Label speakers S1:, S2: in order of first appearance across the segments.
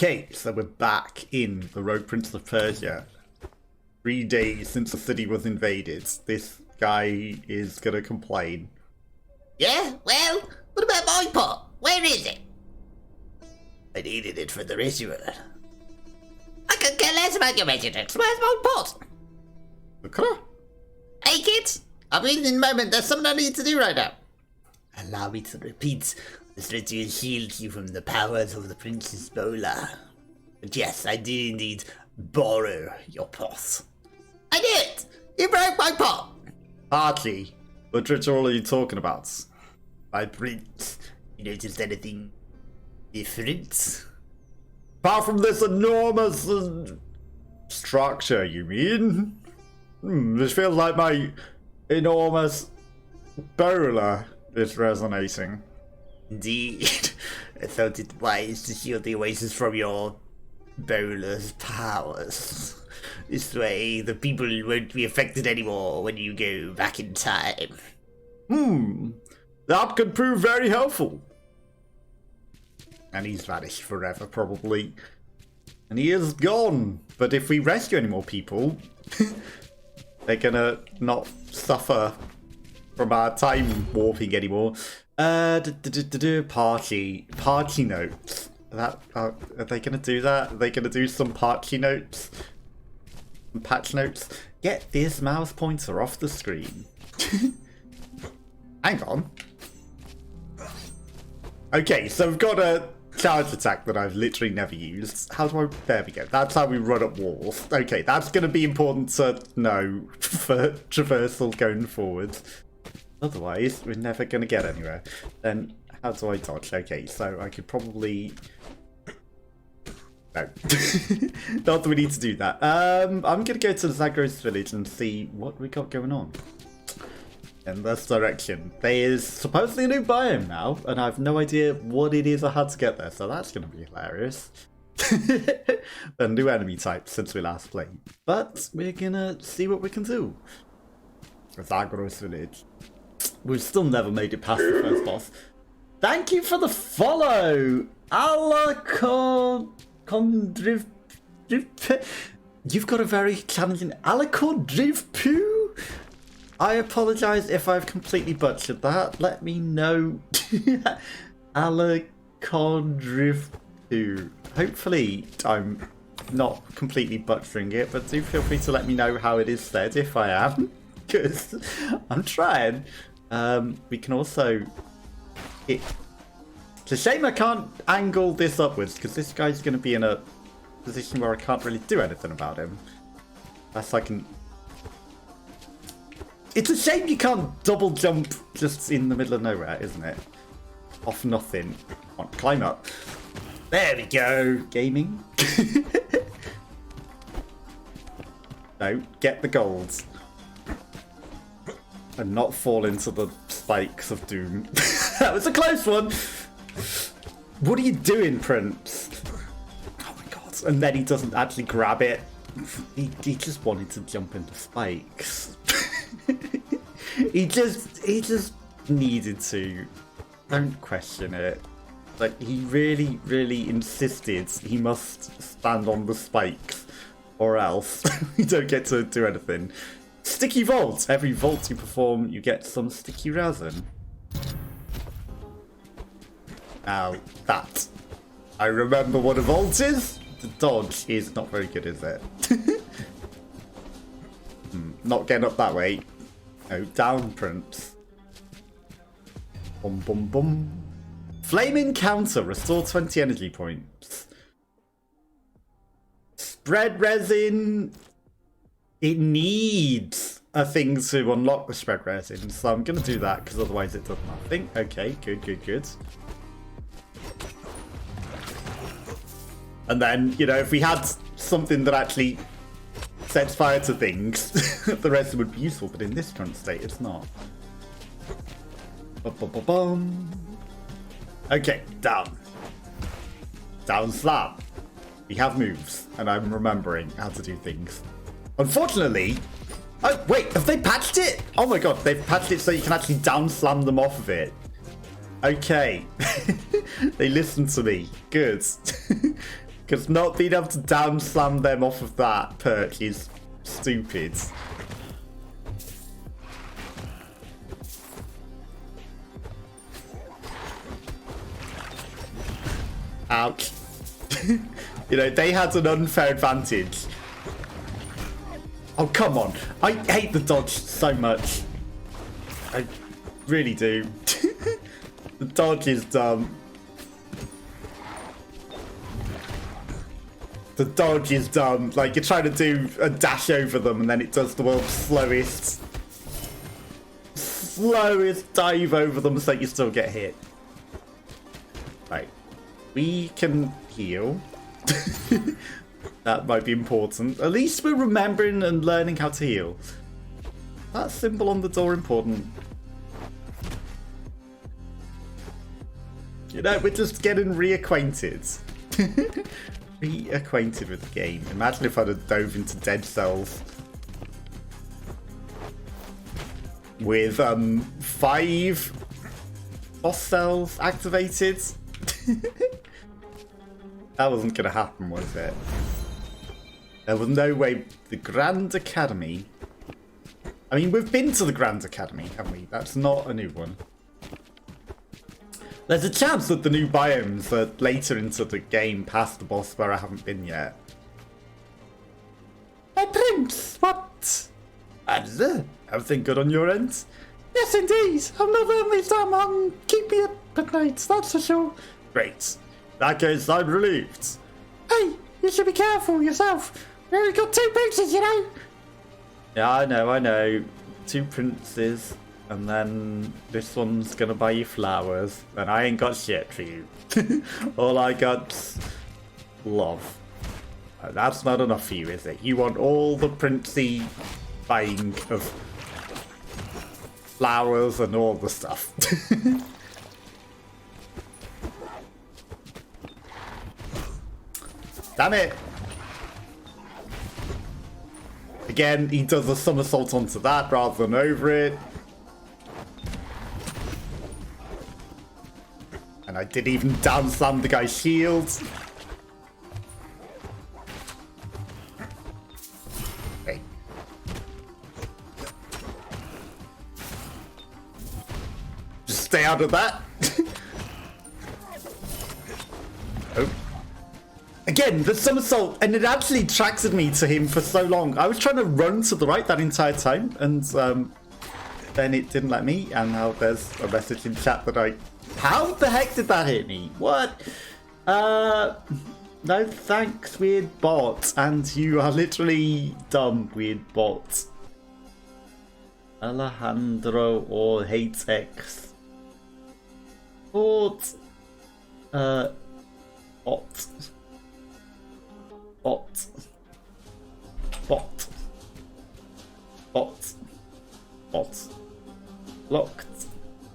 S1: Okay, so we're back in the Rogue Prince of Persia. 3 days since the city was invaded. This guy is gonna complain.
S2: Yeah? Well, what about my pot? Where is it? I needed it for the ritual. I could care less about your residence. Where's my pot?
S1: Okay.
S2: Hey kids, I'm in a moment. There's something I need to do right now. Allow me to repeat. This ritual shields you from the powers of the Princess Bola. But yes, I do indeed borrow your pot. I knew it! You broke my pot!
S1: Archie, what ritual are you talking about?
S2: My prince, you noticed anything different?
S1: Apart from this enormous structure, you mean? This feels like my enormous Bola is resonating.
S2: Indeed. I felt it wise to shield the oasis from your Bola's powers. This way, the people won't be affected anymore when you go back in time.
S1: That could prove very helpful. And he's vanished forever, probably. And he is gone. But if we rescue any more people, they're gonna not suffer from our time warping anymore. Party notes. Are they gonna do that? Are they gonna do some party notes? Some patch notes? Get this mouse pointer off the screen. Hang on. Okay, so we've got a charge attack that I've literally never used. How do I... There we go. That's how we run up walls. Okay, that's going to be important to know for traversal going forward. Otherwise, we're never going to get anywhere. Then, how do I dodge? Okay, so I could probably... No. Not that we need to do that. I'm going to go to Zagros village and see what we got going on. In this direction. There is supposedly a new biome now, and I have no idea what it is I had to get there, so that's going to be hilarious. A new enemy type since we last played. But we're going to see what we can do. Zagros village. We've still never made it past the first boss. Thank you for the follow! Alakondriv... You've got a very challenging Alakondrivpu? I apologise if I've completely butchered that. Let me know. Alakondrivpu. Hopefully I'm not completely butchering it, but do feel free to let me know how it is said if I am. Because I'm trying. We can also... It's a shame I can't angle this upwards, because this guy's going to be in a position where I can't really do anything about him. Unless I can... It's a shame you can't double jump just in the middle of nowhere, isn't it? Off nothing. Come on, climb up. There we go. Gaming. No, get the gold. And not fall into the spikes of doom. That was a close one. What are you doing, Prince? Oh my god. And then he doesn't actually grab it. He just wanted to jump into spikes. he just needed to. Don't question it. Like, he really, really insisted he must stand on the spikes, or else you don't get to do anything. Sticky vault. Every vault you perform, you get some sticky resin. Now that I remember what a vault is. The dodge is not very good, is it? Not getting up that way. No, down, Prince. Bum bum bum. Flame encounter. Restore 20 energy points. Spread resin. It needs a thing to unlock the spread resin, so I'm going to do that because otherwise it does nothing. Okay, good. And then, you know, if we had something that actually sets fire to things, the rest would be useful, but in this current state, it's not. Ba-ba-ba-bum. Okay, down. Down slam. We have moves, and I'm remembering how to do things. Unfortunately... Oh, wait, have they patched it? Oh my god, they've patched it so you can actually down slam them off of it. Okay. They listened to me. Good. Because not being able to down slam them off of that perch is stupid. Ouch. You know, they had an unfair advantage. Oh, come on. I hate the dodge so much. I really do. The dodge is dumb. The dodge is dumb. Like, you're trying to do a dash over them and then it does the world's slowest dive over them so you still get hit. Right. We can heal. That might be important. At least we're remembering and learning how to heal. That symbol on the door important. You know, we're just getting reacquainted. Reacquainted with the game. Imagine if I'd have dove into Dead Cells with 5 boss cells activated. That wasn't gonna happen, was it? There was no way. The Grand Academy. I mean, we've been to the Grand Academy, haven't we? That's not a new one. There's a chance that the new biomes are later into the game past the boss where I haven't been yet. My prince, what? Everything good on your end? Yes, indeed. I'm not only someone keep me up at night, that's for sure. Great. In that case, I'm relieved. Hey, you should be careful yourself. We only got 2 princes, you know. Yeah, I know. 2 princes. And then this one's gonna buy you flowers. And I ain't got shit for you. All I got's love. That's not enough for you, is it? You want all the princey buying of flowers and all the stuff. Damn it! Again, he does a somersault onto that rather than over it. And I didn't even down slam the guy's shield. Okay. Just stay out of that. Oh. Again, the somersault, and it actually attracted me to him for so long. I was trying to run to the right that entire time, and then it didn't let me, and now there's a message in chat that I... How the heck did that hit me? What? No thanks, weird bot. And you are literally dumb, weird bot. Alejandro or hates X. Bot. Bot. Bot. Bot. Bot. Bot. Blocked.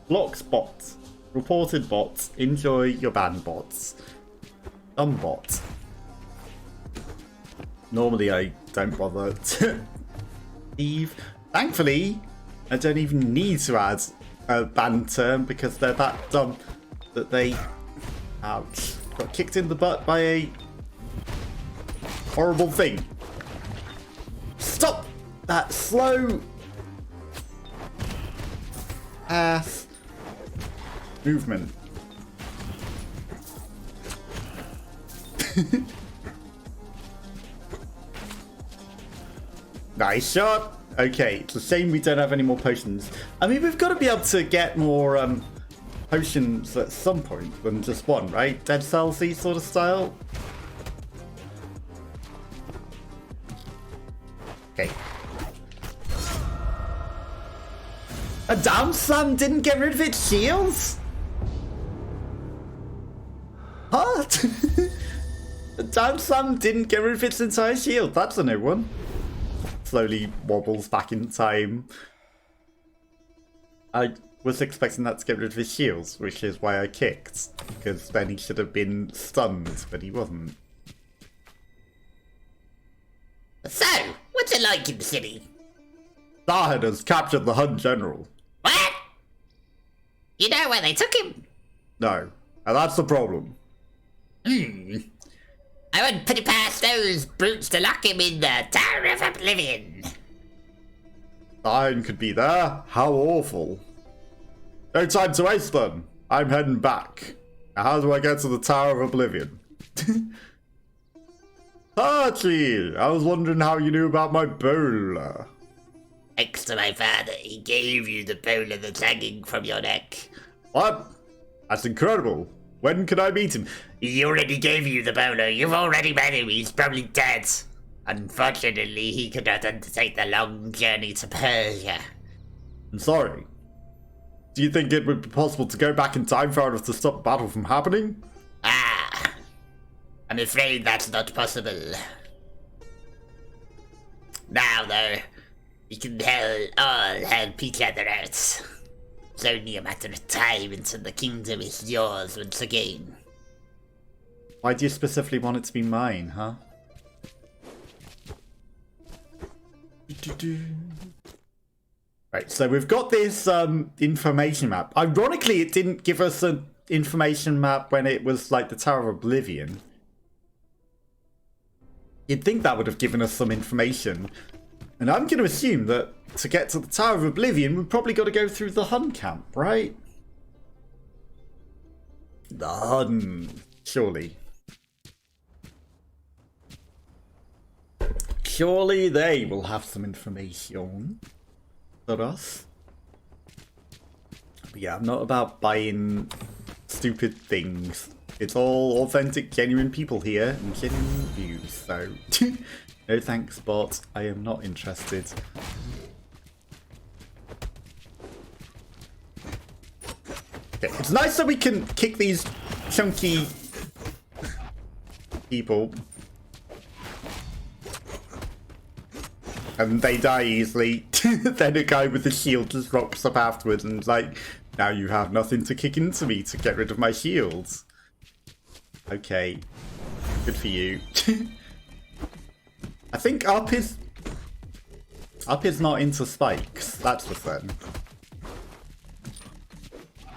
S1: Blocked bot. Reported bots. Enjoy your ban bots. Bot. Normally I don't bother to leave. Thankfully, I don't even need to add a ban term because they're that dumb that they... Ouch. Got kicked in the butt by a horrible thing. Stop that slow ass movement. Nice shot. Okay, it's a shame we don't have any more potions. I mean, we've got to be able to get more potions at some point than just one, right? Dead Cellsy sort of style. Okay. A down slam didn't get rid of its shields? What? A down slam didn't get rid of its entire shield. That's a new one. Slowly wobbles back in time. I was expecting that to get rid of his shields, which is why I kicked. Because then he should have been stunned, but he wasn't.
S2: So, what's it like in the city?
S1: Zahid has captured the Hun General.
S2: What? You know where they took him?
S1: No, and that's the problem.
S2: I wouldn't put it past those brutes to lock him in the Tower of Oblivion.
S1: Mine could be there. How awful. No time to waste then. I'm heading back. Now, how do I get to the Tower of Oblivion? Archie, I was wondering how you knew about my bowler.
S2: Thanks to my father, he gave you the bowler that's hanging from your neck.
S1: What? That's incredible. When can I meet him?
S2: He already gave you the bowler. You've already met him. He's probably dead. Unfortunately, he could not undertake the long journey to Persia.
S1: I'm sorry. Do you think it would be possible to go back in time far enough to stop the battle from happening?
S2: Ah, I'm afraid that's not possible. Now, though, we can all help each other out. It's only a matter of time until the kingdom is yours once again.
S1: Why do you specifically want it to be mine, huh? Right, so we've got this information map. Ironically, it didn't give us an information map when it was like the Tower of Oblivion. You'd think that would have given us some information. And I'm going to assume that to get to the Tower of Oblivion, we've probably got to go through the Hun camp, right? The Hun, surely. Surely they will have some information for us. But yeah, I'm not about buying stupid things. It's all authentic, genuine people here and genuine views, so no thanks, bot. I am not interested. Okay, it's nice that we can kick these chunky people and they die easily. Then a guy with the shield just rocks up afterwards and is like, now you have nothing to kick into me to get rid of my shields. Okay, good for you. I think up is not into spikes, that's the thing.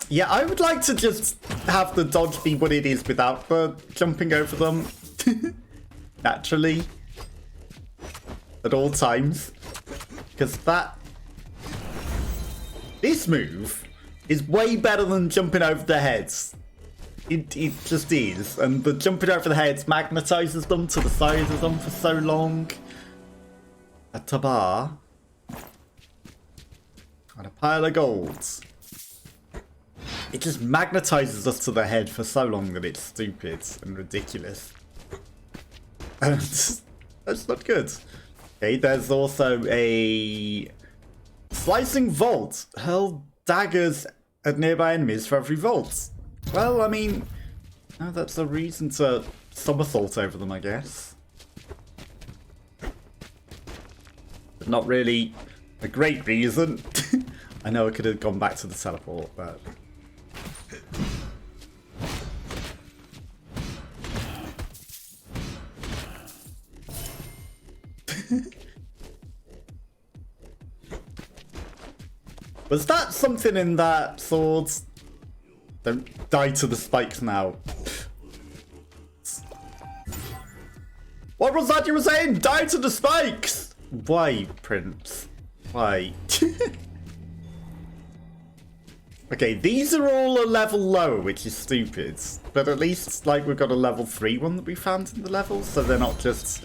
S1: Yeah, I would like to just have the dodge be what it is without the jumping over them. Naturally. At all times. Because this move is way better than jumping over their heads. It just is. And the jumping over the heads magnetizes them to the sides of them for so long. A tabar. And a pile of gold. It just magnetizes us to the head for so long that it's stupid and ridiculous. And that's not good. Okay, there's also a slicing vault. Hurl daggers at nearby enemies for every vault. Well, I mean, that's a reason to somersault over them, I guess. But not really a great reason. I know I could have gone back to the teleport, but... Was that something in that sword? Don't die to the spikes now. What was that you were saying? Die to the spikes! Why, Prince? Why? Okay, these are all a level lower, which is stupid. But at least, like, we've got a level 3 one that we found in the level, so they're not just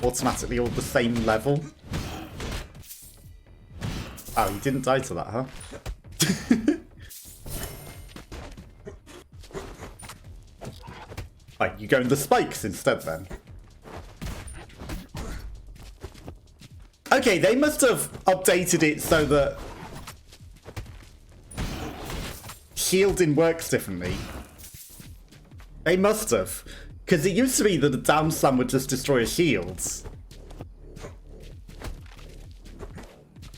S1: automatically all the same level. Oh, you didn't die to that, huh? Right, you go in the spikes instead then. Okay, they must have updated it so that shielding works differently. They must have. Because it used to be that a down slam would just destroy shields.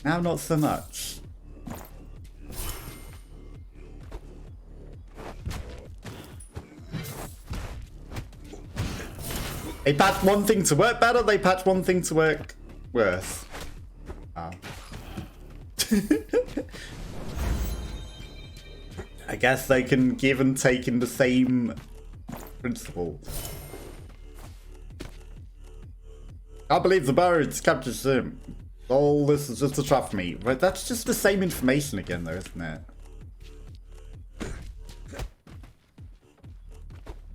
S1: Now not so much. They patched one thing to work better, they patched one thing to work worse. Oh. I guess they can give and take in the same principle. I believe the birds captured him. All this is just a trap for me. But that's just the same information again, though, isn't it?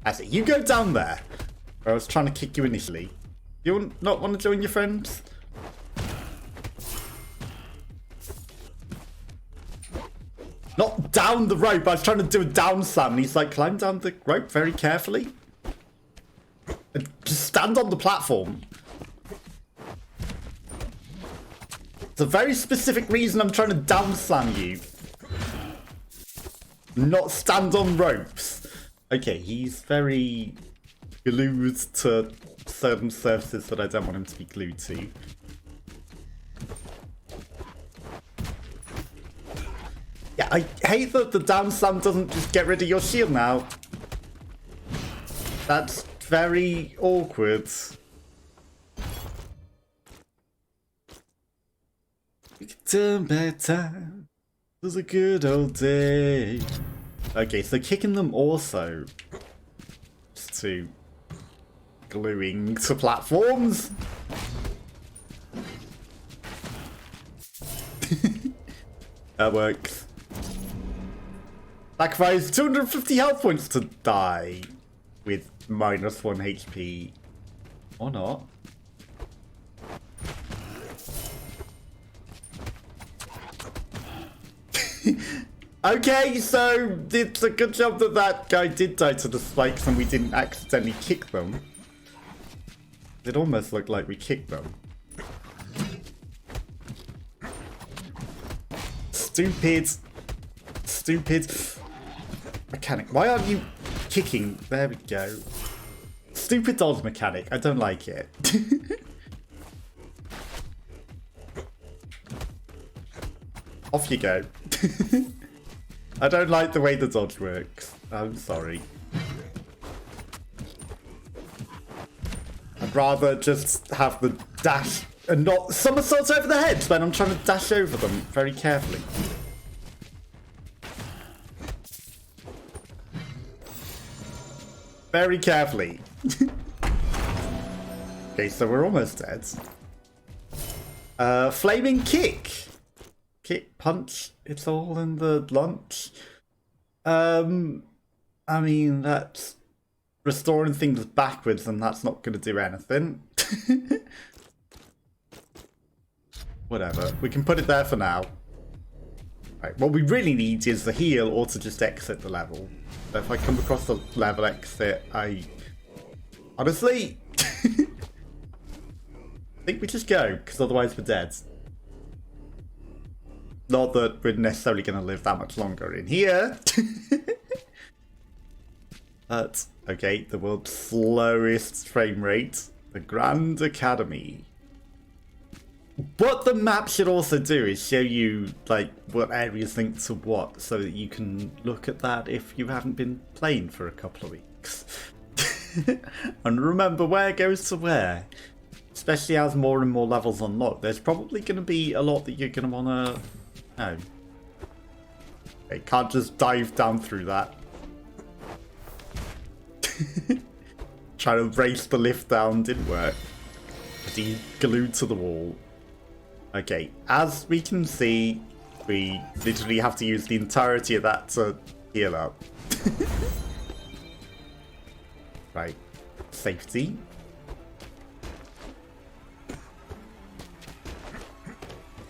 S1: I see. You go down there. I was trying to kick you initially. You not want to join your friends? Not down the rope. I was trying to do a down slam, and he's like, climb down the rope very carefully. And just stand on the platform. It's a very specific reason I'm trying to down slam you. Not stand on ropes. Okay, he's very glued to certain surfaces that I don't want him to be glued to. Yeah, I hate that the down slam doesn't just get rid of your shield now. That's very awkward. We could turn back time. It was a good old day. Okay, so kicking them also just to gluing to platforms. That works. Sacrifice 250 health points to die with -1 HP. Or not. Okay, so it's a good job that that guy did die to the spikes and we didn't accidentally kick them. It almost looked like we kicked them. Stupid mechanic. Why aren't you kicking? There we go. Stupid dodge mechanic. I don't like it. Off you go. I don't like the way the dodge works. I'm sorry. I'd rather just have the dash and not somersault over the heads when I'm trying to dash over them very carefully. Very carefully. Okay, so we're almost dead. Flaming kick. Kick, punch, it's all in the lunch. I mean, that's restoring things backwards and that's not going to do anything. Whatever, we can put it there for now. Right, what we really need is the heal or to just exit the level. So if I come across the level exit, I... Honestly, I think we just go, because otherwise we're dead. Not that we're necessarily going to live that much longer in here. But, okay, the world's slowest frame rate. The Grand Academy. What the map should also do is show you, like, what areas link to what, so that you can look at that if you haven't been playing for a couple of weeks. And remember where goes to where. Especially as more and more levels unlock. There's probably going to be a lot that you're going to want to... No. Okay, can't just dive down through that. Trying to race the lift down didn't work. He glued to the wall. Okay, as we can see, we literally have to use the entirety of that to heal up. Right, safety.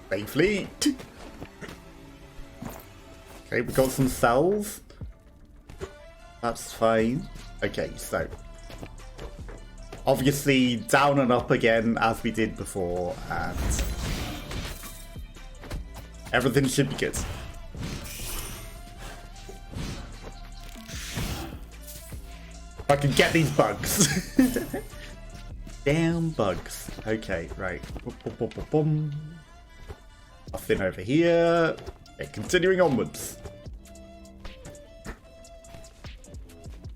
S1: Safely. Okay, we got some cells. That's fine. Okay, so obviously down and up again as we did before, and everything should be good. If I can get these bugs. Damn bugs. Okay, right. Nothing over here. Okay, continuing onwards.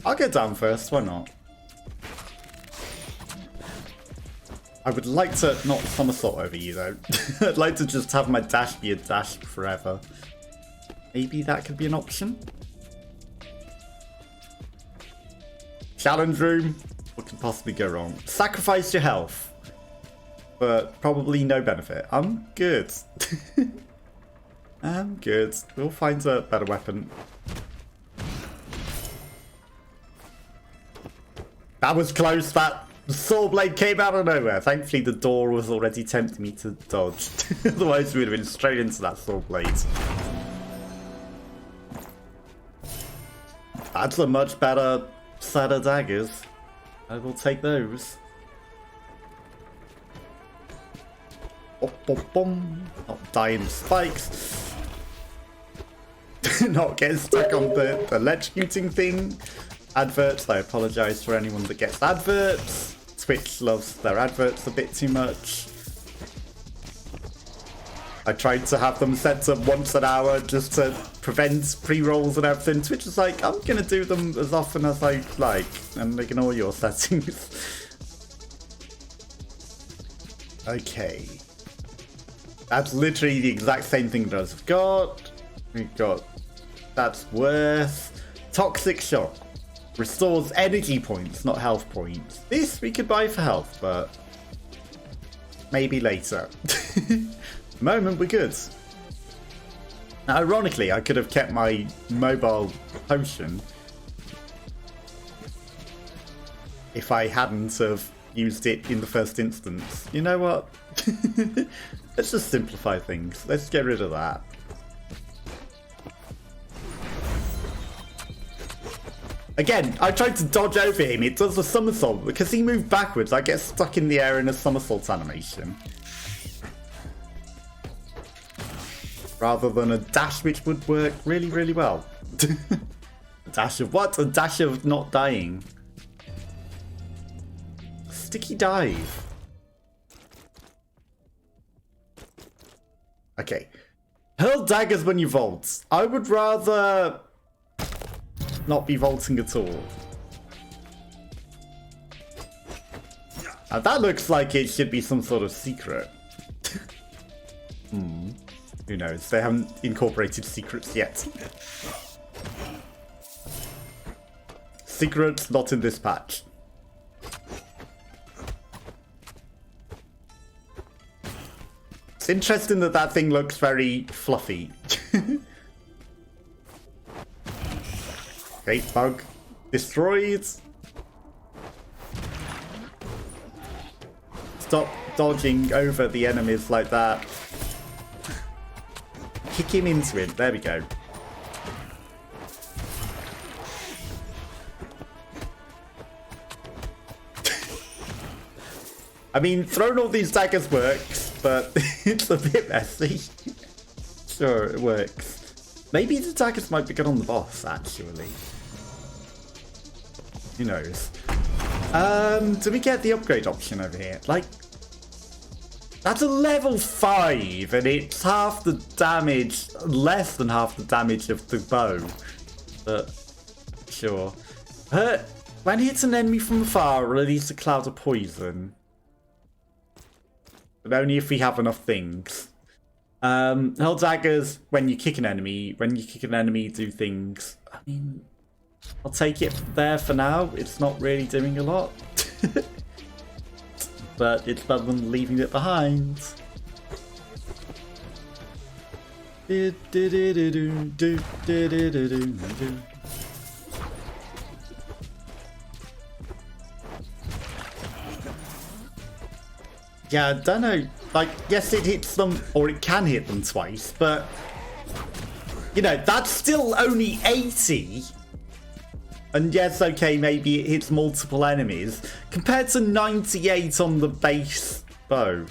S1: I'll go down first, why not? I would like to not somersault over you though. I'd like to just have my dash be a dash forever. Maybe that could be an option? Challenge room. What could possibly go wrong? Sacrifice your health. but probably no benefit. I'm good. I'm good. We'll find a better weapon. That was close. That saw blade came out of nowhere. Thankfully, the door was already tempting me to dodge. Otherwise, we would have been straight into that saw blade. That's a much better set of daggers. I will take those. Not dying to spikes. Not getting stuck on the electrocuting thing. Adverts, I apologise for anyone that gets adverts. Twitch loves their adverts a bit too much. I tried to have them set to once an hour just to prevent pre-rolls and everything. Twitch is like, I'm going to do them as often as I like and ignore your settings. Okay. That's literally the exact same thing that we've got that's worth. Toxic Shock. Restores energy points, not health points. This we could buy for health, but maybe later. At the moment, we're good. Now, ironically, I could have kept my mobile potion if I hadn't have used it in the first instance. You know what? Let's just simplify things. Let's get rid of that. Again, I tried to dodge over him. It does a somersault. Because he moved backwards, I get stuck in the air in a somersault animation. Rather than a dash, which would work really, really well. A dash of what? A dash of not dying. Sticky dive. Okay. Hurl daggers when you vault. I would rather not be vaulting at all. Now that looks like it should be some sort of secret. Who knows? They haven't incorporated secrets yet. Secrets not in this patch. It's interesting that that thing looks very fluffy. Okay, bug destroyed. Stop dodging over the enemies like that. Kick him into it. There we go. I mean, throwing all these daggers works, but it's a bit messy. Sure, it works. Maybe the daggers might be good on the boss, actually. Who knows? Do we get the upgrade option over here? Like, that's a level 5, and it's half the damage, less than half the damage of the bow. But, sure. When it hits an enemy from afar, release a cloud of poison. But only if we have enough things. Hurl daggers when you kick an enemy. When you kick an enemy, do things. I mean, I'll take it there for now. It's not really doing a lot. But it's better than leaving it behind. Yeah, I don't know. Like, yes, it hits them, or it can hit them twice, but you know, that's still only 80. And yes, okay, maybe it hits multiple enemies, compared to 98 on the base bow.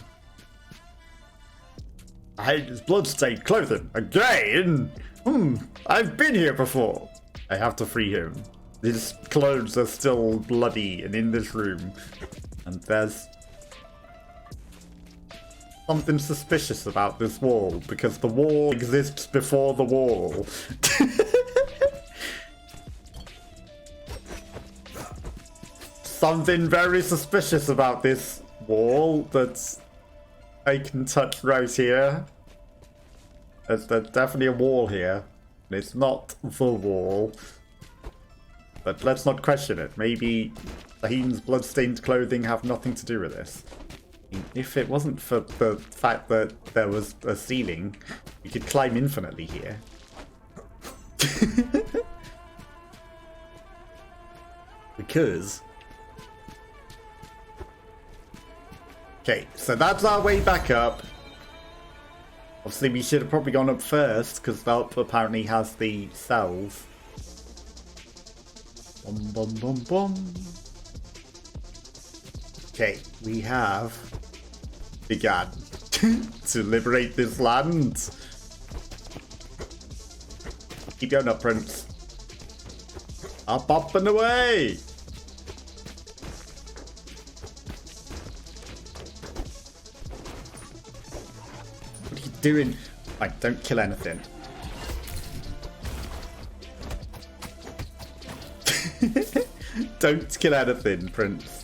S1: I hate his bloodstained clothing. Again? I've been here before. I have to free him. His clothes are still bloody and in this room. And there's something suspicious about this wall, because the wall exists before the wall. Something very suspicious about this wall that I can touch right here. There's definitely a wall here. And it's not the wall. But let's not question it. Maybe Sahin's bloodstained clothing have nothing to do with this. If it wasn't for the fact that there was a ceiling, you could climb infinitely here. Because... Okay, so that's our way back up. Obviously, we should have probably gone up first, because that apparently has the cells. Bum, bum, bum, bum. Okay, we have begun to liberate this land. Keep going up, Prince. Up and away! What are you doing? Right, don't kill anything. Don't kill anything, Prince.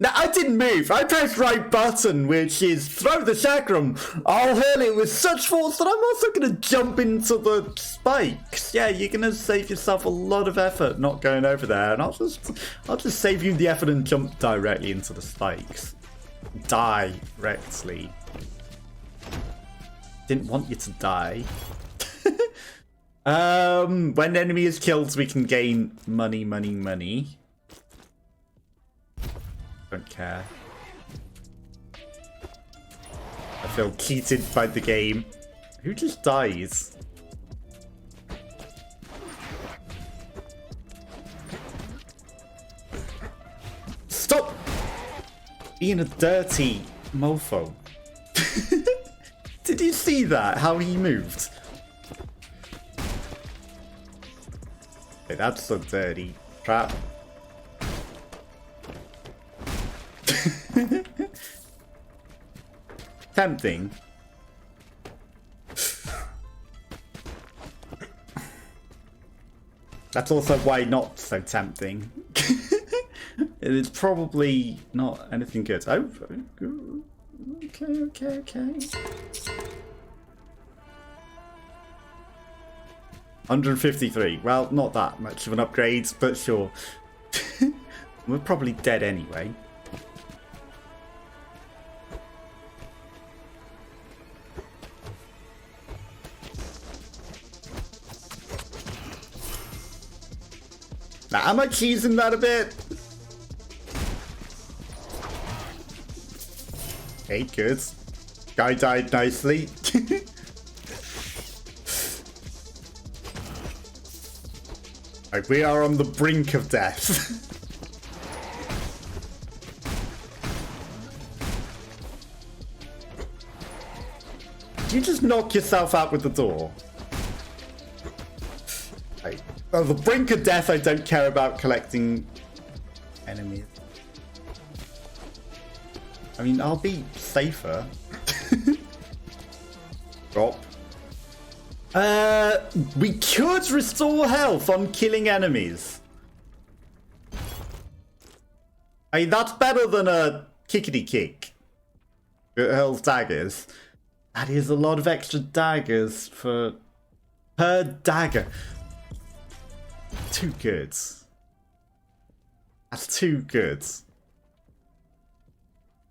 S1: Now, I didn't move. I pressed right button, which is throw the chakram. I'll hurl it with such force that I'm also going to jump into the spikes. Yeah, you're going to save yourself a lot of effort not going over there. And I'll just save you the effort and jump directly into the spikes. Directly. Didn't want you to die. When enemy is killed, we can gain money. Don't care. I feel cheated by the game. Who just dies? Stop being a dirty mofo. Did you see that? How he moved? Okay, that's a dirty trap. Tempting. That's also why not so tempting. It is probably not anything good. Oh, okay. 153. Well, not that much of an upgrade, but sure. We're probably dead anyway. Now, am I cheesing that a bit? Okay, good. Guy died nicely. Right, we are on the brink of death. Did you just knock yourself out with the door? Right. On the brink of death, I don't care about collecting enemies. I mean, I'll be safer. Drop. We could restore health on killing enemies. I mean, that's better than a kickity kick. It hurls daggers. That is a lot of extra daggers per dagger. Too good. That's too good.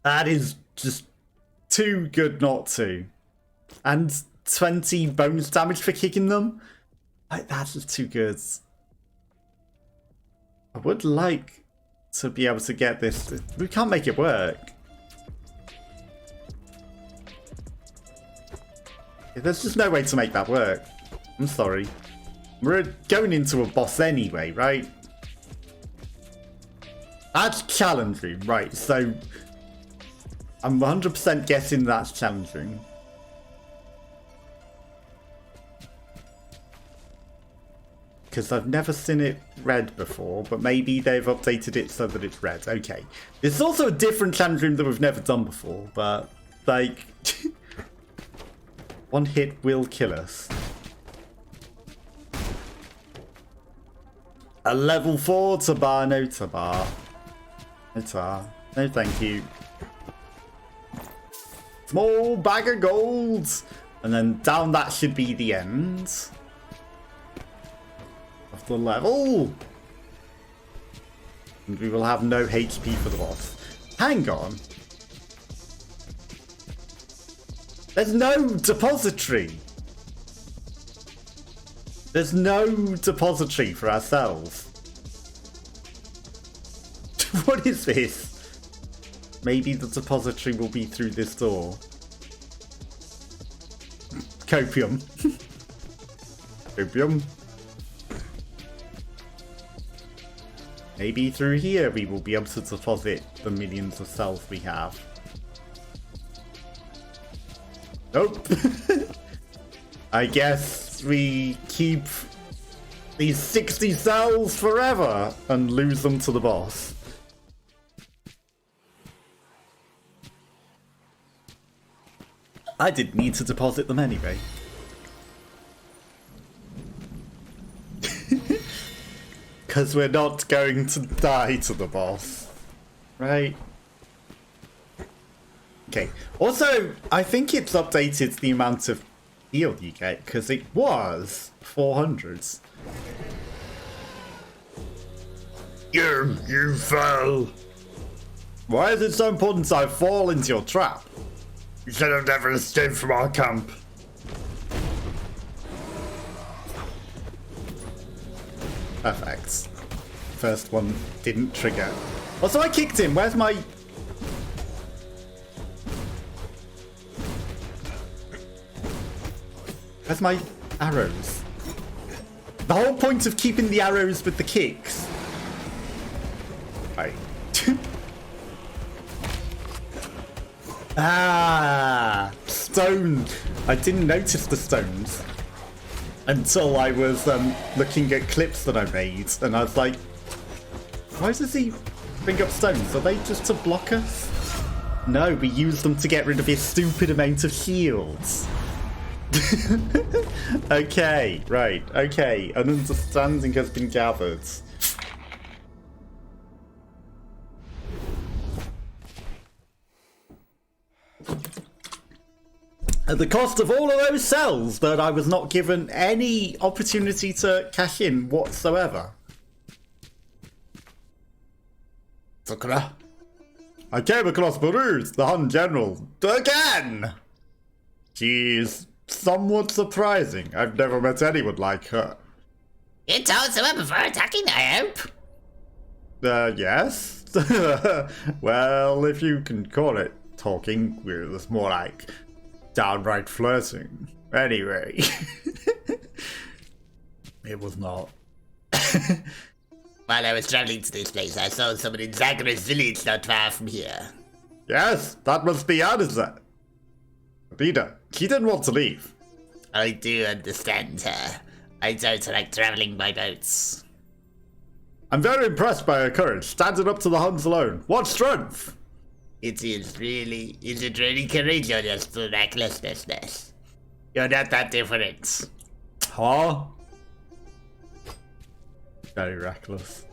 S1: That is just too good not to. And 20 bonus damage for kicking them? Like, that's just too good. I would like to be able to get this. We can't make it work. There's just no way to make that work. I'm sorry. We're going into a boss anyway, right? That's challenging, right? So I'm 100% guessing that's challenging. Because I've never seen it red before, but maybe they've updated it so that it's red. Okay. It's also a different challenge room that we've never done before, but, like, one hit will kill us. A level 4 Tabar, no Tabar. No Tar. No thank you. Small bag of gold. And then down that should be the end of the level. And we will have no HP for the boss. Hang on. There's no depository. There's no depository for ourselves. What is this? Maybe the depository will be through this door. Copium. Copium. Maybe through here we will be able to deposit the millions of cells we have. Nope. I guess we keep these 60 cells forever and lose them to the boss. I didn't need to deposit them anyway. Because we're not going to die to the boss. Right? Okay. Also, I think it's updated the amount of heal you get, because it was 400. You fell. Why is it so important I fall into your trap? You should have never escaped from our camp. Perfect. First one didn't trigger. Also, I kicked him. Where's my... Where's my arrows? The whole point of keeping the arrows with the kicks. Right. Ah, stone. I didn't notice the stones until I was looking at clips that I made, and I was like, why does he bring up stones? Are they just to block us? No, we use them to get rid of his stupid amount of shields. Okay, right, okay. An understanding has been gathered. At the cost of all of those cells that I was not given any opportunity to cash in whatsoever. Sakura. I came across Baruz, the Hun General, again! She's somewhat surprising. I've never met anyone like her.
S2: You told someone before attacking, I hope?
S1: Yes? Well, if you can call it talking, it was more like downright flirting. Anyway. It was not.
S2: While I was traveling to this place, I saw someone in Zagre's village not far from here.
S1: Yes, that must be Anisa. Peter, she didn't want to leave.
S2: I do understand her. I don't like traveling by boats.
S1: I'm very impressed by her courage, standing up to the Huns alone. What strength!
S2: Is it really courageous to recklessness? You're not that different.
S1: Huh? Very reckless.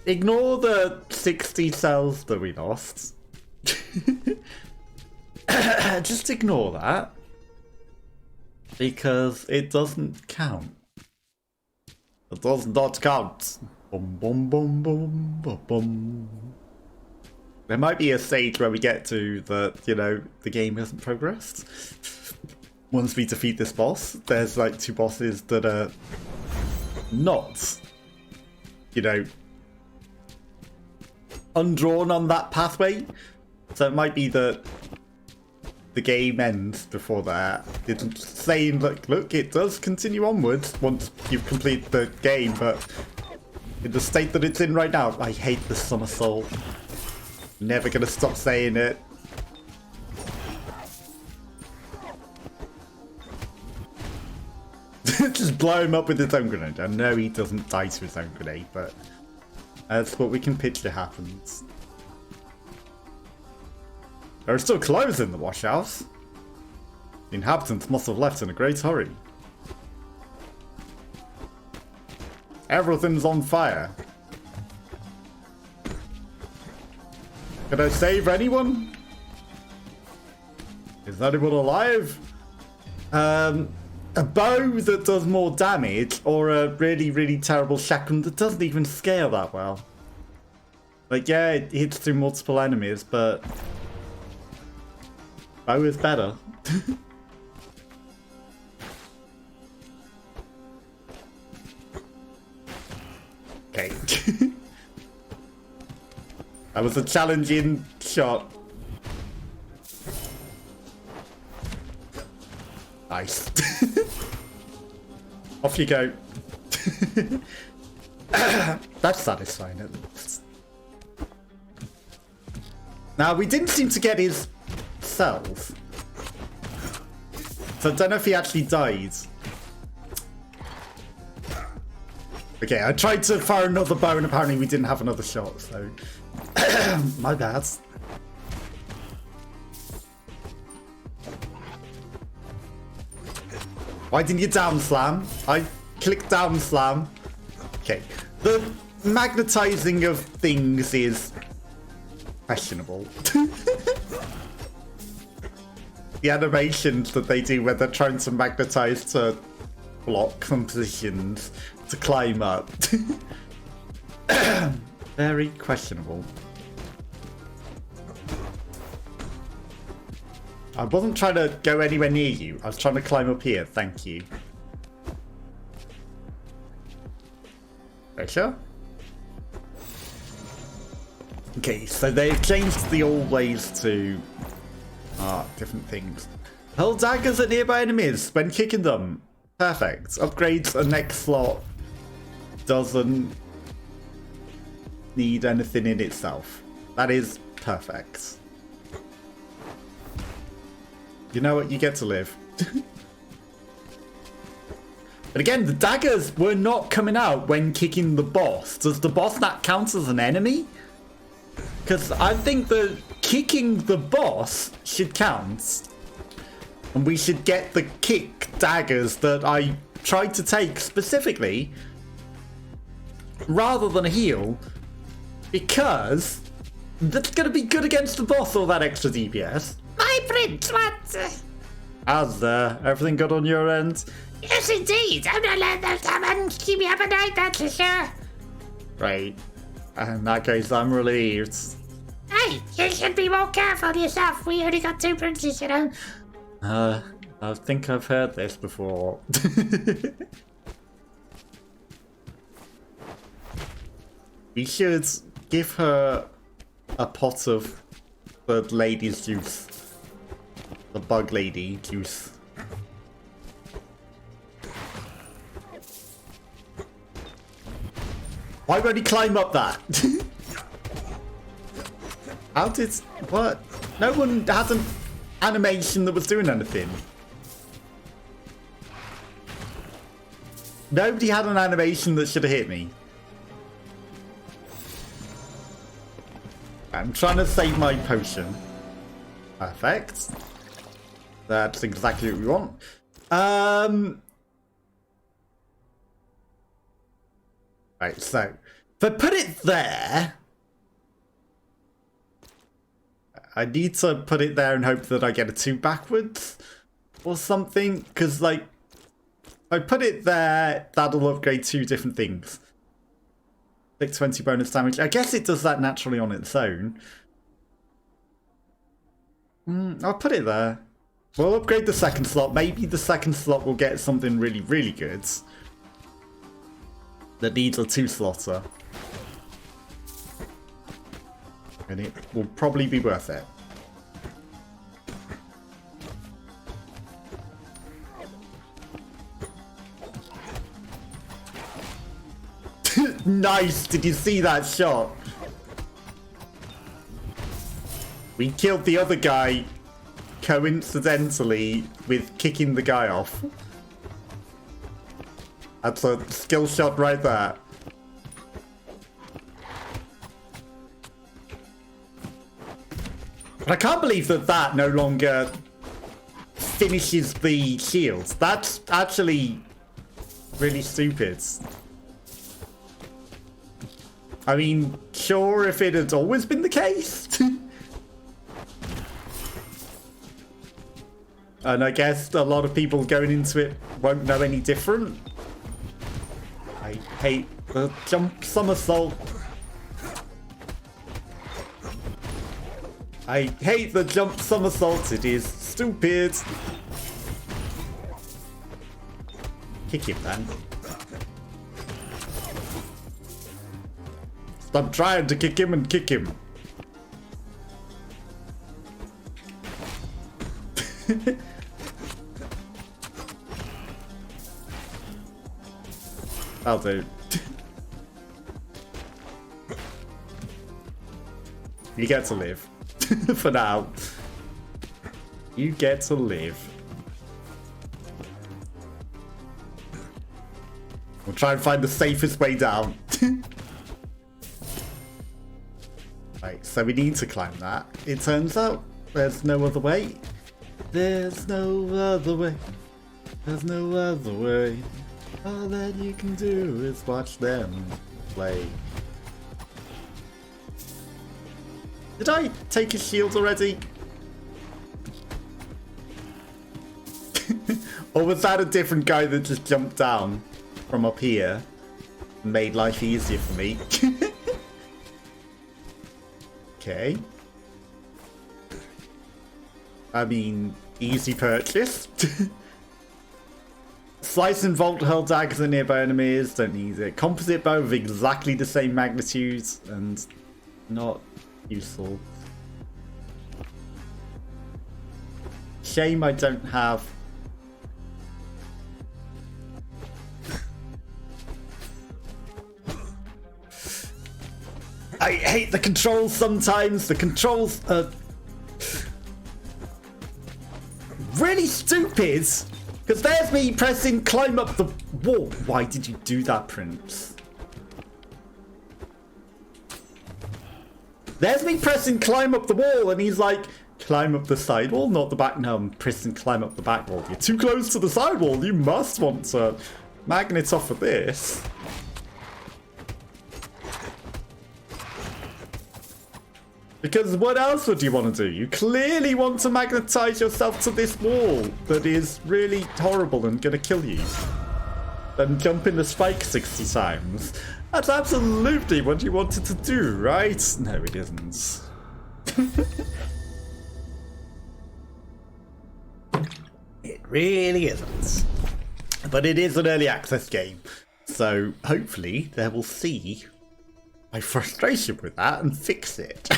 S1: Ignore the 60 cells that we lost. Just ignore that. Because it doesn't count. It does not count. Boom, boom, boom, boom, boom, boom. There might be a stage where we get to the game hasn't progressed. Once we defeat this boss, there's like 2 bosses that are not, undrawn on that pathway. So it might be that the game ends before that. It's saying, look, it does continue onwards once you've completed the game, but in the state that it's in right now, I hate the somersault. Never gonna stop saying it. Just blow him up with his own grenade. I know he doesn't die to his own grenade, but that's what we can picture happens. There are still clothes in the wash house. The inhabitants must have left in a great hurry. Everything's on fire. Can I save anyone? Is anyone alive? A bow that does more damage, or a really, really terrible shotgun that doesn't even scale that well. Like, yeah, it hits through multiple enemies, but bow is better. Okay. That was a challenging shot. Nice. Off you go. That's satisfying at least. Now, we didn't seem to get his cells. So I don't know if he actually died. Okay, I tried to fire another bow and apparently we didn't have another shot, so... My bad. Why didn't you down slam? I clicked down slam. Okay, the magnetizing of things is questionable. The animations that they do when they're trying to magnetize to block some positions to climb up. Very questionable. I wasn't trying to go anywhere near you. I was trying to climb up here. Thank you. Persia? Okay, so they've changed the always to different things. Hurl daggers at nearby enemies when kicking them. Perfect. Upgrades a next slot doesn't need anything in itself. That is perfect. You know what? You get to live. But again, the daggers were not coming out when kicking the boss. Does the boss not count as an enemy? Because I think that kicking the boss should count. And we should get the kick daggers that I tried to take specifically rather than a heal. Because that's going to be good against the boss, all that extra DPS.
S2: My prince, what?
S1: How's there? Everything good on your end?
S2: Yes, indeed. I'm not letting them come and keep me up at night, that's for sure.
S1: Right. In that case, I'm relieved.
S2: Hey, you should be more careful of yourself. We only got 2 princes, you know.
S1: I think I've heard this before. We should give her a pot of the lady's juice. The bug lady juice. Why won't he climb up that? How did... What? No one had an animation that was doing anything. Nobody had an animation that should have hit me. I'm trying to save my potion. Perfect. That's exactly what we want. Right, so if I put it there, I need to put it there and hope that I get a 2 backwards or something, because like if I put it there, that'll upgrade 2 different things. Take 20 bonus damage. I guess it does that naturally on its own. I'll put it there. We'll upgrade the second slot. Maybe the second slot will get something really, really good that needs a 2-slotter. And it will probably be worth it. Nice! Did you see that shot? We killed the other guy coincidentally with kicking the guy off. That's a skill shot right there. But I can't believe that that no longer finishes the shields. That's actually really stupid. I mean, sure, if it had always been the case. And I guess a lot of people going into it won't know any different. I hate the jump somersault. I hate the jump somersault. It is stupid. Kick him then. Stop trying to kick him and kick him. I'll do. You get to live. For now. You get to live. We'll try and find the safest way down. Right, so we need to climb that. It turns out there's no other way. There's no other way. There's no other way. All that you can do is watch them play. Did I take his shield already? Or was that a different guy that just jumped down from up here and made life easier for me? Okay. I mean, easy purchase. Slice and vault hurl daggers at nearby enemies, don't need it. Composite bow of exactly the same magnitude and not useful. Shame I don't have. I hate the controls sometimes. The controls are really stupid. Because there's me pressing climb up the wall. Why did you do that, Prince? There's me pressing climb up the wall and he's like, climb up the side wall, not the back. No, I'm pressing climb up the back wall. You're too close to the side wall. You must want to magnet off of this. Because what else would you want to do? You clearly want to magnetize yourself to this wall that is really horrible and gonna kill you. Then jump in the spike 60 times. That's absolutely what you wanted to do, right? No, it isn't. It really isn't. But it is an early access game. So hopefully they will see my frustration with that and fix it.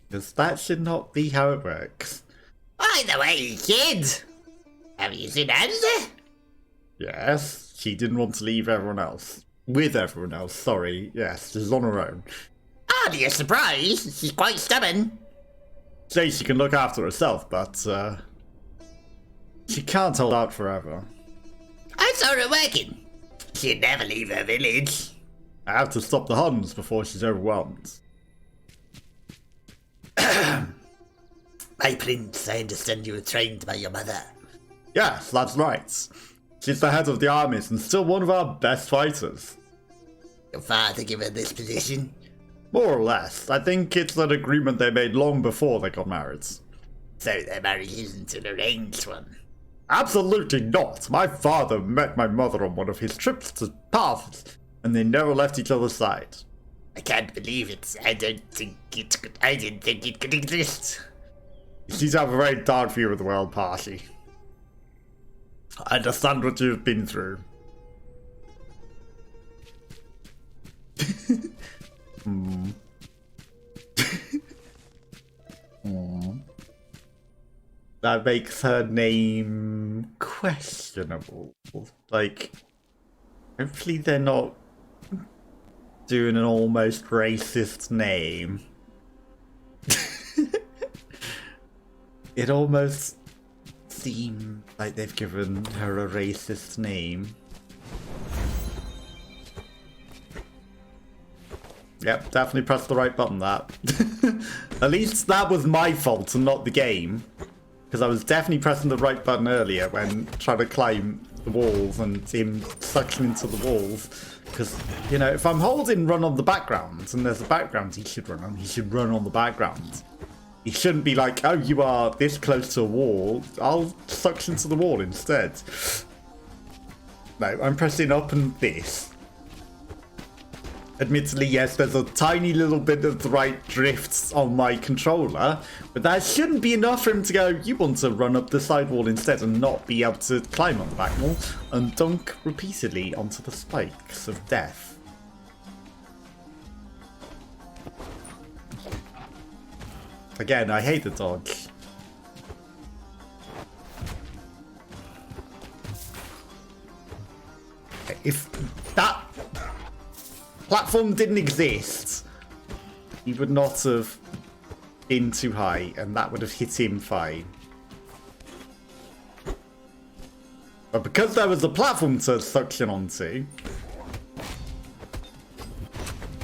S1: Because that should not be how it works.
S2: By the way, kid, have you seen Anza?
S1: Yes, she didn't want to leave everyone else. With everyone else, sorry. Yes, she's on her own.
S2: Hardly a surprise. She's quite stubborn.
S1: Say she can look after herself, but she can't hold out forever.
S2: I saw her working. She'd never leave her village.
S1: I have to stop the Huns before she's overwhelmed.
S2: My prince, I understand you were trained by your mother.
S1: Yes, that's right. She's the head of the armies and still one of our best fighters.
S2: Your father gave her this position?
S1: More or less. I think it's an agreement they made long before they got married.
S2: So their marriage isn't an arranged one?
S1: Absolutely not. My father met my mother on one of his trips to paths, and they never left each other's side.
S2: I can't believe it. I didn't think it could exist.
S1: You seem to have a very dark view of the world, Parsi. I understand what you've been through. That makes her name questionable. Like, hopefully they're not doing an almost racist name. It almost seems like they've given her a racist name. Yep, definitely pressed the right button, that. At least that was my fault and not the game. Because I was definitely pressing the right button earlier when trying to climb the walls and him sucking into the walls. Because, you know, if I'm holding run on the background and there's a background he should run on the background. He shouldn't be like, oh, you are this close to a wall. I'll suction to the wall instead. No, I'm pressing up and this. Admittedly, yes, there's a tiny little bit of the right drifts on my controller, but that shouldn't be enough for him to go, you want to run up the side wall instead and not be able to climb on the back wall and dunk repeatedly onto the spikes of death. Again, I hate the dodge. If that platform didn't exist, he would not have been too high, and that would have hit him fine. But because there was a platform to suction onto,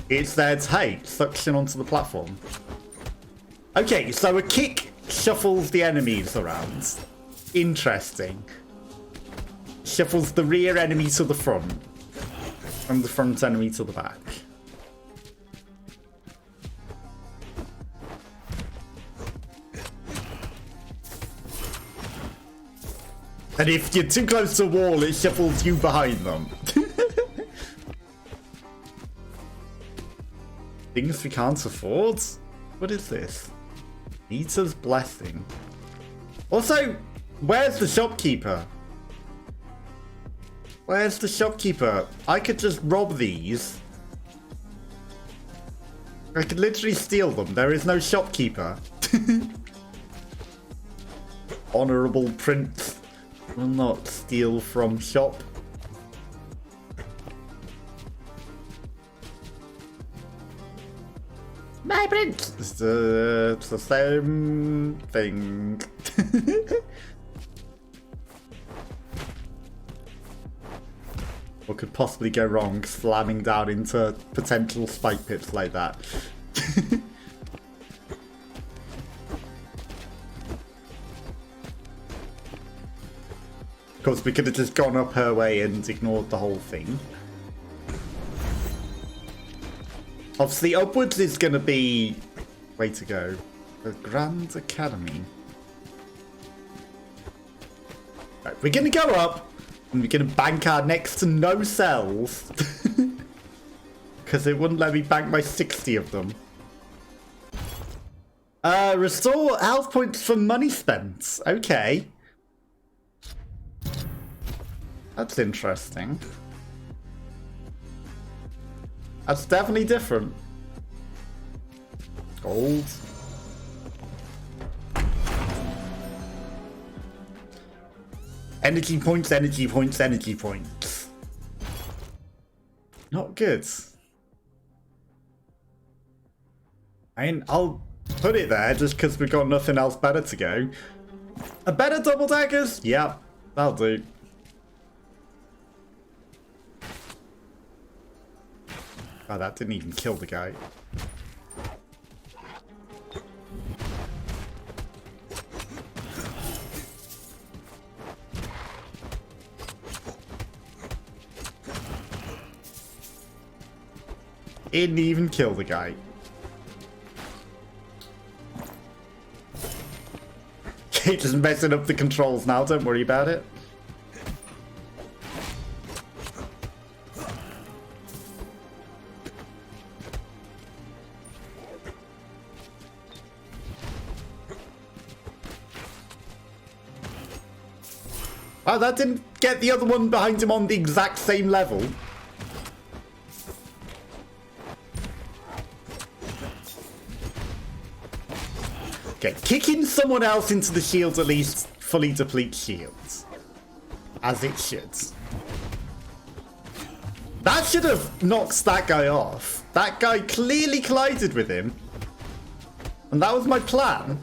S1: it said, hey, suction onto the platform. Okay, so a kick shuffles the enemies around. Interesting. Shuffles the rear enemy to the front. From the front enemy to the back. And if you're too close to a wall, it shuffles you behind them. Things we can't afford? What is this? Eater's Blessing. Also, where's the shopkeeper? Where's the shopkeeper? I could just rob these. I could literally steal them. There is no shopkeeper. Honourable Prince will not steal from shop.
S2: My prince!
S1: It's the same thing. What could possibly go wrong slamming down into potential spike pits like that? Of course, we could have just gone up her way and ignored the whole thing. Obviously, upwards is going to be... Way to go. The Grand Academy. Right, we're going to go up. And we're going to bank our next to no cells. Because it wouldn't let me bank my 60 of them. Restore health points for money spent. Okay. That's interesting. That's definitely different. Gold. Energy points, energy points, energy points. Not good. I mean, I'll put it there just because we've got nothing else better to go. A better double daggers? Yeah, that'll do. Oh, that didn't even kill the guy. It didn't even kill the guy. Just messing up the controls now, don't worry about it. Oh, that didn't get the other one behind him on the exact same level. Okay, kicking someone else into the shields at least fully depletes shields. As it should. That should have knocked that guy off. That guy clearly collided with him. And that was my plan.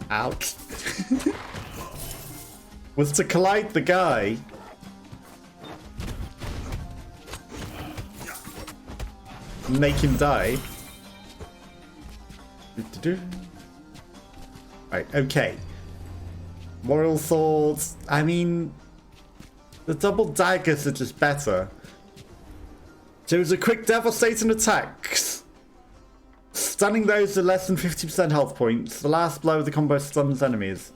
S1: Ouch. Was to collide the guy. Make him die. Right, okay. Moral swords. I mean, The double daggers are just better. Choose a quick devastating attacks. Stunning those with less than 50% health points. The last blow of the combo stuns enemies.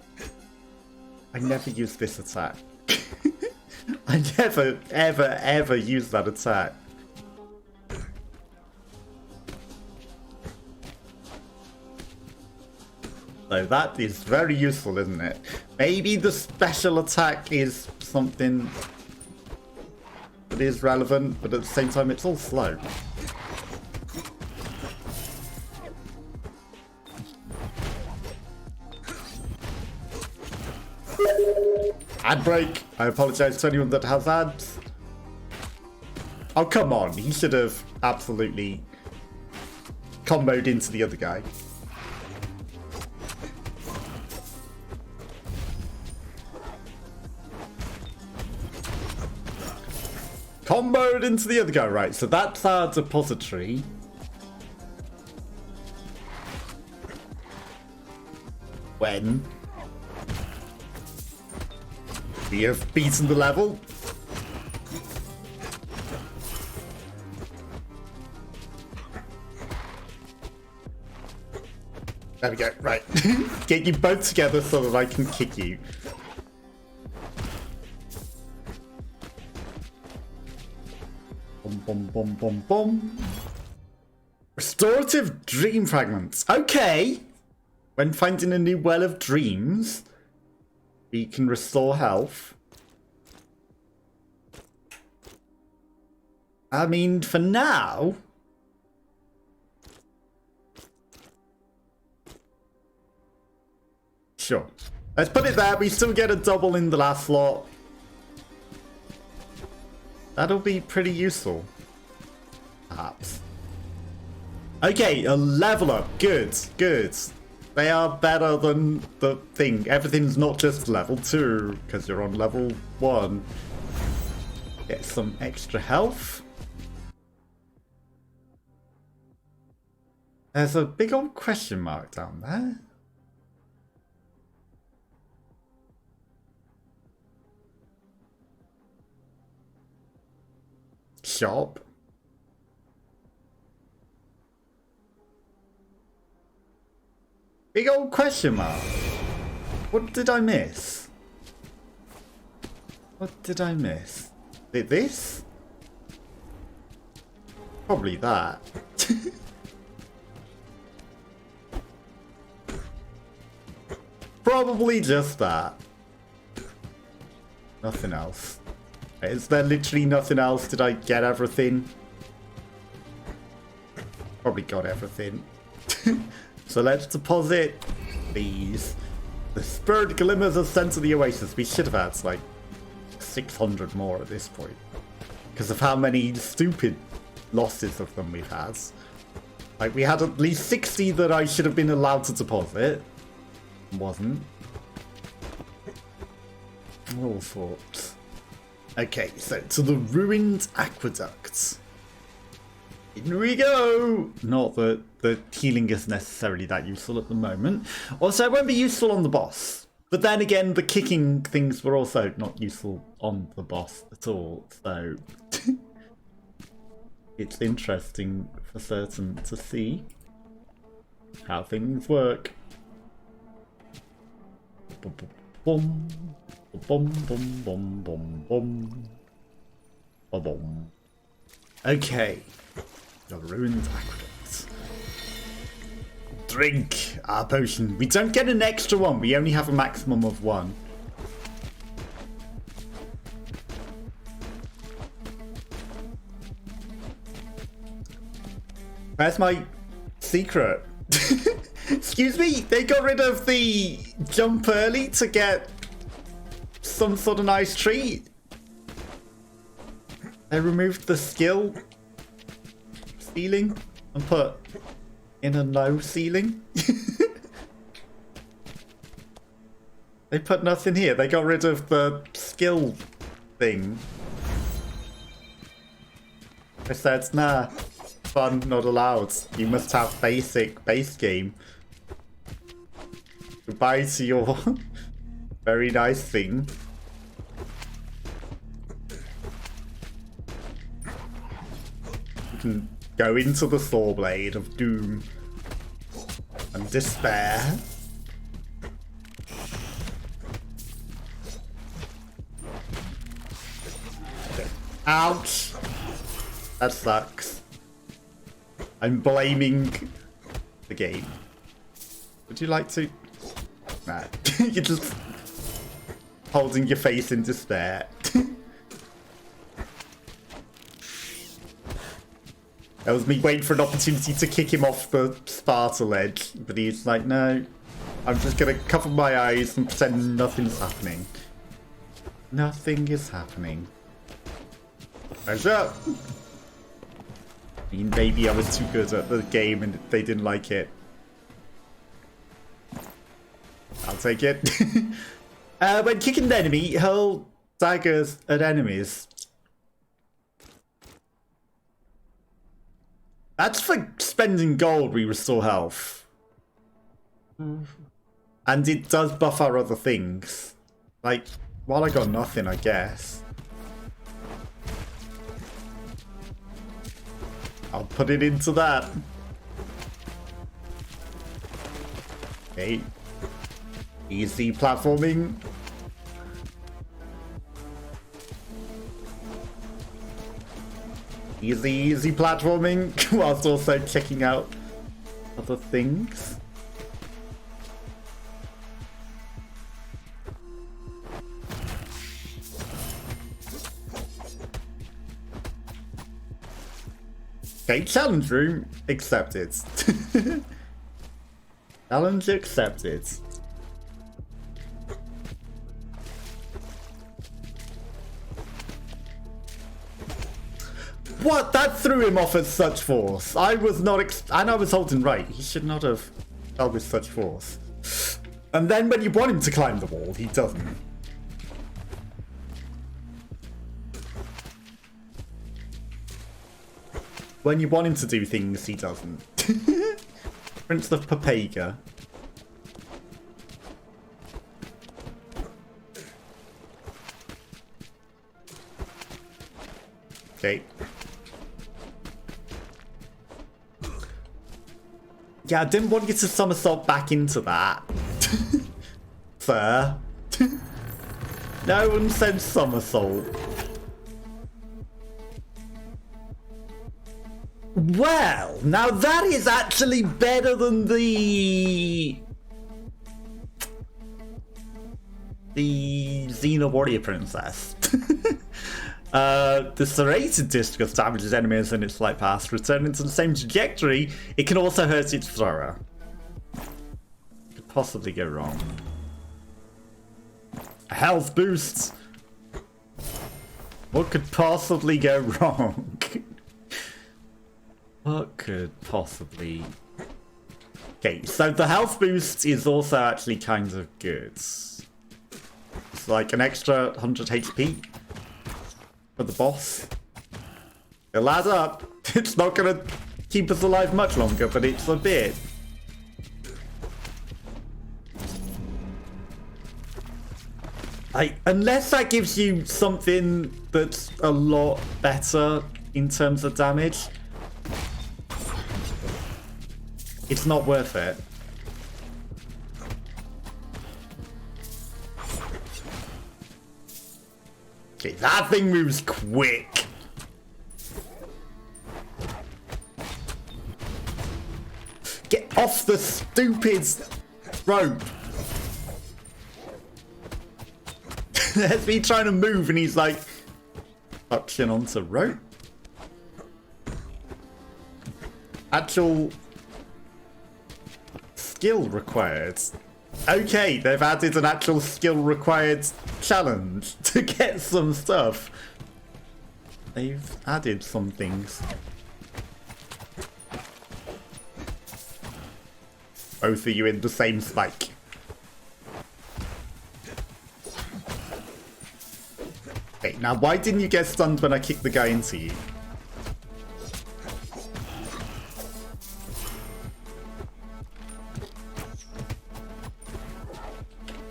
S1: I never use this attack. I never, ever, ever use that attack. So that is very useful, isn't it? Maybe the special attack is something that is relevant, but at the same time it's all slow. Ad break. I apologize to anyone that has ads. Oh, come on. He should have absolutely comboed into the other guy. Comboed into the other guy. Right, so that's our depository. When we have beaten the level. There we go, right. Get you both together so that I can kick you. Boom, boom, boom, boom, boom. Restorative dream fragments. Okay. When finding a new well of dreams, we can restore health. I mean, for now... Sure. Let's put it there. We still get a double in the last slot. That'll be pretty useful. Perhaps. Okay, a level up. Good, good. They are better than the thing. Everything's not just level 2, because you're on level 1. Get some extra health. There's a big old question mark down there. Shop. Big old question mark. What did I miss? What did I miss? Did this? Probably that. Probably just that. Nothing else. Is there literally nothing else? Did I get everything? Probably got everything. So let's deposit these. The spurred glimmers of sense of the oasis. We should have had like 600 more at this point. Because of how many stupid losses of them we've had. Like we had at least 60 that I should have been allowed to deposit. Wasn't. All sorts. Okay, so to the ruined aqueducts. In we go! Not that the healing is necessarily that useful at the moment. Also, it won't be useful on the boss. But then again, the kicking things were also not useful on the boss at all. So it's interesting for certain to see how things work. Boom, boom, boom, boom, boom, boom, boom, boom, boom. Okay. The ruined aqueducts. Drink our potion. We don't get an extra one. We only have a maximum of one. Where's my secret? Excuse me? They got rid of the jump early to get some sort of nice treat. They removed the skill ceiling and put in a no ceiling. They put nothing here. They got rid of the skill thing. They said, nah, fun not allowed. You must have basic base game. Goodbye to your very nice thing. can go into the saw blade of doom and despair. Ouch! That sucks. I'm blaming the game. Would you like to? Nah. You're just holding your face in despair. That was me waiting for an opportunity to kick him off the Sparta ledge, but he's like, no, I'm just gonna cover my eyes and pretend nothing's happening. Nothing is happening. Persia! I mean, maybe I was too good at the game and they didn't like it. I'll take it. When kicking an enemy, hurl daggers at enemies. That's for spending gold, we restore health. And it does buff our other things. Like, while I got nothing, I guess. I'll put it into that. Okay. Easy platforming. Easy platforming, whilst also checking out other things. Okay, challenge room accepted. Challenge accepted. What? That threw him off at such force. I was not and I was holding right. He should not have fell with such force. And then when you want him to climb the wall, he doesn't. When you want him to do things, he doesn't. Prince of Papega. Okay. Yeah, I didn't want you to somersault back into that. Sir. No one said somersault. Well, now that is actually better than the Xena Warrior Princess. The serrated discus damages enemies in its flight path, returning to the same trajectory. It can also hurt its thrower. Could possibly go wrong. A health boost. What could possibly go wrong? What could possibly... Okay, so the health boost is also actually kind of good. It's like an extra 100 HP for the boss. It'll add up. It's not going to keep us alive much longer, but it's a bit. Unless that gives you something that's a lot better in terms of damage, it's not worth it. Okay, that thing moves quick. Get off the stupid rope. There's me trying to move and he's like touching onto rope. Actual skill required. Okay, they've added an actual skill required challenge to get some stuff. They've added some things. Both of you in the same spike. Okay, now why didn't you get stunned when I kicked the guy into you?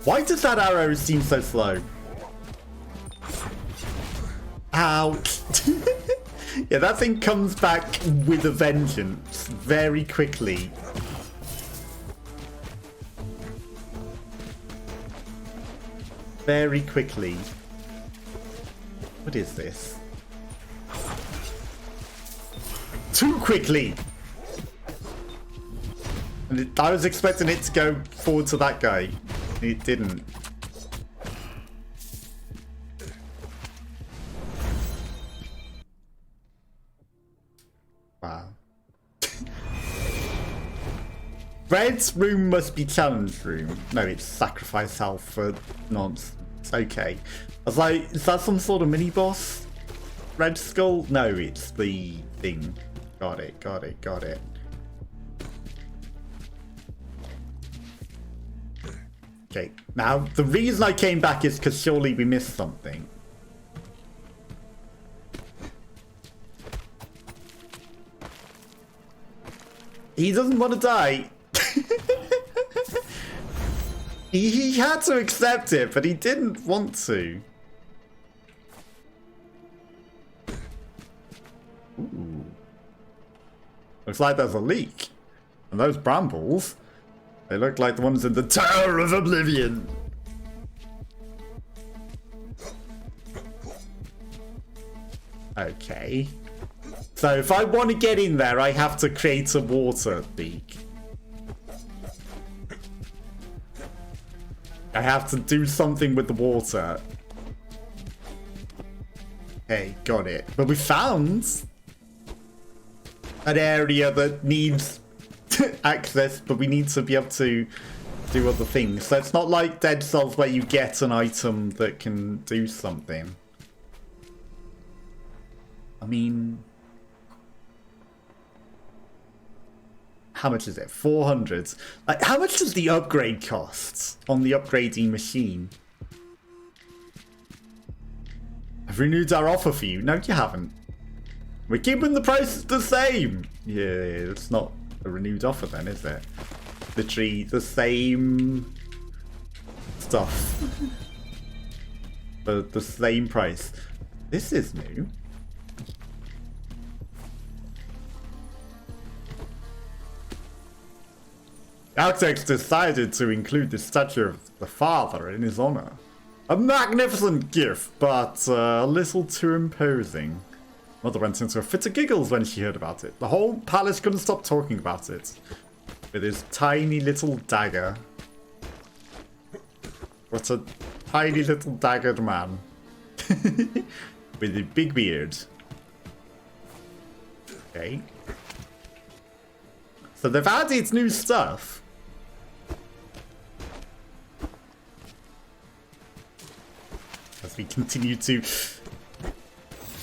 S1: Why does that arrow seem so slow? Ouch. Yeah, that thing comes back with a vengeance very quickly. Very quickly. What is this? Too quickly! And I was expecting it to go forward to that guy. It didn't. Wow. Red's room must be challenge room. No, it's sacrifice health for nonsense. Okay. I was like, is that some sort of mini boss? Red Skull? No, it's the thing. Got it, got it, got it. Okay, now the reason I came back is because surely we missed something. He doesn't want to die. he had to accept it, but he didn't want to. Ooh. Looks like there's a leak. And those brambles, they look like the ones in the Tower of Oblivion. Okay. So if I want to get in there, I have to create a water leak. I have to do something with the water. Okay, got it. But we found an area that needs access, but we need to be able to do other things. So it's not like Dead Cells where you get an item that can do something. I mean, how much is it? 400. Like, how much does the upgrade cost on the upgrading machine? I've renewed our offer for you. No, you haven't. We're keeping the prices the same. Yeah, it's not a renewed offer then, is it? Literally the same stuff. The same price. This is new. The architects decided to include the statue of the father in his honor. A magnificent gift, but a little too imposing. Mother went into a fit of giggles when she heard about it. The whole palace couldn't stop talking about it. With his tiny little dagger. What a tiny little daggered man. With a big beard. Okay. So they've added new stuff. As we continue to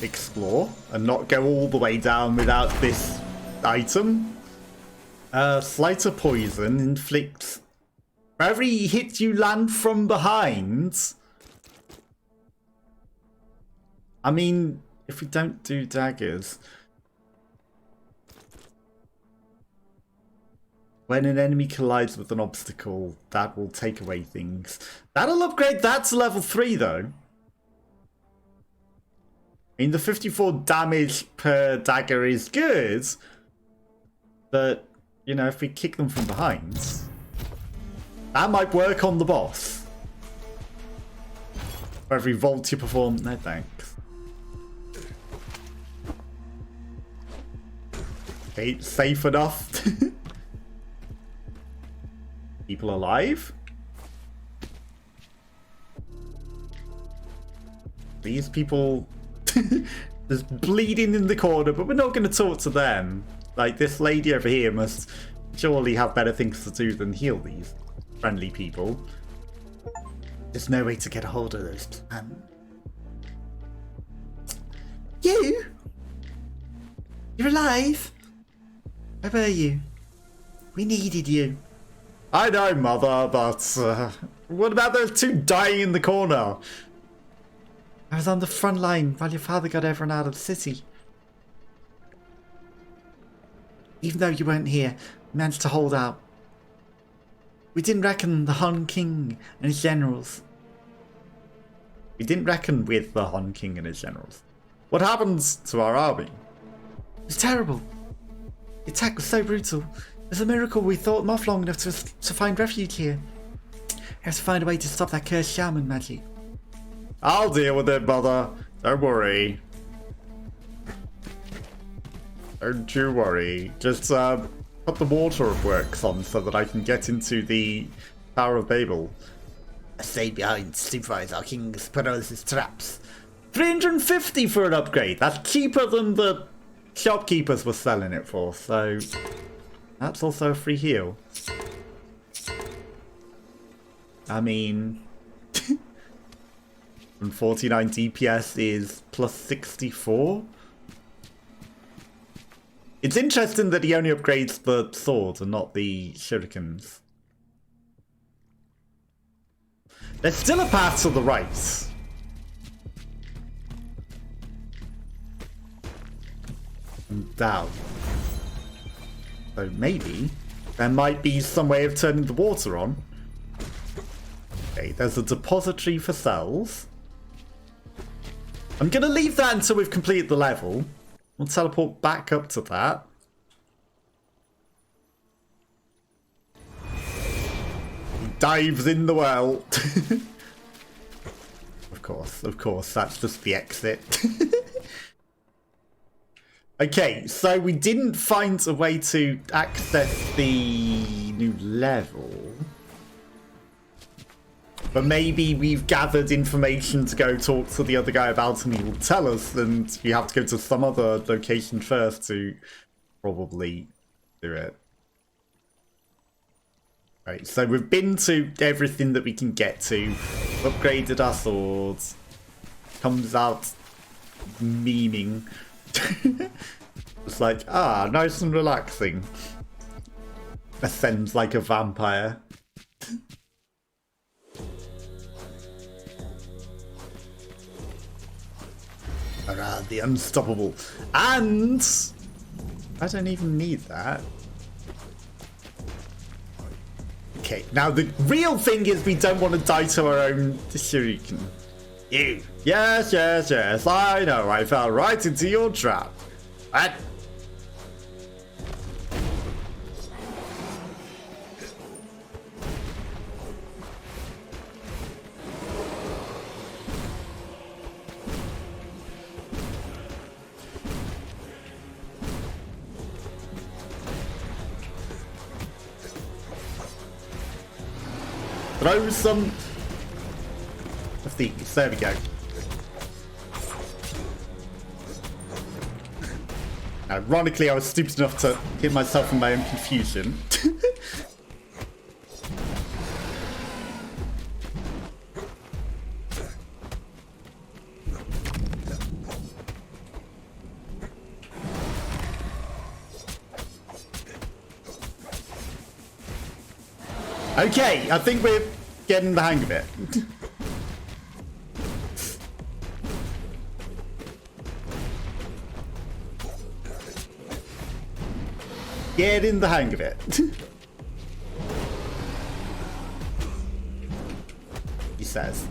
S1: explore and not go all the way down without this item. Slight of poison inflicts for every hit you land from behind. I mean, if we don't do daggers, when an enemy collides with an obstacle, that will take away things. That'll upgrade that to level 3 though. I mean, the 54 damage per dagger is good, but, you know, if we kick them from behind, that might work on the boss. For every vault you perform, no thanks. Okay, safe enough. People alive? These people... There's bleeding in the corner, but we're not going to talk to them. Like, this lady over here must surely have better things to do than heal these friendly people. There's no way to get a hold of those. You? You're alive? Where were you? We needed you. I know, Mother, but what about those two dying in the corner? I was on the front line while your father got everyone out of the city. Even though you weren't here, we managed to hold out. We didn't reckon the Han King and his generals. We didn't reckon with the Han King and his generals. What happens to our army? was terrible. The attack was so brutal. It's a miracle we thought them off long enough to find refuge here. I have to find a way to stop that cursed shaman magic. I'll deal with it, brother. Don't worry. Don't you worry. Just put the waterworks on so that I can get into the Tower of Babel.
S2: I stayed behind to supervise our King Spero's traps.
S1: 350 for an upgrade. That's cheaper than the shopkeepers were selling it for, so that's also a free heal. I mean, and 49 DPS is plus 64. It's interesting that he only upgrades the swords and not the shurikens. There's still a path to the right. And down. So maybe there might be some way of turning the water on. Okay, there's a depository for cells. I'm gonna leave that until we've completed the level. We'll teleport back up to that. He dives in the well. Of course, that's just the exit. Okay, so we didn't find a way to access the new level. But maybe we've gathered information to go talk to the other guy about and he will tell us, and we have to go to some other location first to probably do it. Right, so we've been to everything that we can get to, upgraded our swords, comes out memeing. It's like, ah, nice and relaxing. Ascends like a vampire. Around the unstoppable. And I don't even need that. Okay, now the real thing is we don't want to die to our own shuriken. You. Yes, I know. I fell right into your trap.
S2: What?
S1: Throw some of these. There we go. Ironically, I was stupid enough to hit myself in my own confusion. Okay, I think we're getting the hang of it. Getting the hang of it. He says.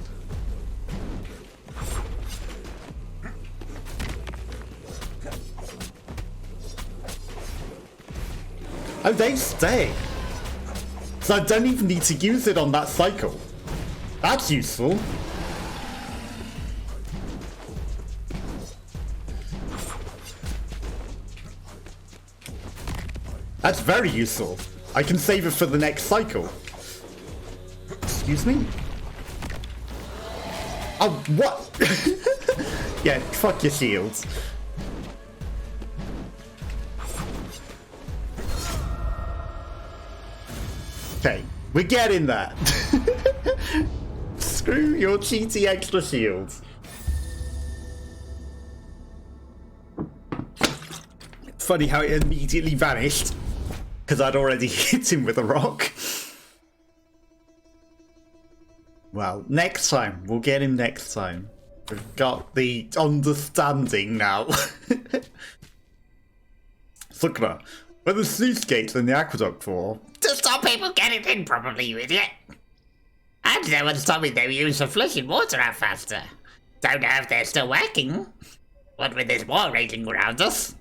S1: Oh, they stay. So I don't even need to use it on that cycle. That's useful. That's very useful. I can save it for the next cycle. Excuse me? Oh, what? Yeah, fuck your shields. Okay, we're getting that. Screw your cheaty extra shields. Funny how it immediately vanished, because I'd already hit him with a rock. Well, next time. We'll get him next time. We've got the understanding now. Sukra, where the sluice gates and the aqueduct for?
S2: To stop people getting in properly, you idiot. And no one's told me they were used for flushing water out faster. Don't know if they're still working. What with this war raging around us.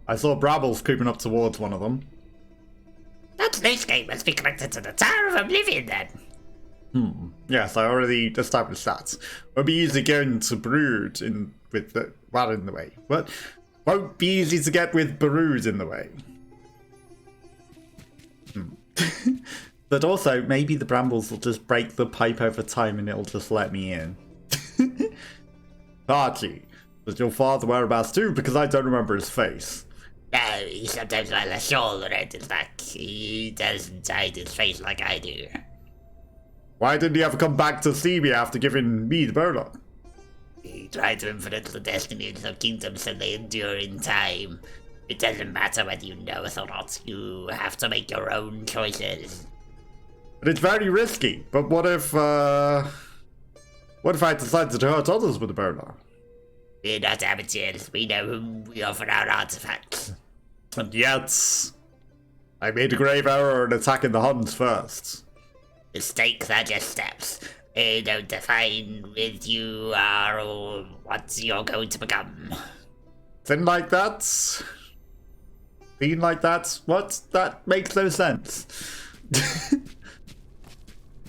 S1: I saw Brabbles creeping up towards one of them.
S2: That space gate must be connected to the Tower of Oblivion then.
S1: Yes, I already established that. Won't be easy going to Brood with the in the way. But won't be easy to get with Brood in the way. But also, maybe the Brambles will just break the pipe over time and it'll just let me in. Archie, does your father whereabouts too? Because I don't remember his face.
S2: No, he sometimes wears a shawl around his neck. He doesn't hide his face like I do.
S1: Why didn't he ever come back to see me after giving me the burner?
S2: He tried to influence the destinies of kingdoms so they endure in time. It doesn't matter whether you know it or not. You have to make your own choices.
S1: But it's very risky. But what if I decided to hurt others with the burner?
S2: We're not amateurs. We know whom we offer our artifacts.
S1: And yet, I made a grave error in attacking the Huns first.
S2: Mistakes are just steps. They don't define what you are or what you're going to become.
S1: Thin like that? Thin like that? What? That makes no sense.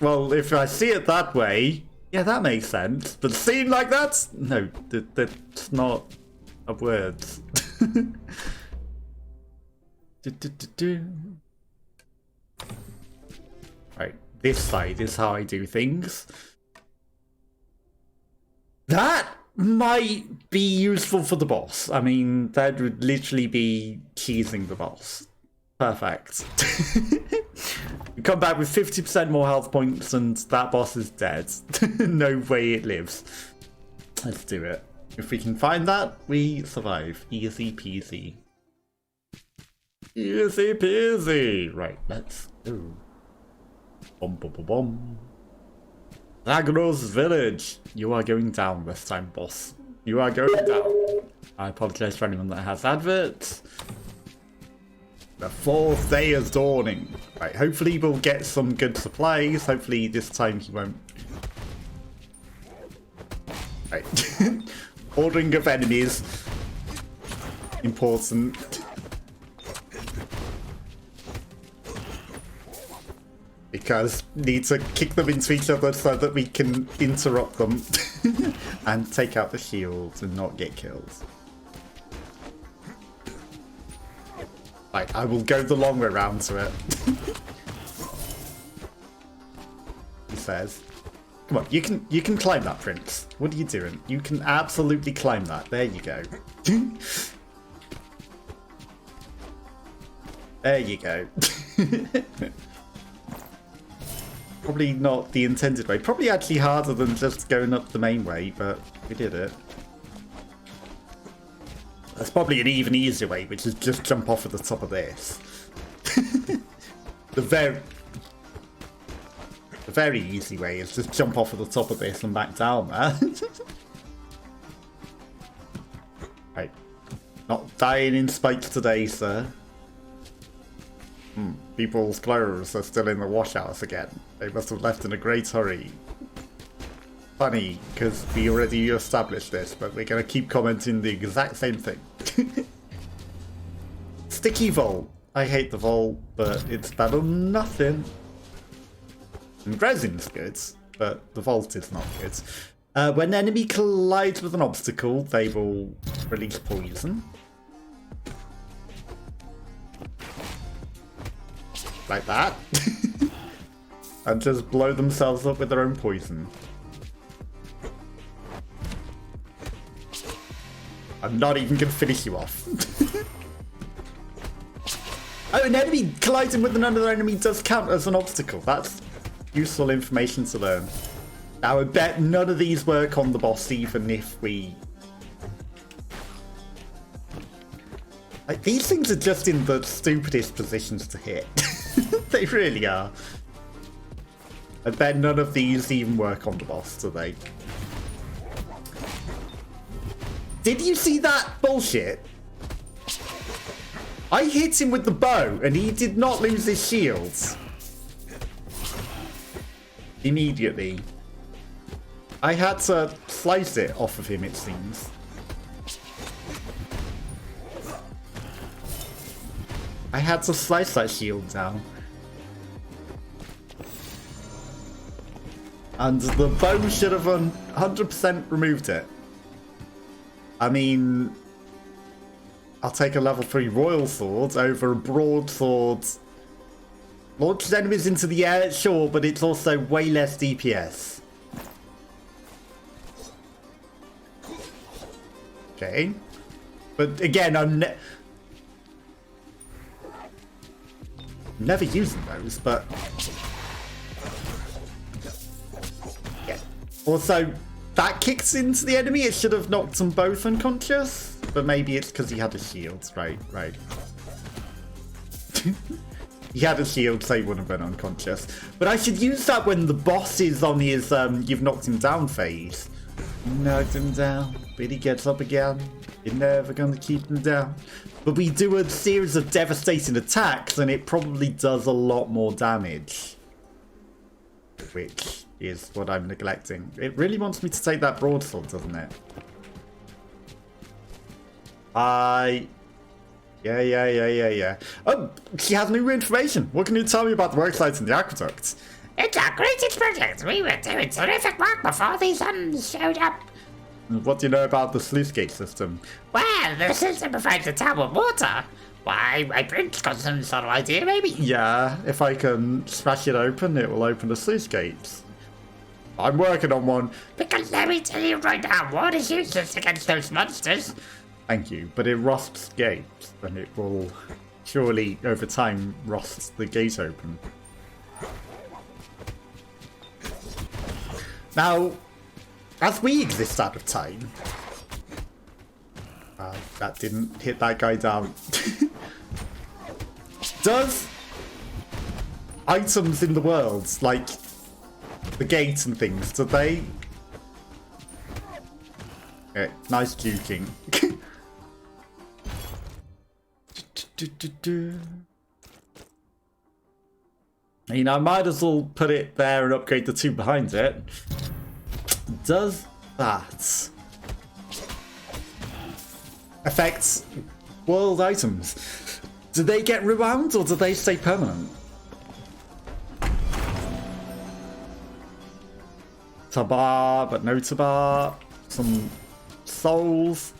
S1: Well, if I see it that way, yeah, that makes sense. But seen like that? No, that's not a word. Right, this side is how I do things. That might be useful for the boss. I mean, that would literally be teasing the boss. Perfect. You come back with 50% more health points and that boss is dead. No way it lives. Let's do it. If we can find that, we survive. Easy peasy. Easy peasy. Right, let's go. Bum bum bum bum. Ragnos village. You are going down this time, boss. You are going down. I apologize for anyone that has adverts. The 4th day is dawning. Right, hopefully we'll get some good supplies. Hopefully this time he won't. Right. Ordering of enemies. Important. Because need to kick them into each other so that we can interrupt them and take out the shields and not get killed. Right, I will go the long way round to it. He says. Come on, you can climb that, Prince. What are you doing? You can absolutely climb that. There you go. There you go. Probably not the intended way. Probably actually harder than just going up the main way, but we did it. That's probably an even easier way, which is just jump off at the top of this. The very easy way is just jump off at the top of this and back down there. Right. Not dying in spikes today, sir. People's clothes are still in the washhouse again. They must have left in a great hurry. Funny, because we already established this, but we're going to keep commenting the exact same thing. Sticky Vol. I hate the Vol, but it's better than nothing. And resin's good, but the Volt is not good. When an enemy collides with an obstacle, they will release poison. Like that. And just blow themselves up with their own poison. I'm not even going to finish you off. Oh, an enemy colliding with another enemy does count as an obstacle. That's useful information to learn. Now, I bet none of these work on the boss, even if we... Like, these things are just in the stupidest positions to hit. They really are. I bet none of these even work on the boss, do they? Did you see that bullshit? I hit him with the bow and he did not lose his shields. Immediately. I had to slice it off of him, it seems. I had to slice that shield down. And the bow should have 100% removed it. I mean, I'll take a level 3 royal sword over a broadsword. Launches enemies into the air, sure, but it's also way less DPS. Okay. But again, I'm never using those, but... yeah. Also, that kicks into the enemy. It should have knocked them both unconscious, but maybe it's because he had a shield. Right. He had a shield, so he wouldn't have been unconscious. But I should use that when the boss is on his you've knocked him down phase. Knocked him down, but he gets up again. You're never gonna keep him down. But we do a series of devastating attacks, and it probably does a lot more damage. Which is what I'm neglecting. It really wants me to take that broadsword, doesn't it? Yeah. Oh, she has new information. What can you tell me about the work sites in the aqueduct?
S3: It's our greatest project. We were doing terrific work before these uns showed up.
S1: What do you know about the sluice gate system?
S3: Well, the system provides a tap of water. Why, my prince got some sort of idea, maybe?
S1: Yeah, if I can smash it open, it will open the sluice gates. I'm working on one.
S3: Because let me tell you right now, water's useless against those monsters.
S1: Thank you, but it rusts gates, and it will surely, over time, rust the gate open. Now, as we exist out of time... that didn't hit that guy down. Does items in the world, like the gates and things, do they... Okay, nice juking. You know, I might as well put it there and upgrade the two behind it. Does that affect world items? Do they get rewound or do they stay permanent? Tabar, but no tabar. Some souls.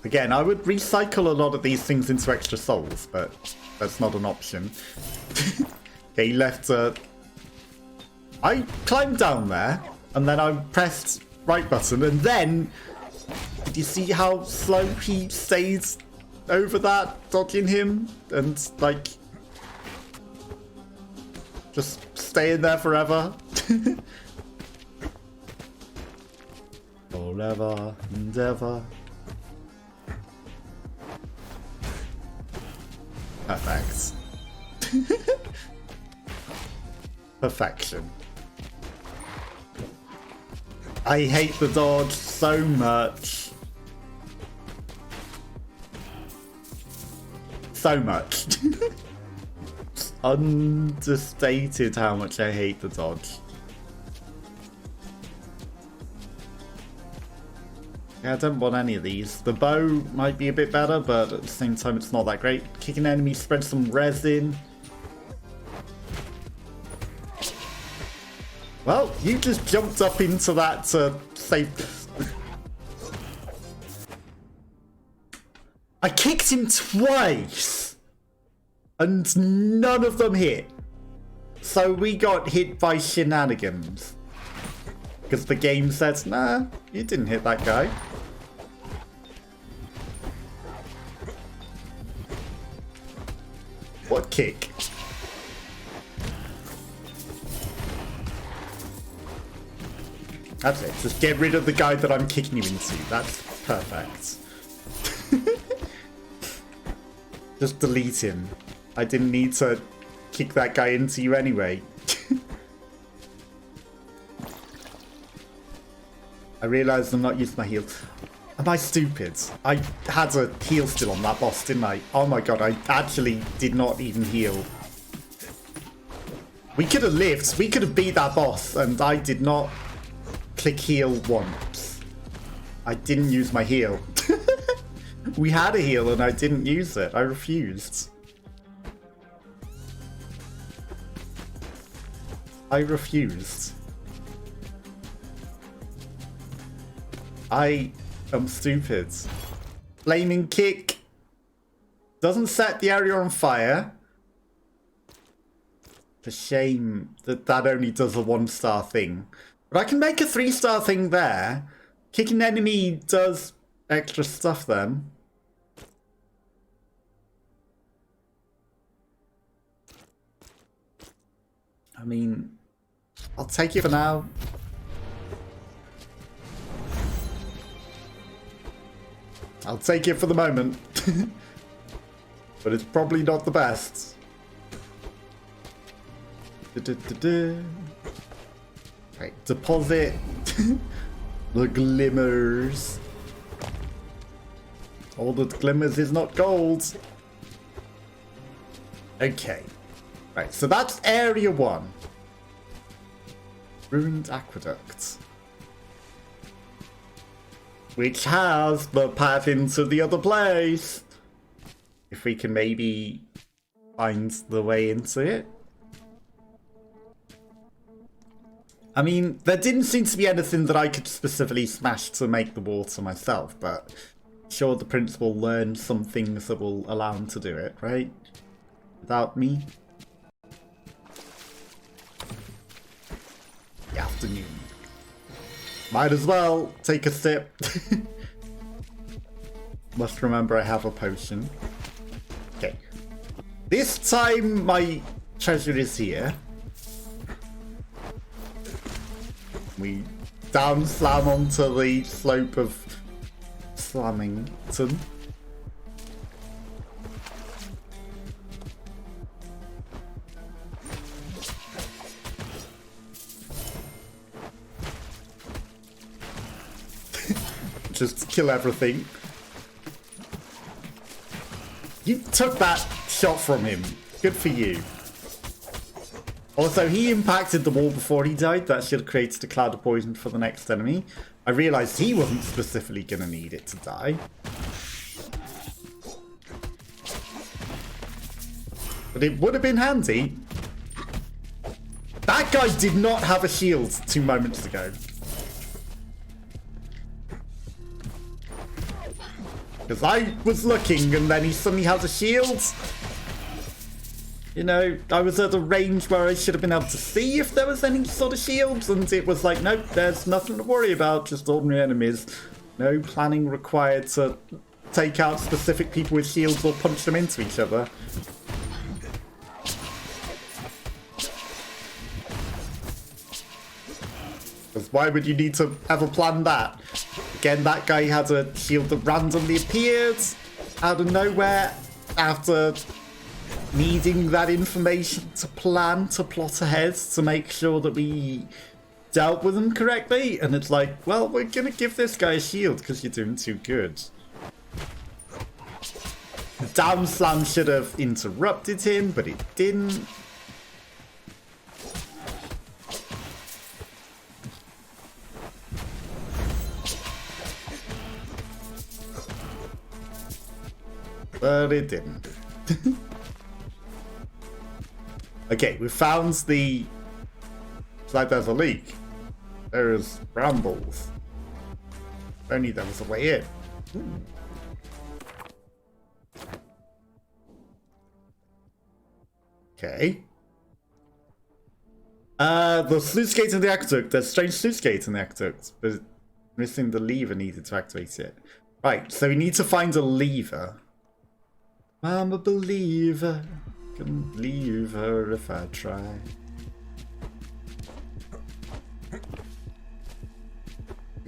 S1: Again, I would recycle a lot of these things into extra souls, but that's not an option. Okay, left. I climbed down there, and then I pressed right button, and then did you see how slow he stays over that, dodging him, and like just staying there forever? Forever and ever. Perfect. Perfection. I hate the dodge so much. So much. Understated how much I hate the dodge. Yeah, I don't want any of these. The bow might be a bit better, but at the same time it's not that great. Kicking enemies, spread some resin. Well, you just jumped up into that to save... I kicked him twice! And none of them hit. So we got hit by shenanigans. Because the game says, nah, you didn't hit that guy. What kick? That's it. Just get rid of the guy that I'm kicking you into. That's perfect. Just delete him. I didn't need to kick that guy into you anyway. I realised I'm not using my heals. Am I stupid? I had a heal still on that boss, didn't I? Oh my god, I actually did not even heal. We could have lived. We could have beat that boss, and I did not click heal once. I didn't use my heal. We had a heal and I didn't use it. I refused. I refused. I am stupid. Flaming kick. Doesn't set the area on fire. It's a shame that that only does a 1-star thing. But I can make a 3-star thing there. Kicking enemy does extra stuff then. I mean, I'll take it for now. I'll take it for the moment. But it's probably not the best. Right, deposit the glimmers. All that glimmers is not gold. Okay. Right, so that's area 1. Ruined aqueduct. Which has the path into the other place. If we can maybe find the way into it. I mean, there didn't seem to be anything that I could specifically smash to make the water myself, but sure the prince will learn some things that will allow him to do it, right? Without me. The afternoon. Might as well take a sip. Must remember I have a potion. Okay. This time my treasure is here. We down slam onto the slope of Slammington. Just kill everything. You took that shot from him. Good for you. Also, he impacted the wall before he died. That should have created a cloud of poison for the next enemy. I realised he wasn't specifically going to need it to die. But it would have been handy. That guy did not have a shield 2 moments ago. Because I was looking and then he suddenly has a shield. You know, I was at a range where I should have been able to see if there was any sort of shields, and it was like, nope, there's nothing to worry about, just ordinary enemies. No planning required to take out specific people with shields or punch them into each other. Because why would you need to ever plan that? Again, that guy had a shield that randomly appeared out of nowhere after needing that information to plan, to plot ahead, to make sure that we dealt with them correctly. And it's like, well, we're going to give this guy a shield because you're doing too good. Down slam should have interrupted him, but it didn't. But it didn't. Okay, we found the... It's like there's a leak. There's brambles. If only there was a way in. Ooh. Okay. The sluice gate in the aqueduct. There's strange sluice gate in the aqueduct, but missing the lever needed to activate it. Right, so we need to find a lever. I'm a believer. Can leave her if I try.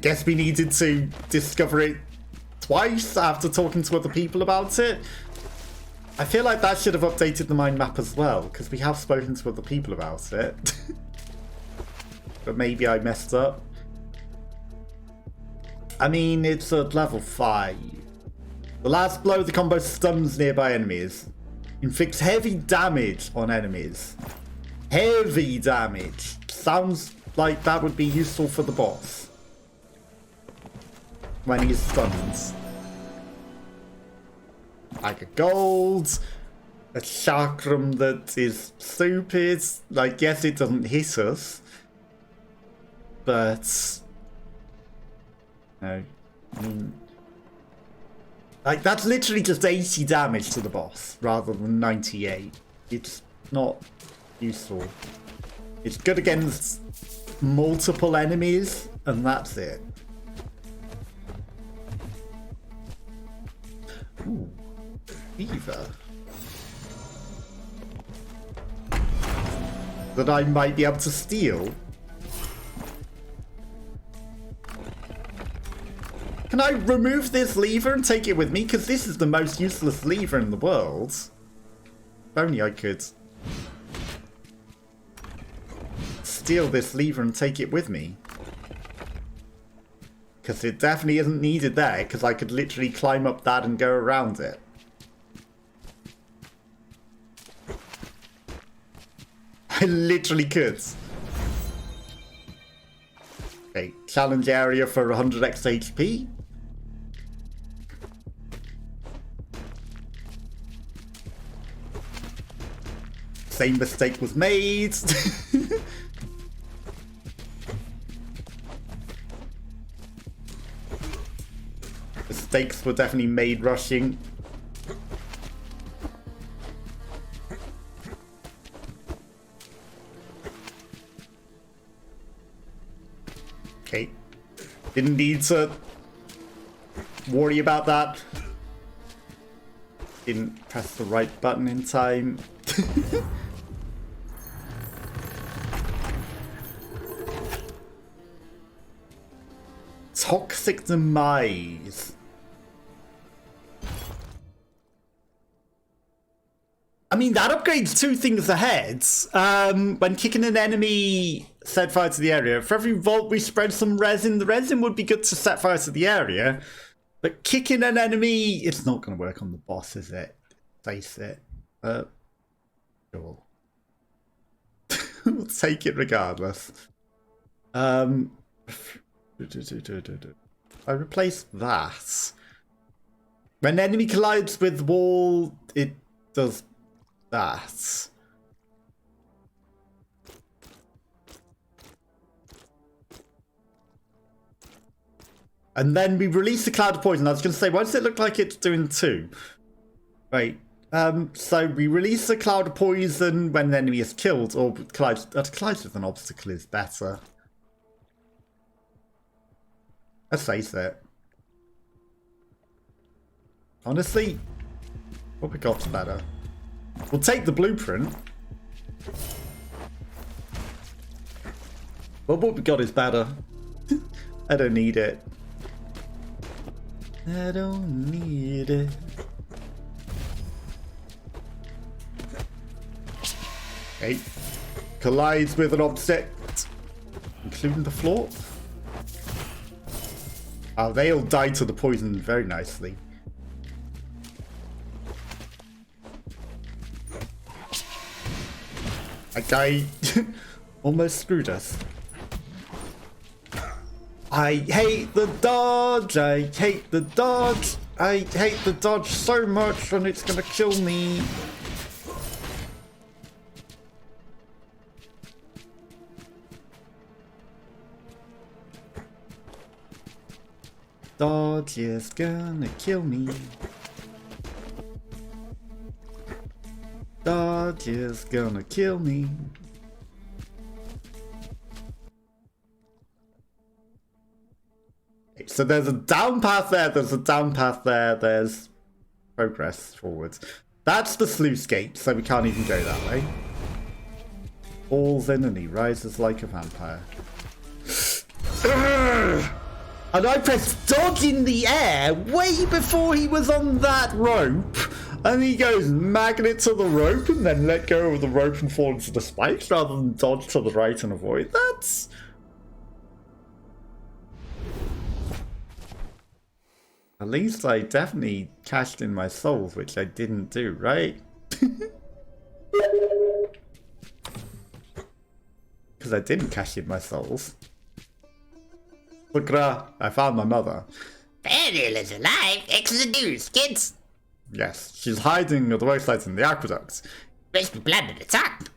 S1: Guess we needed to discover it twice after talking to other people about it. I feel like that should have updated the mind map as well, because we have spoken to other people about it. But maybe I messed up. I mean, it's at level 5. The last blow of the combo stuns nearby enemies. Inflicts heavy damage on enemies. Heavy damage. Sounds like that would be useful for the boss. When he's stunned. like a gold, a chakram that is stupid. Like, yes, it doesn't hit us, but no, I mean, like, that's literally just 80 damage to the boss rather than 98. It's not useful. It's good against multiple enemies, and that's it. Ooh, fever. That I might be able to steal. Can I remove this lever and take it with me? Because this is the most useless lever in the world. If only I could steal this lever and take it with me. Because it definitely isn't needed there, because I could literally climb up that and go around it. I literally could. Okay, challenge area for 100 extra HP. Same mistake was made. Mistakes were definitely made rushing. Okay. Didn't need to worry about that. Didn't press the right button in time. Toxic demise. I mean, that upgrades two things ahead. When kicking an enemy, set fire to the area. For every volt we spread some resin. The resin would be good to set fire to the area. But kicking an enemy, it's not going to work on the boss, is it? Face it. Sure. We'll take it regardless. I replace that. When enemy collides with wall, it does that. And then we release the cloud of poison. I was going to say, why does it look like it's doing two? Right. So we release the cloud of poison when the enemy is killed, or collides with an obstacle is better. Let's face it. Honestly, what we got's better. We'll take the blueprint. But what we got is better. I don't need it. I don't need it. Okay. Collides with an object, including the floor. Oh, they all died to the poison very nicely. That guy almost screwed us. I hate the dodge, I hate the dodge, I hate the dodge so much and it's gonna kill me. Dodge is gonna kill me. Dodge is gonna kill me. So there's a down path there, there's a down path there, there's progress forwards. That's the sluice gate, so we can't even go that way. Falls in and he rises like a vampire. And I pressed dodge in the air way before he was on that rope. And he goes magnet to the rope and then let go of the rope and fall into the spikes rather than dodge to the right and avoid. That's... At least I definitely cashed in my souls, which I didn't do, right? Because I didn't cash in my souls. Look, I found my mother.
S3: Ariel is alive. Excellent news, kids.
S1: Yes, she's hiding at the wayside in the aqueduct.
S3: Must be planning an attack.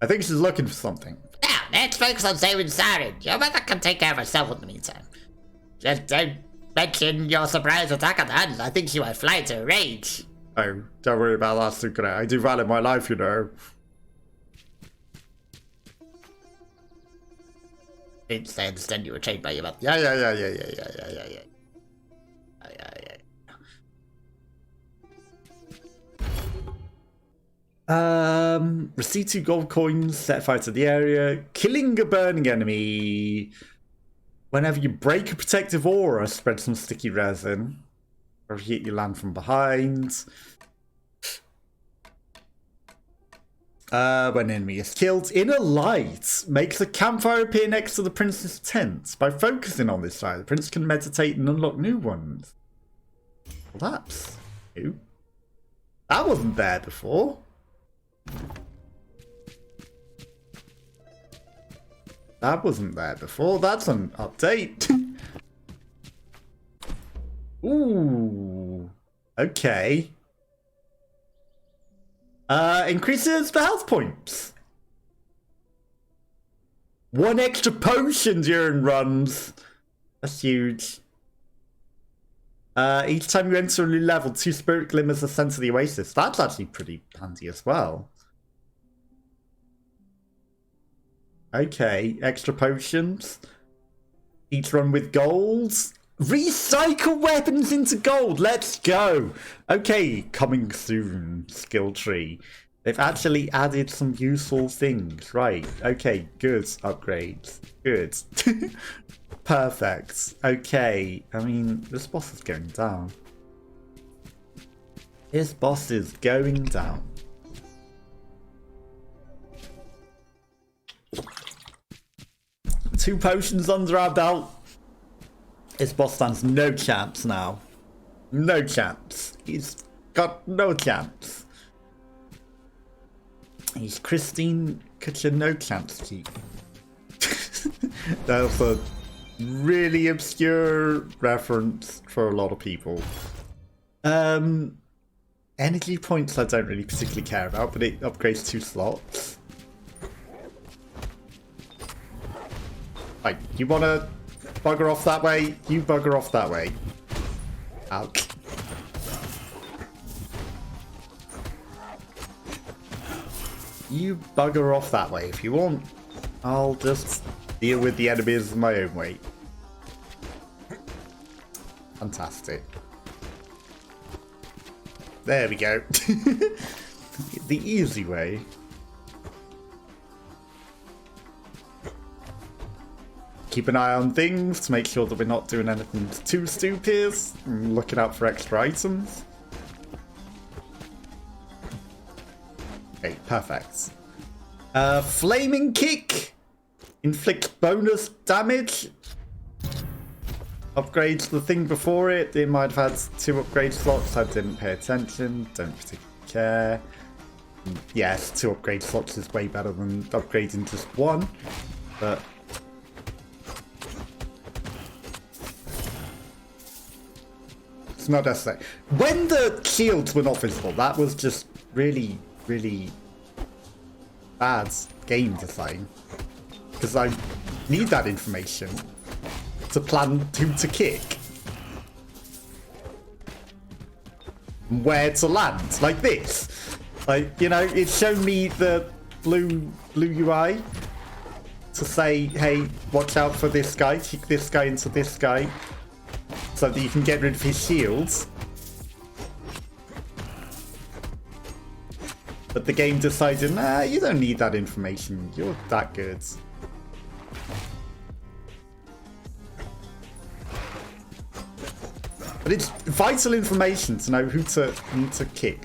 S1: I think she's looking for something.
S3: Now, let's focus on saving Siren. Your mother can take care of herself in the meantime. Just don't mention your surprise attack on the hunt. I think she might fly into a rage.
S1: Oh, don't worry about that, Sukune. I do value my life, you know.
S3: Prince, I understand you were trained by your mother.
S1: Yeah. Receive 2 gold coins, set fire to the area, killing a burning enemy. Whenever you break a protective aura, spread some sticky resin. Or if you hit your land from behind. When an enemy is killed, inner light makes a campfire appear next to the prince's tent. By focusing on this light, the prince can meditate and unlock new ones. Well, that's new. That wasn't there before. That wasn't there before. That's an update. Ooh. Okay. Increases the health points. 1 extra potion during runs. That's huge. Each time you enter a new level, 2 spirit glimmers ascend to the oasis. That's actually pretty handy as well. Okay, extra potions. Each run with gold. Recycle weapons into gold. Let's go. Okay, coming soon. Skill tree. They've actually added some useful things. Right. Okay, good upgrades. Good. Perfect. Okay. I mean, this boss is going down. This boss is going down. Two potions under our belt. This boss stands no chance now. No chance. He's got no chance. He's Christine Kutcher, no chance keep. That's a really obscure reference for a lot of people. Energy points I don't really particularly care about, but it upgrades 2 slots. Right, you wanna bugger off that way? You bugger off that way. Ouch. You bugger off that way if you want. I'll just deal with the enemies my own way. Fantastic. There we go. The easy way. Keep an eye on things to make sure that we're not doing anything too stupid. And looking out for extra items. Okay, perfect. Flaming kick. Inflicts bonus damage. Upgrades the thing before it. It might have had 2 upgrade slots. I didn't pay attention. Don't particularly care. Yes, 2 upgrade slots is way better than upgrading just 1. But it's not necessary. When the shields were not visible, that was just really, really bad game design. Because I need that information to plan who to kick. Where to land, like this. Like, you know, it's shown me the blue UI to say, hey, watch out for this guy, kick this guy into this guy, so that you can get rid of his shields. But the game decided, nah, you don't need that information, you're that good. But it's vital information to know who to kick.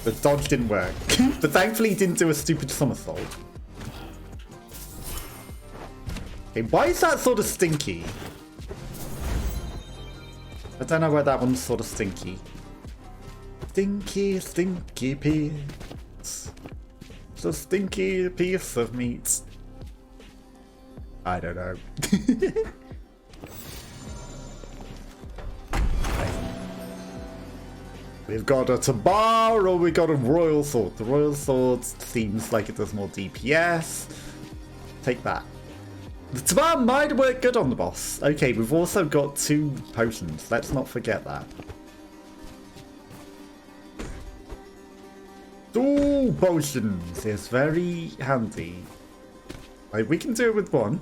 S1: The dodge didn't work. But thankfully he didn't do a stupid somersault. Okay, why is that sort of stinky? I don't know why that one's sort of stinky. Stinky, stinky piece. It's a stinky piece of meat. I don't know. We've got a Tabar or we got a Royal Sword. The Royal Sword seems like it does more DPS. Take that. The Tabar might work good on the boss. Okay, we've also got 2 potions. Let's not forget that. 2 potions is very handy. Like, we can do it with 1.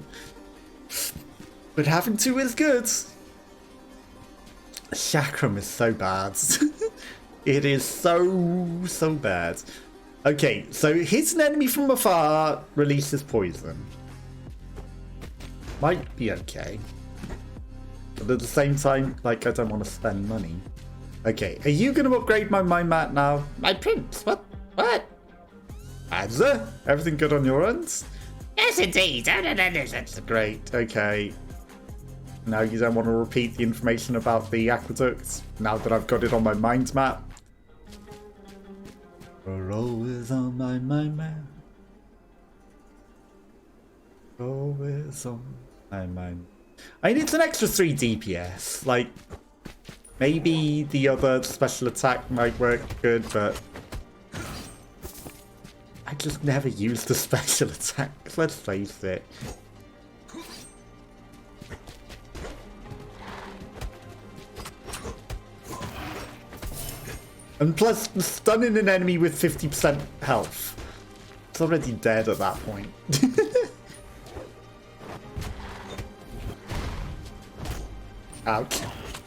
S1: But having 2 is good. Chakram is so bad. It is so bad. Okay, so hits an enemy from afar, releases poison. Might be okay. But at the same time, like, I don't want to spend money. Okay, are you going to upgrade my mind mat now?
S3: My prince? What?
S1: Azza? Everything good on your end?
S3: Yes, indeed. That's
S1: Great, okay. Now you don't want to repeat the information about the aqueduct, now that I've got it on my mind map. We're always on my mind map. Always on my mind. I need an extra 3 DPS. Like, maybe the other special attack might work good, but I just never use the special attack. Let's face it. And plus, stunning an enemy with 50% health. It's already dead at that point. Ouch.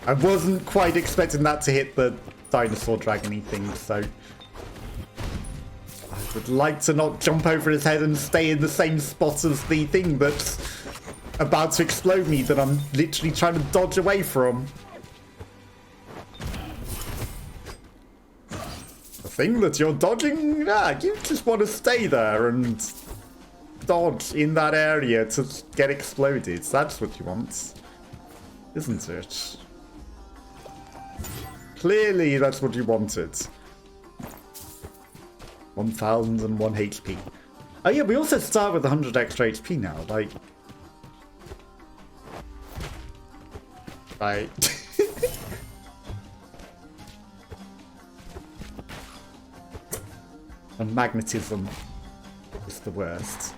S1: I wasn't quite expecting that to hit the dinosaur dragony thing, so I would like to not jump over his head and stay in the same spot as the thing that's about to explode me that I'm literally trying to dodge away from. The thing that you're dodging? You just want to stay there and dodge in that area to get exploded. That's what you want, isn't it? Clearly that's what you wanted. 1001 HP. Oh yeah, we also start with 100 extra HP now, like... Right. And magnetism is the worst.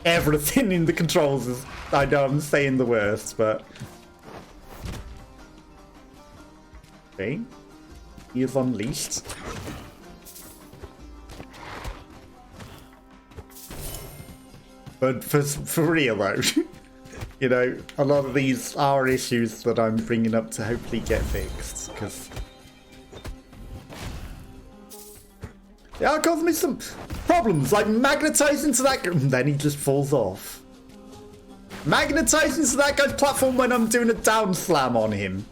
S1: Everything in the controls is... I know I'm saying the worst, but... Okay. He is unleashed. But for real though, you know, a lot of these are issues that I'm bringing up to hopefully get fixed, because they are causing me some problems, like magnetizing to that guy, and then he just falls off. Magnetizing to that guy's platform when I'm doing a down slam on him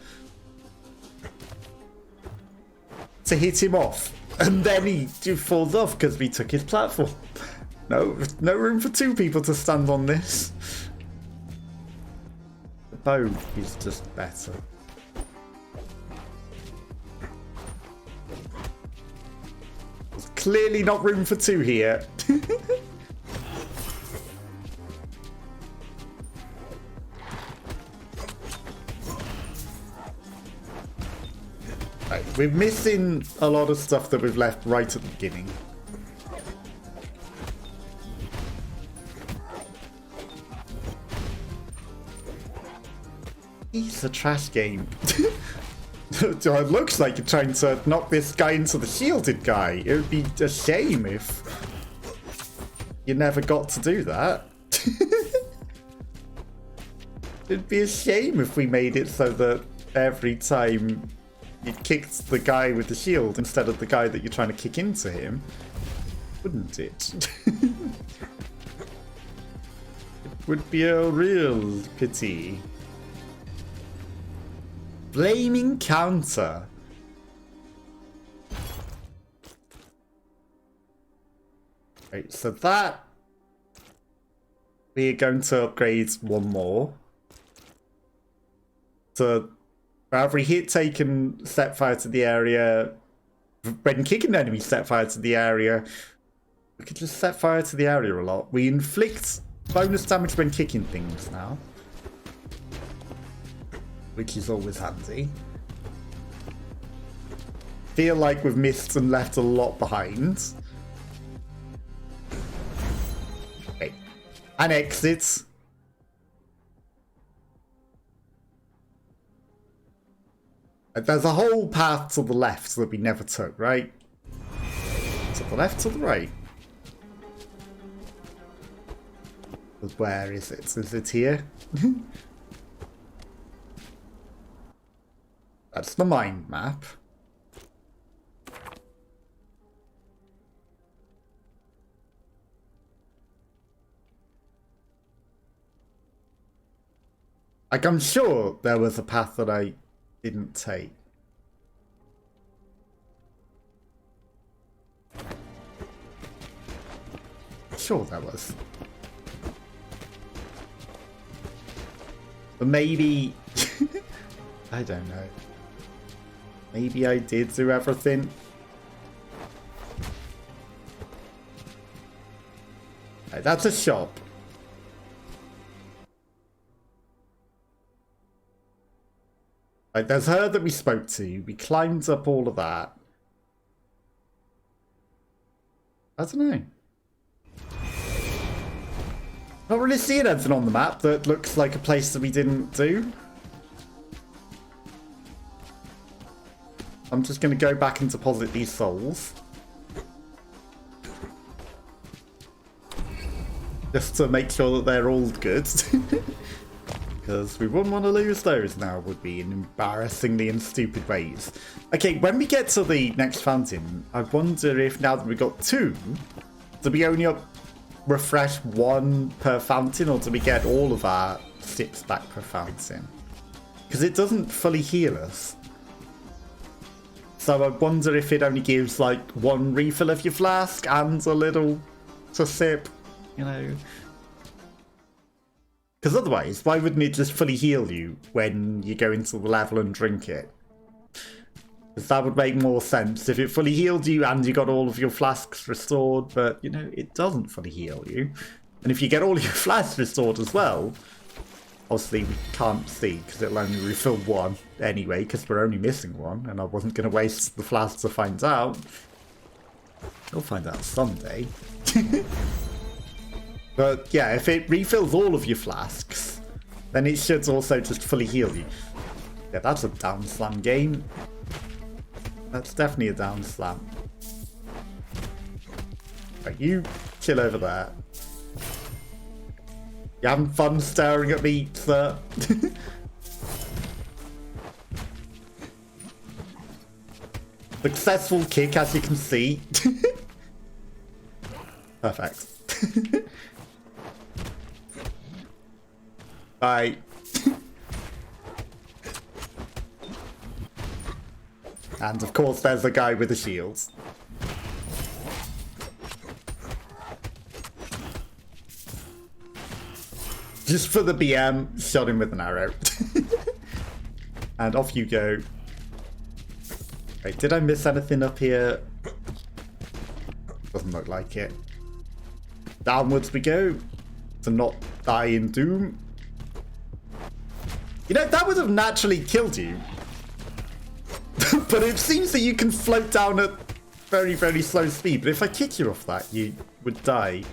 S1: to hit him off, and then he falls off because we took his platform. No room for 2 people to stand on this. The bow is just better. There's clearly not room for 2 here. Right, we're missing a lot of stuff that we've left right at the beginning. It's a trash game. It looks like you're trying to knock this guy into the shielded guy. It would be a shame if you never got to do that. It'd be a shame if we made it so that every time you kicked the guy with the shield instead of the guy that you're trying to kick into him. Wouldn't it? It would be a real pity. Flaming counter. Right, so that we're going to upgrade 1 more. So for every hit taken, set fire to the area. When kicking enemies, set fire to the area. We could just set fire to the area a lot. We inflict bonus damage when kicking things now, which is always handy. feel like we've missed and left a lot behind. Okay. And exit. There's a whole path to the left that we never took, right? To the left, to the right. But where is it? Is it here? That's the mind map. Like, I'm sure there was a path that I didn't take. Sure there was. But maybe... I don't know. Maybe I did do everything. Right, that's a shop. Right, there's her that we spoke to. We climbed up all of that. I don't know. Not really seeing anything on the map that looks like a place that we didn't do. I'm just going to go back and deposit these souls. Just to make sure that they're all good. Because we wouldn't want to lose those now, would be in embarrassingly and stupid ways. Okay, when we get to the next fountain, I wonder if now that we've got 2, do we only refresh 1 per fountain, or do we get all of our sips back per fountain? Because it doesn't fully heal us. So I wonder if it only gives like 1 refill of your flask and a little to sip, you know. Because otherwise, why wouldn't it just fully heal you when you go into the level and drink it? Because that would make more sense if it fully healed you and you got all of your flasks restored, but, you know, it doesn't fully heal you. And if you get all your flasks restored as well, obviously we can't see because it'll only refill 1 anyway, because we're only missing 1, and I wasn't going to waste the flask to find out. We'll find out someday. But yeah, if it refills all of your flasks, then it should also just fully heal you. Yeah, that's a down slam game. That's definitely a down slam. Right, you chill over there. You having fun staring at me, sir? Successful kick, as you can see. Perfect. Bye. And of course there's the guy with the shields. Just for the BM, shot him with an arrow. And off you go. Wait, did I miss anything up here? Doesn't look like it. Downwards we go. To not die in doom. You know, that would have naturally killed you. But it seems that you can float down at very, very slow speed. But if I kick you off that, you would die.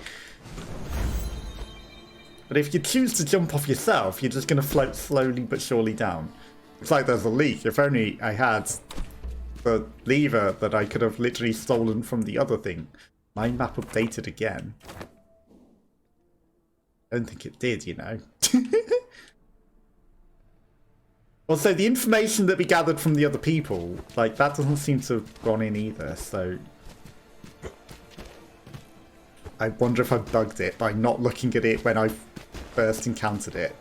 S1: But if you choose to jump off yourself, you're just going to float slowly but surely down. It's like there's a leak. If only I had the lever that I could have literally stolen from the other thing. Mind map updated again. I don't think it did, you know. Also, the information that we gathered from the other people, like, that doesn't seem to have gone in either, so... I wonder if I bugged it by not looking at it when I first encountered it.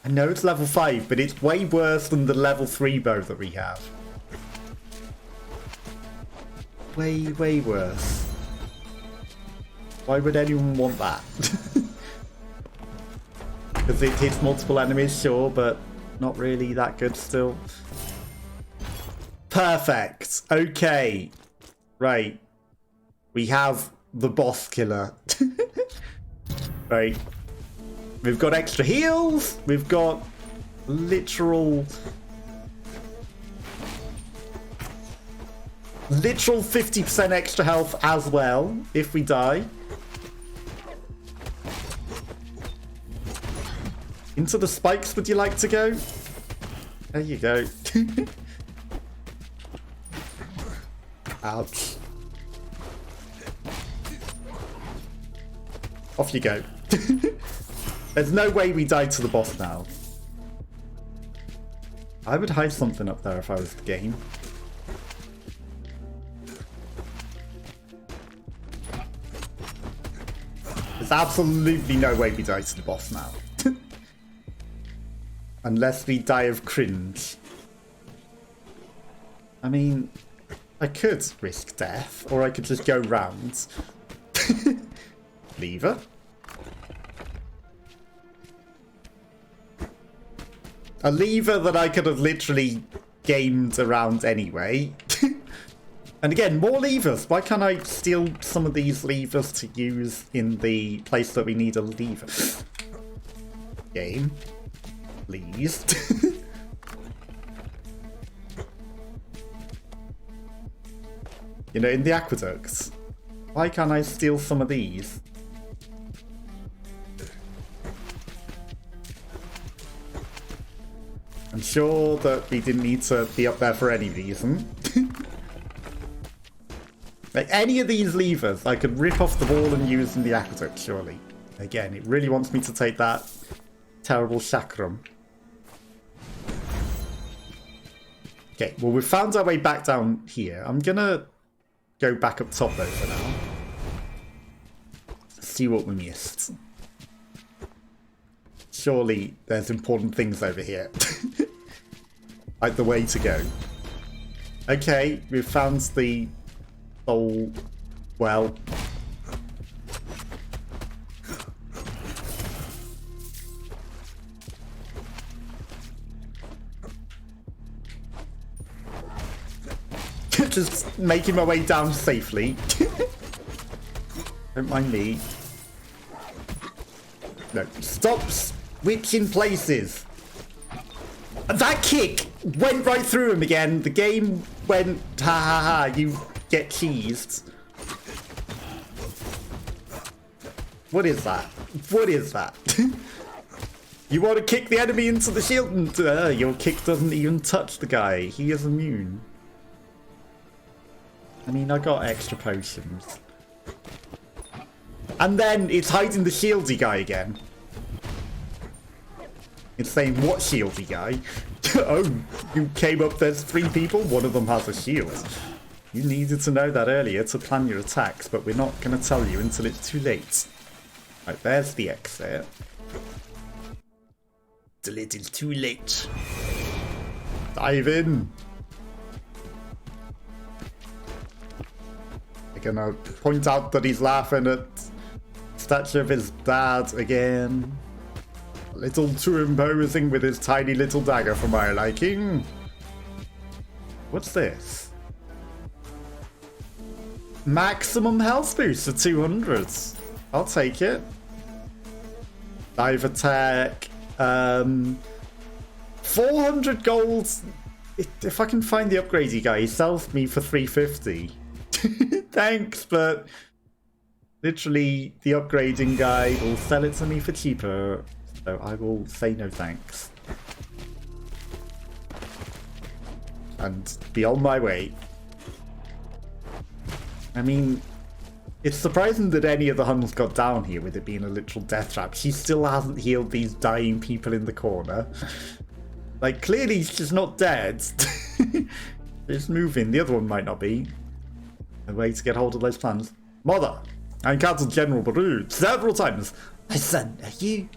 S1: I know it's level 5, but it's way worse than the level 3 bow that we have. Way, way worse. Why would anyone want that? Because it hits multiple enemies, sure, but not really that good still. Perfect. Okay. Right. We have the boss killer. Right. We've got extra heals. We've got Literal 50% extra health as well if we die. Into the spikes, would you like to go? There you go. Ouch. Off you go. There's no way we die to the boss now. I would hide something up there if I was the game. There's absolutely no way we die to the boss now. Unless we die of cringe. I mean, I could risk death, or I could just go round. Lever. A lever that I could have literally gamed around anyway. And again, more levers. Why can't I steal some of these levers to use in the place that we need a lever? Game. Please. You know, in the aqueducts. Why can't I steal some of these? I'm sure that we didn't need to be up there for any reason. Like, any of these levers I could rip off the wall and use in the aqueduct, surely. Again, it really wants me to take that terrible chakram. Okay, well, we've found our way back down here. I'm gonna go back up top, though, for now. See what we missed. Surely there's important things over here. Like the way to go. Okay, we've found the soul well. Just making my way down safely. Don't mind me. No, stop switching places. That kick went right through him again. The game went, ha ha ha, you get cheesed. What is that? What is that? You want to kick the enemy into the shield and your kick doesn't even touch the guy. He is immune. I mean, I got extra potions. And then it's hiding the shieldy guy again. It's saying, what shieldy guy? Oh, you came up, there's 3 people, one of them has a shield. You needed to know that earlier to plan your attacks, but we're not going to tell you until it's too late. Right, there's the exit.
S2: Till it is too late.
S1: Dive in. Gonna point out that he's laughing at the statue of his dad again. A little too imposing with his tiny little dagger for my liking. What's this? Maximum health boost to 200. I'll take it. Dive attack. 400 gold. If I can find the upgradey guy, he sells me for 350. Thanks, but literally the upgrading guy will sell it to me for cheaper, so I will say no thanks. And be on my way. I mean, it's surprising that any of the Huns got down here with it being a literal death trap. She still hasn't healed these dying people in the corner. Like, clearly she's not dead. It's moving. The other one might not be. A way to get hold of those plans. Mother, I encountered General Baru several times.
S2: My son, are you?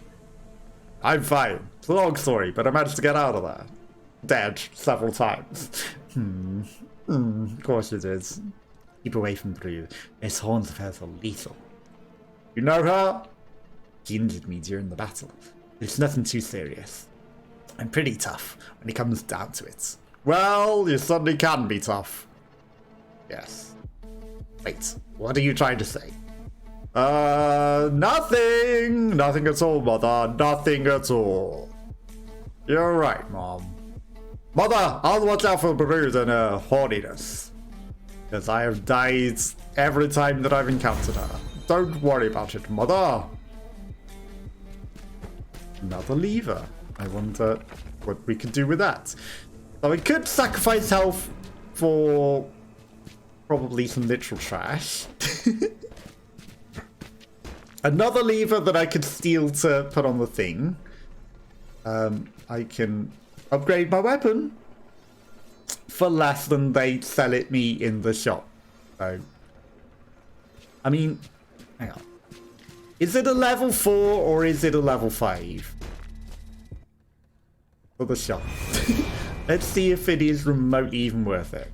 S1: I'm fine. It's a long story, but I managed to get out of there. Dead several times. Of course you did.
S2: Keep away from Baru. His horns of hers are lethal.
S1: You know her?
S2: She injured me during the battle. It's nothing too serious. I'm pretty tough when it comes down to it.
S1: Well, you certainly can be tough.
S2: Yes. Wait, what are you trying to say?
S1: Nothing. Nothing at all, Mother. Nothing at all. You're right, Mom. Mother, I'll watch out for bruise and horniness. Because I have died every time that I've encountered her. Don't worry about it, Mother. Another lever. I wonder what we could do with that. So we could sacrifice health for probably some literal trash. Another lever that I could steal to put on the thing. I can upgrade my weapon for less than they sell it me in the shop. So, I mean, hang on. Is it a level 4 or is it a level 5? For the shop. Let's see if it is remotely even worth it.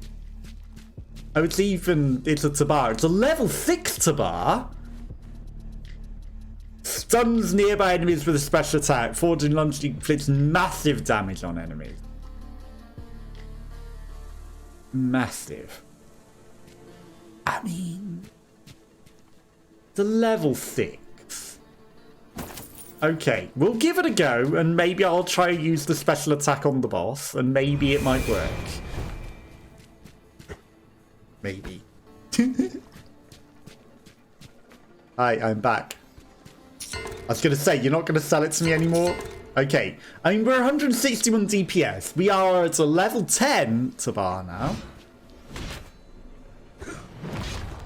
S1: Oh, it's a Tabar. It's a level 6 Tabar. Stuns nearby enemies with a special attack. Forging launch inflicts massive damage on enemies. Massive. I mean, the level 6. Okay, we'll give it a go, and maybe I'll try and use the special attack on the boss, and maybe it might work. Maybe. Hi, I'm back. I was going to say, you're not going to sell it to me anymore? Okay. I mean, we're 161 DPS. We are at a level 10 Tabar now.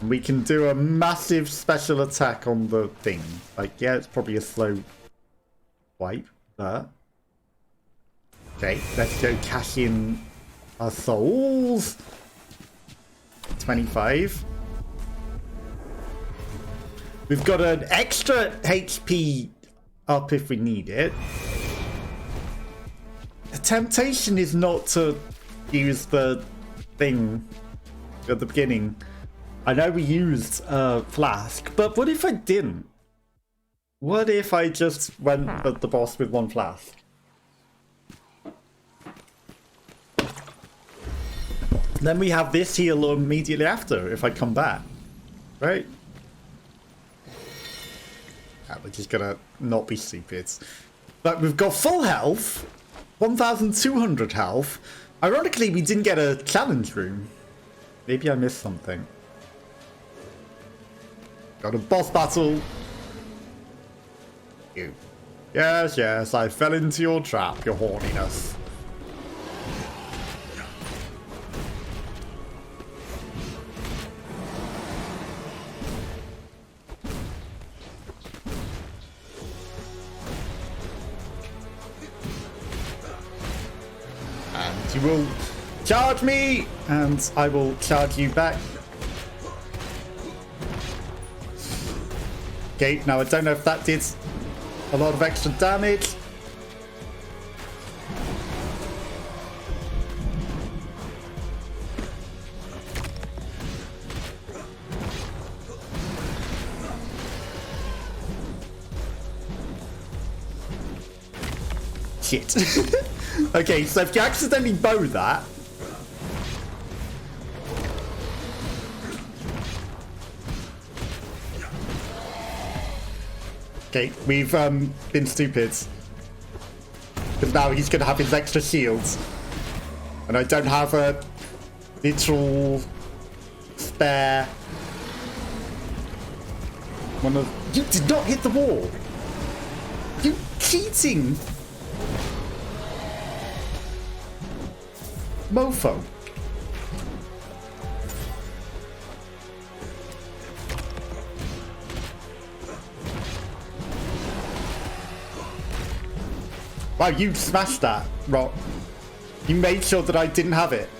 S1: We can do a massive special attack on the thing. Like, yeah, it's probably a slow wipe, but... Okay, let's go cash in our souls. 25. We've got an extra HP up if we need it. The temptation is not to use the thing at the beginning. I know we used a flask, but what if I didn't? What if I just went at the boss with one flask? Then we have this heal immediately after if I come back, right? We're just gonna not be stupid. But we've got full health, 1,200 health. Ironically, we didn't get a challenge room. Maybe I missed something. Got a boss battle. You. Yes, yes, I fell into your trap, your horniness. You will charge me, and I will charge you back. Okay, now I don't know if that did a lot of extra damage. Shit. Okay, so if you accidentally bow that... Okay, we've been stupid. Because now he's going to have his extra shields. And I don't have a literal spare... one of... You did not hit the wall! You cheating! Mofo. Wow, you smashed that, Rock. You made sure that I didn't have it.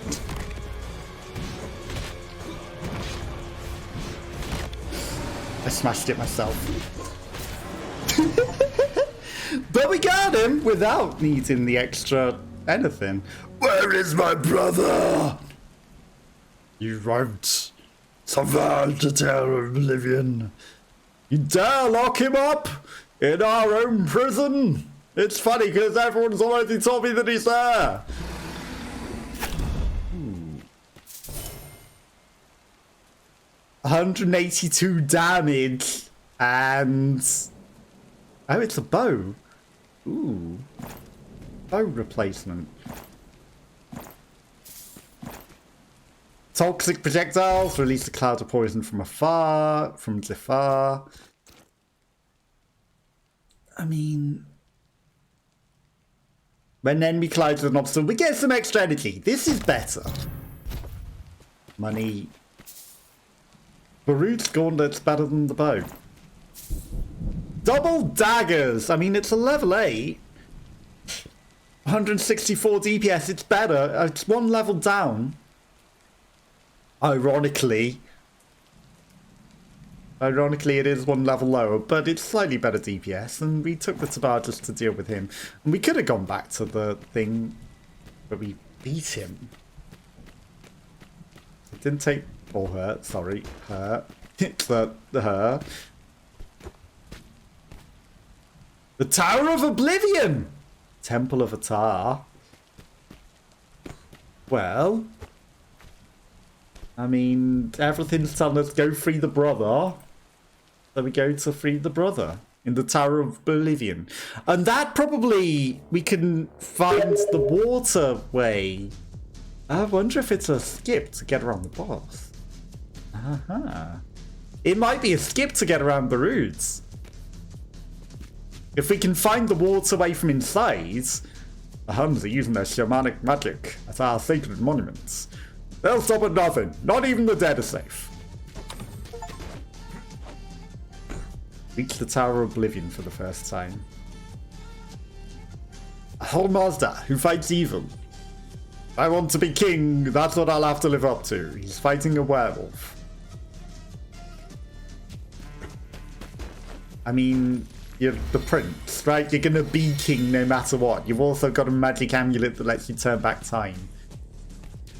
S1: I smashed it myself. But we got him without needing the extra anything. Where is my brother? You won't survive the terror of oblivion. You dare lock him up in our own prison? It's funny because everyone's already told me that he's there. 182 damage and... Oh, it's a bow. Ooh. Bow replacement. Toxic projectiles release a cloud of poison from afar, from Zafar. I mean, when enemy collides with an obstacle, we get some extra energy. This is better. Money. Barut's gauntlet's better than the bow. Double daggers. I mean, it's a level 8. 164 DPS. It's better. It's one level down. Ironically, it is one level lower, but it's slightly better DPS, and we took the Tabar just to deal with him. And we could have gone back to the thing, but we beat him. It didn't take... or her, sorry, her. It's her. The Tower of Oblivion! Temple of Atar. Well... I mean, everything's telling us go free the brother. So we go to free the brother in the Tower of Oblivion. And that probably, we can find the water way. I wonder if it's a skip to get around the boss. It might be a skip to get around the roots. If we can find the water way from inside, the Huns are using their shamanic magic at our sacred monuments. They'll stop at nothing. Not even the dead are safe. Reach the Tower of Oblivion for the first time. A whole master who fights evil. I want to be king. That's what I'll have to live up to. He's fighting a werewolf. I mean, you're the prince, right? You're gonna be king no matter what. You've also got a magic amulet that lets you turn back time.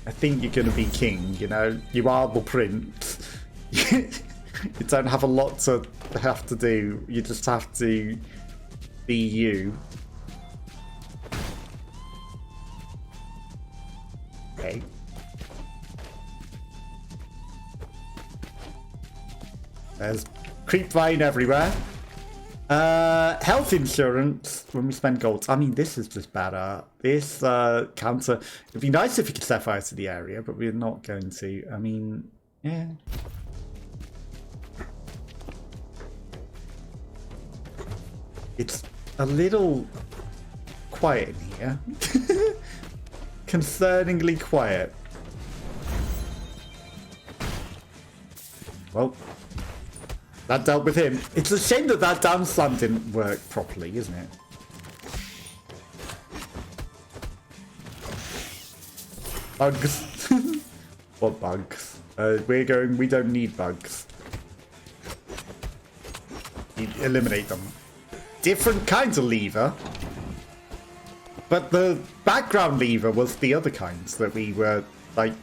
S1: I think you're gonna be king, you know? You are the prince. You don't have a lot to have to do. You just have to be you. Okay. There's creep vine everywhere. Health insurance when we spend gold. I mean, this is just better. This counter. It'd be nice if we could set fire to the area, but we're not going to. I mean, yeah. It's a little quiet in here. Concerningly quiet. Well. That dealt with him. It's a shame that that down slam didn't work properly, isn't it? Bugs. What bugs? We don't need bugs. You eliminate them. Different kinds of lever. But the background lever was the other kinds that we were, like,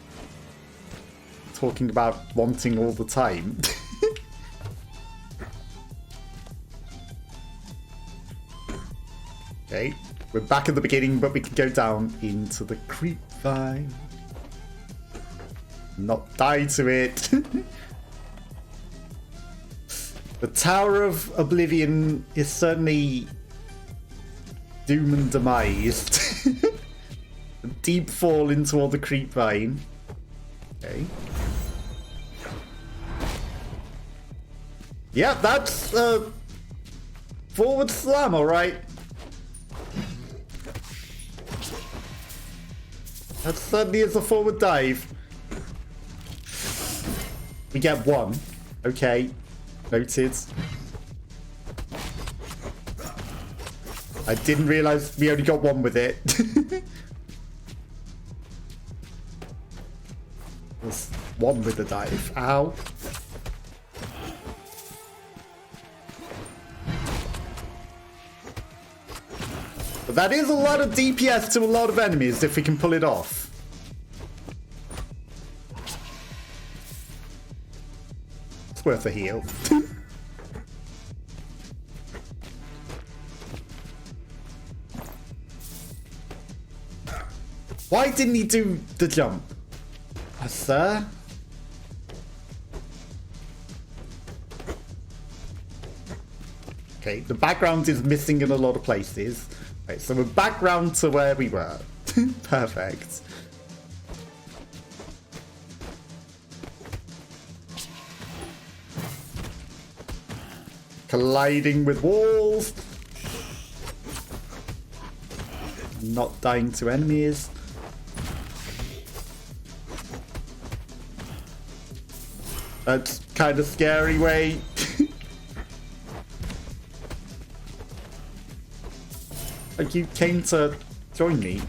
S1: talking about wanting all the time. Okay, we're back at the beginning, but we can go down into the creep vine. Not die to it. The Tower of Oblivion is certainly doom and demised. A deep fall into all the creep vine. Okay. Yeah, that's forward slam, alright. That certainly is a forward dive. We get one. Okay. Noted. I didn't realise we only got one with it. There's one with the dive. Ow. But that is a lot of DPS to a lot of enemies if we can pull it off. It's worth a heal. Why didn't he do the jump? Sir? Okay, the background is missing in a lot of places. Right, so we're back round to where we were. Perfect. Colliding with walls. Not dying to enemies. That's kind of scary way. Like you came to join me.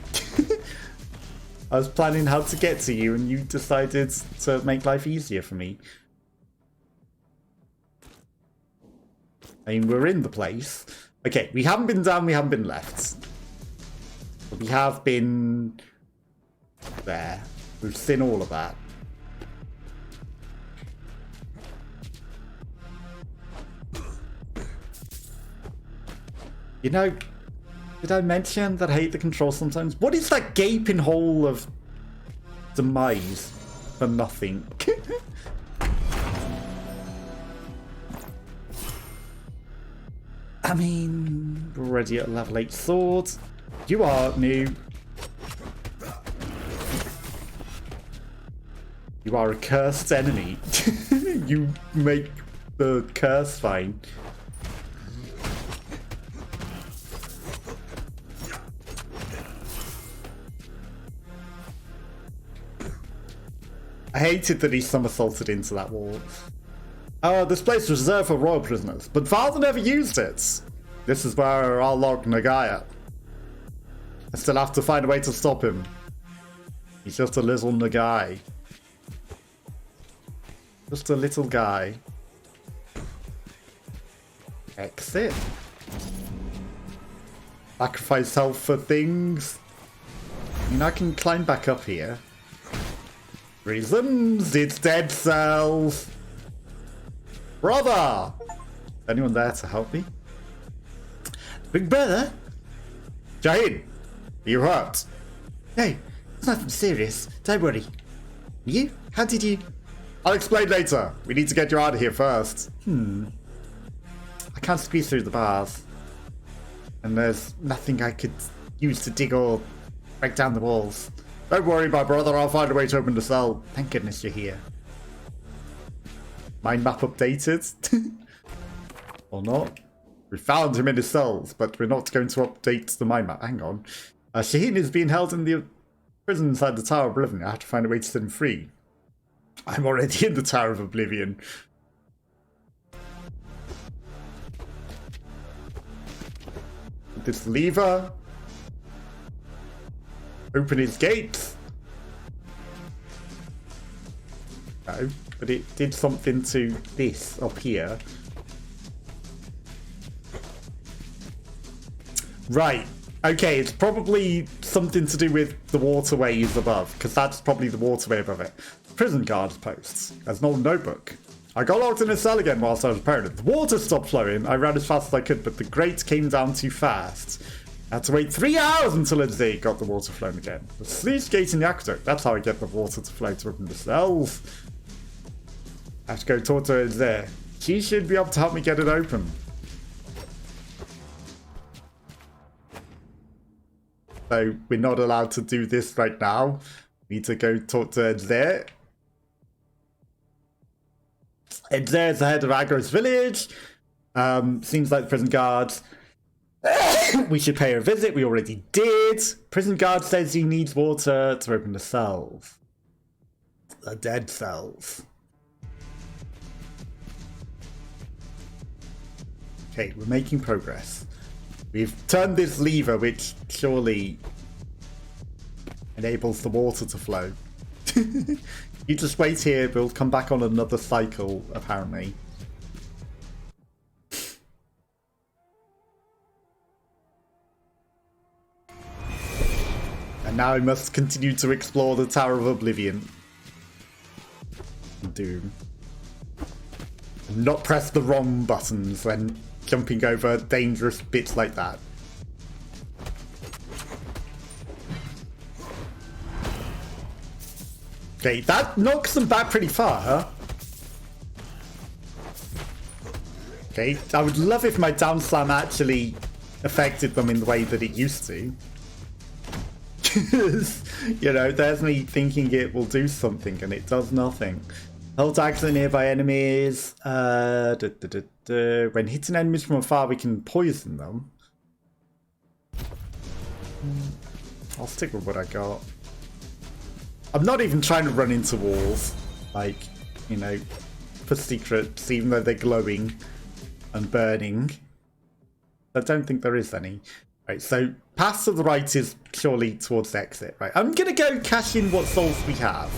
S1: I was planning how to get to you and you decided to make life easier for me. I mean, we're in the place. Okay, we haven't been down, we haven't been left. But we have been there. We've seen all of that. You know, did I mention that I hate the controls sometimes? What is that gaping hole of demise for nothing? I mean, we're already at level 8 sword. You are new. You are a cursed enemy. You make the curse fine. I hated that he somersaulted into that wall. This place was reserved for royal prisoners, but father never used it. This is where I'll log Nagaya. I still have to find a way to stop him. He's just a little Nagai. Just a little guy. Exit. Sacrifice health for things. I mean, I can climb back up here. Reasons, it's dead cells. Brother! Anyone there to help me? Big brother? Shaheen, are you hurt? No, it's nothing serious. Don't worry. You? How did you... I'll explain later. We need to get you out of here first. I can't squeeze through the bars. And there's nothing I could use to dig or break down the walls. Don't worry, my brother. I'll find a way to open the cell. Thank goodness you're here. Mind map updated? Or not? We found him in his cells, but we're not going to update the mind map. Hang on. Shaheen is being held in the prison inside the Tower of Oblivion. I have to find a way to set him free. I'm already in the Tower of Oblivion. This lever. Open his gates. No, but it did something to this up here. Right. Okay, it's probably something to do with the waterways above, because that's probably the waterway above it. Prison guards posts. There's no notebook. I got locked in a cell again whilst I was repairing it. The water stopped flowing. I ran as fast as I could, but the grate came down too fast. I had to wait 3 hours until it got the water flowing again. The sluice gate in the aqueduct. That's how I get the water to flow to open the cells. I have to go talk to her there. She should be able to help me get it open. So we're not allowed to do this right now. Need to go talk to there. There is the head of Agros village. Seems like the prison guards. We should pay her a visit. We already did. Prison guard says he needs water to open the cells. The dead cells. Okay, we're making progress. We've turned this lever, which surely enables the water to flow. You just wait here, we'll come back on another cycle, apparently. And now I must continue to explore the Tower of Oblivion. Doom. And not press the wrong buttons when jumping over dangerous bits like that. Okay, that knocks them back pretty far, huh? Okay, I would love if my down slam actually affected them in the way that it used to. You know, there's me thinking it will do something and it does nothing. Hold daggers at nearby enemies. When hitting enemies from afar, we can poison them. I'll stick with what I got. I'm not even trying to run into walls, like, you know, for secrets, even though they're glowing and burning. I don't think there is any. Right, so path to the right is surely towards the exit. Right, I'm gonna go cash in what souls we have.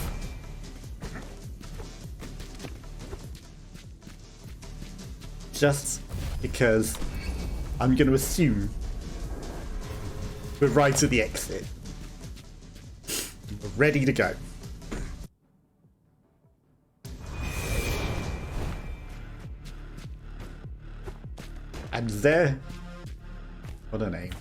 S1: Just because I'm gonna assume we're right at the exit. We're ready to go. And there... What a name.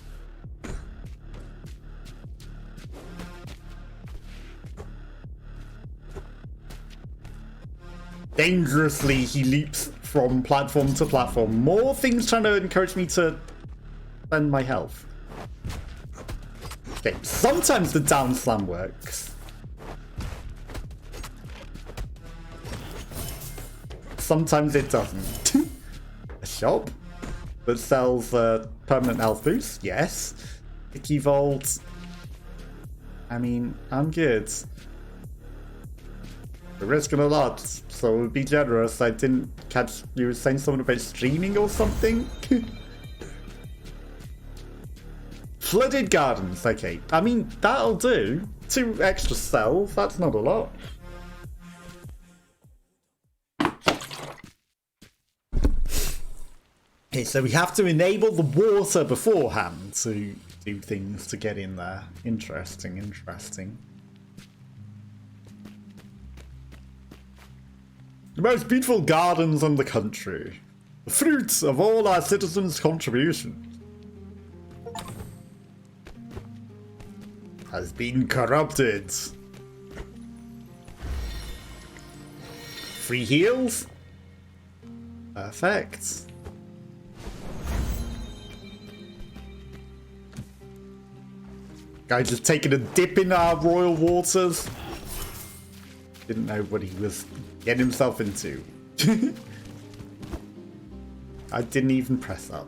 S1: Dangerously, he leaps from platform to platform. More things trying to encourage me to spend my health. Okay, sometimes the down slam works. Sometimes it doesn't. A shop that sells permanent health boost, yes. Picky Vault. I mean, I'm good. We're risking a lot, so we'll be generous. I didn't catch you were saying something about streaming or something. Flooded Gardens, okay. I mean, that'll do. 2 extra cells, that's not a lot. Okay, so we have to enable the water beforehand to do things to get in there. Interesting, interesting. The most beautiful gardens in the country. The fruits of all our citizens' contributions. Has been corrupted. Free heals? Perfect. Guy just taking a dip in our royal waters. Didn't know what he was getting himself into. I didn't even press up.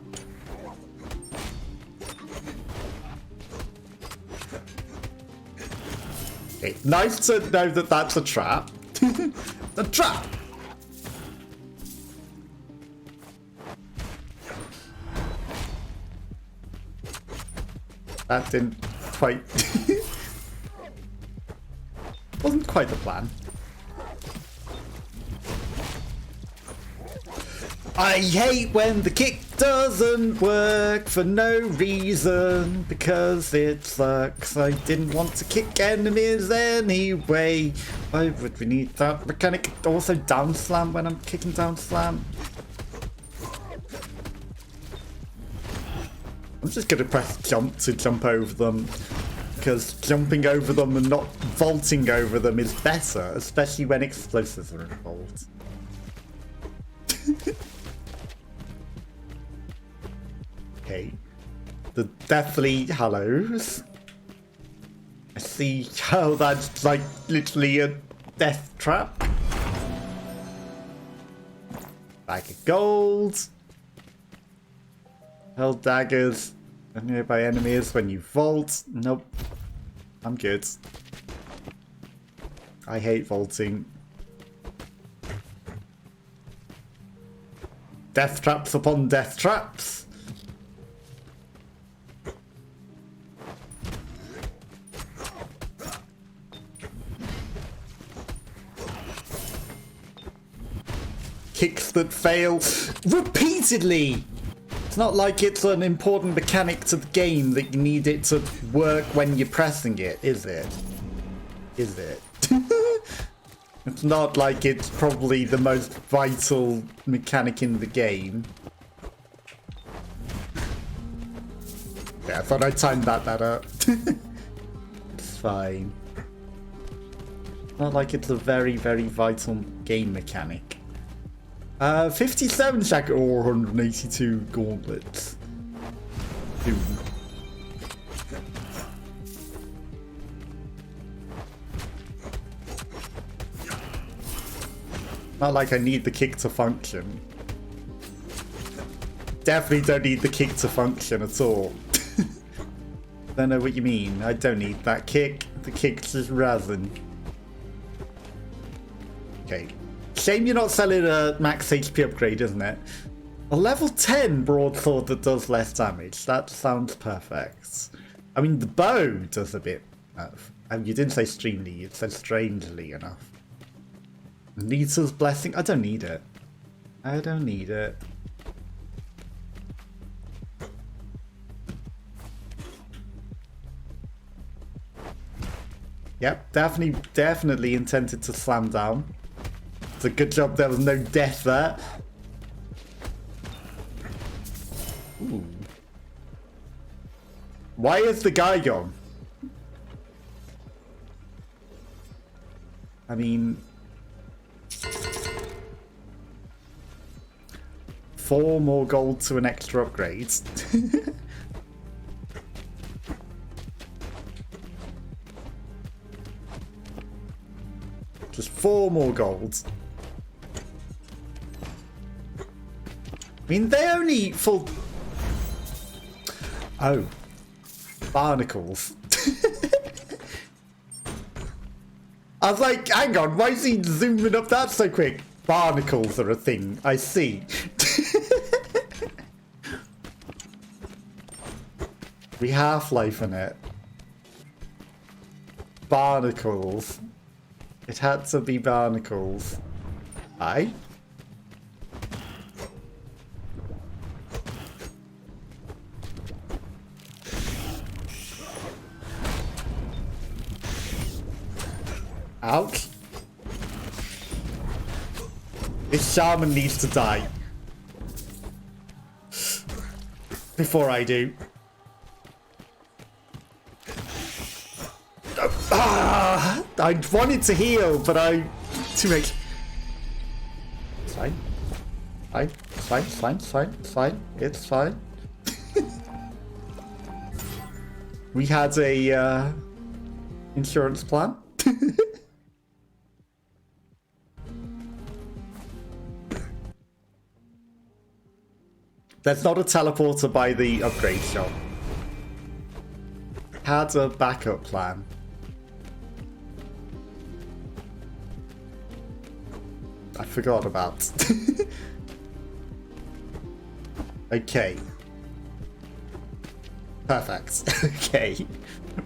S1: Okay, nice to know that that's a trap. A trap! That didn't quite... wasn't quite the plan. I hate when the kick doesn't work for no reason, because it sucks. I didn't want to kick enemies anyway. Why would we need that mechanic? Also down slam when I'm kicking down slam. I'm just gonna press jump to jump over them, because jumping over them and not vaulting over them is better, especially when explosives are involved. Okay, the Deathly Hallows. I see how that's like literally a death trap. Bag of gold. Held daggers and nearby enemies when you vault. Nope. I'm good. I hate vaulting. Death traps upon death traps. Kicks that fail repeatedly. It's not like it's an important mechanic to the game that you need it to work when you're pressing it, is it? Is it? It's not like it's probably the most vital mechanic in the game. Yeah, I thought I timed that better. It's fine. Not like it's a very, very vital game mechanic. 57 jacket or 182 gauntlets. Doom. Not like I need the kick to function. Definitely don't need the kick to function at all. Don't know what you mean. I don't need that kick. The kick's just resin. Okay. Shame you're not selling a max HP upgrade, isn't it? A level 10 broadsword that does less damage. That sounds perfect. I mean, the bow does a bit of... you didn't say extremely, you said strangely enough. Nita's blessing? I don't need it. I don't need it. Yep, definitely intended to slam down. It's a good job there was no death there. Ooh. Why is the guy gone? I mean... 4 more gold to an extra upgrade. Just 4 more golds. I mean, they only full... Oh. Barnacles. I was like, hang on, why is he zooming up that so quick? Barnacles are a thing, I see. We half-life in it. Barnacles. It had to be barnacles. Aye? Ouch. This shaman needs to die. Before I do. I wanted to heal, but too much. It's fine. Fine. It's fine. It's fine. It's fine. It's fine. It's fine. We had a insurance plan. There's not a teleporter by the upgrade shop. Had a backup plan. I forgot about. Okay. Perfect. Okay.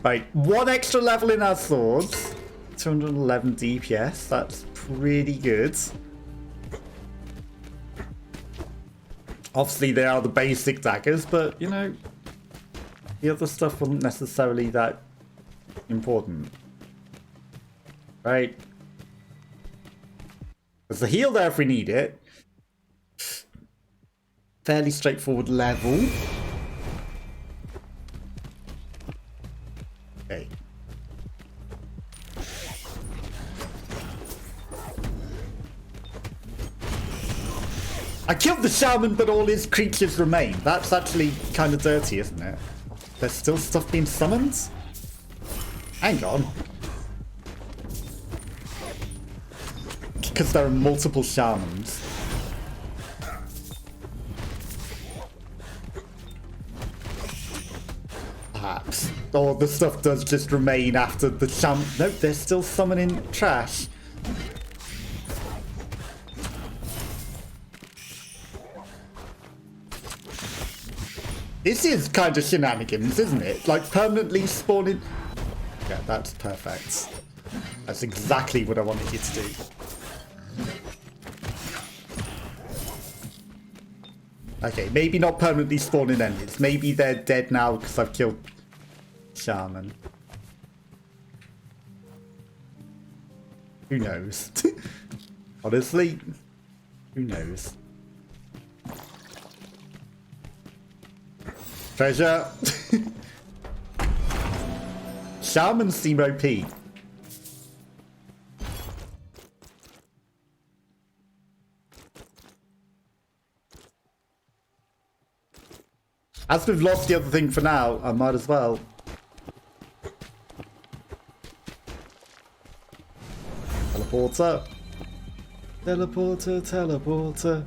S1: Right. 1 extra level in our swords. 211 DPS. That's pretty good. Obviously, they are the basic daggers, but, you know, the other stuff wasn't necessarily that important. Right? There's a heal there if we need it. Fairly straightforward level. Okay. I killed the shaman, but all his creatures remain. That's actually kind of dirty, isn't it? There's still stuff being summoned? Hang on. Because there are multiple shamans. Perhaps. Or the stuff does just remain after the shaman... No, they're still summoning trash. This is kind of shenanigans, isn't it? Like permanently spawning... Yeah, that's perfect. That's exactly what I wanted you to do. Okay, maybe not permanently spawning enemies. Maybe they're dead now because I've killed Shaman. Who knows? Honestly, who knows? Treasure! Shaman seem OP. As we've lost the other thing for now, I might as well. Teleporter. Teleporter, teleporter.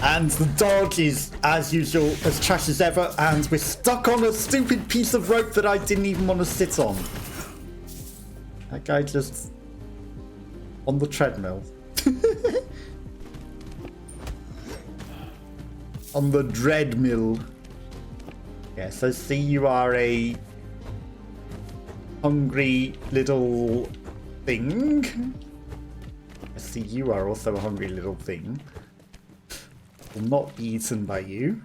S1: And the dog is, as usual, as trash as ever, and we're stuck on a stupid piece of rope that I didn't even want to sit on. That guy just... on the treadmill. On the dreadmill. Yes, I see you are a hungry little thing. I see you are also a hungry little thing. Will not be eaten by you.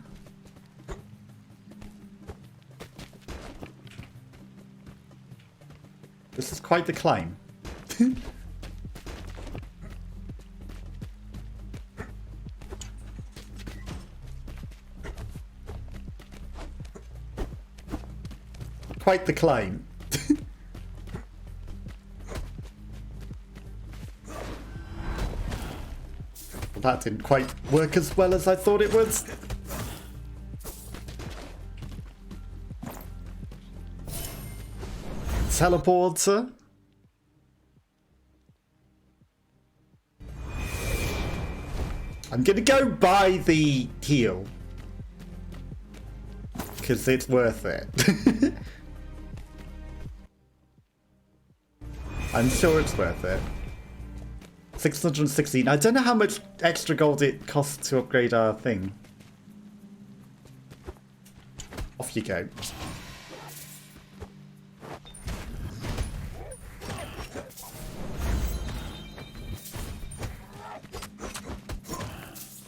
S1: This is quite the climb. Quite the climb. That didn't quite work as well as I thought it would. Teleporter. I'm gonna go buy the heal. Because it's worth it. I'm sure it's worth it. 616. I don't know how much extra gold it costs to upgrade our thing. Off you go.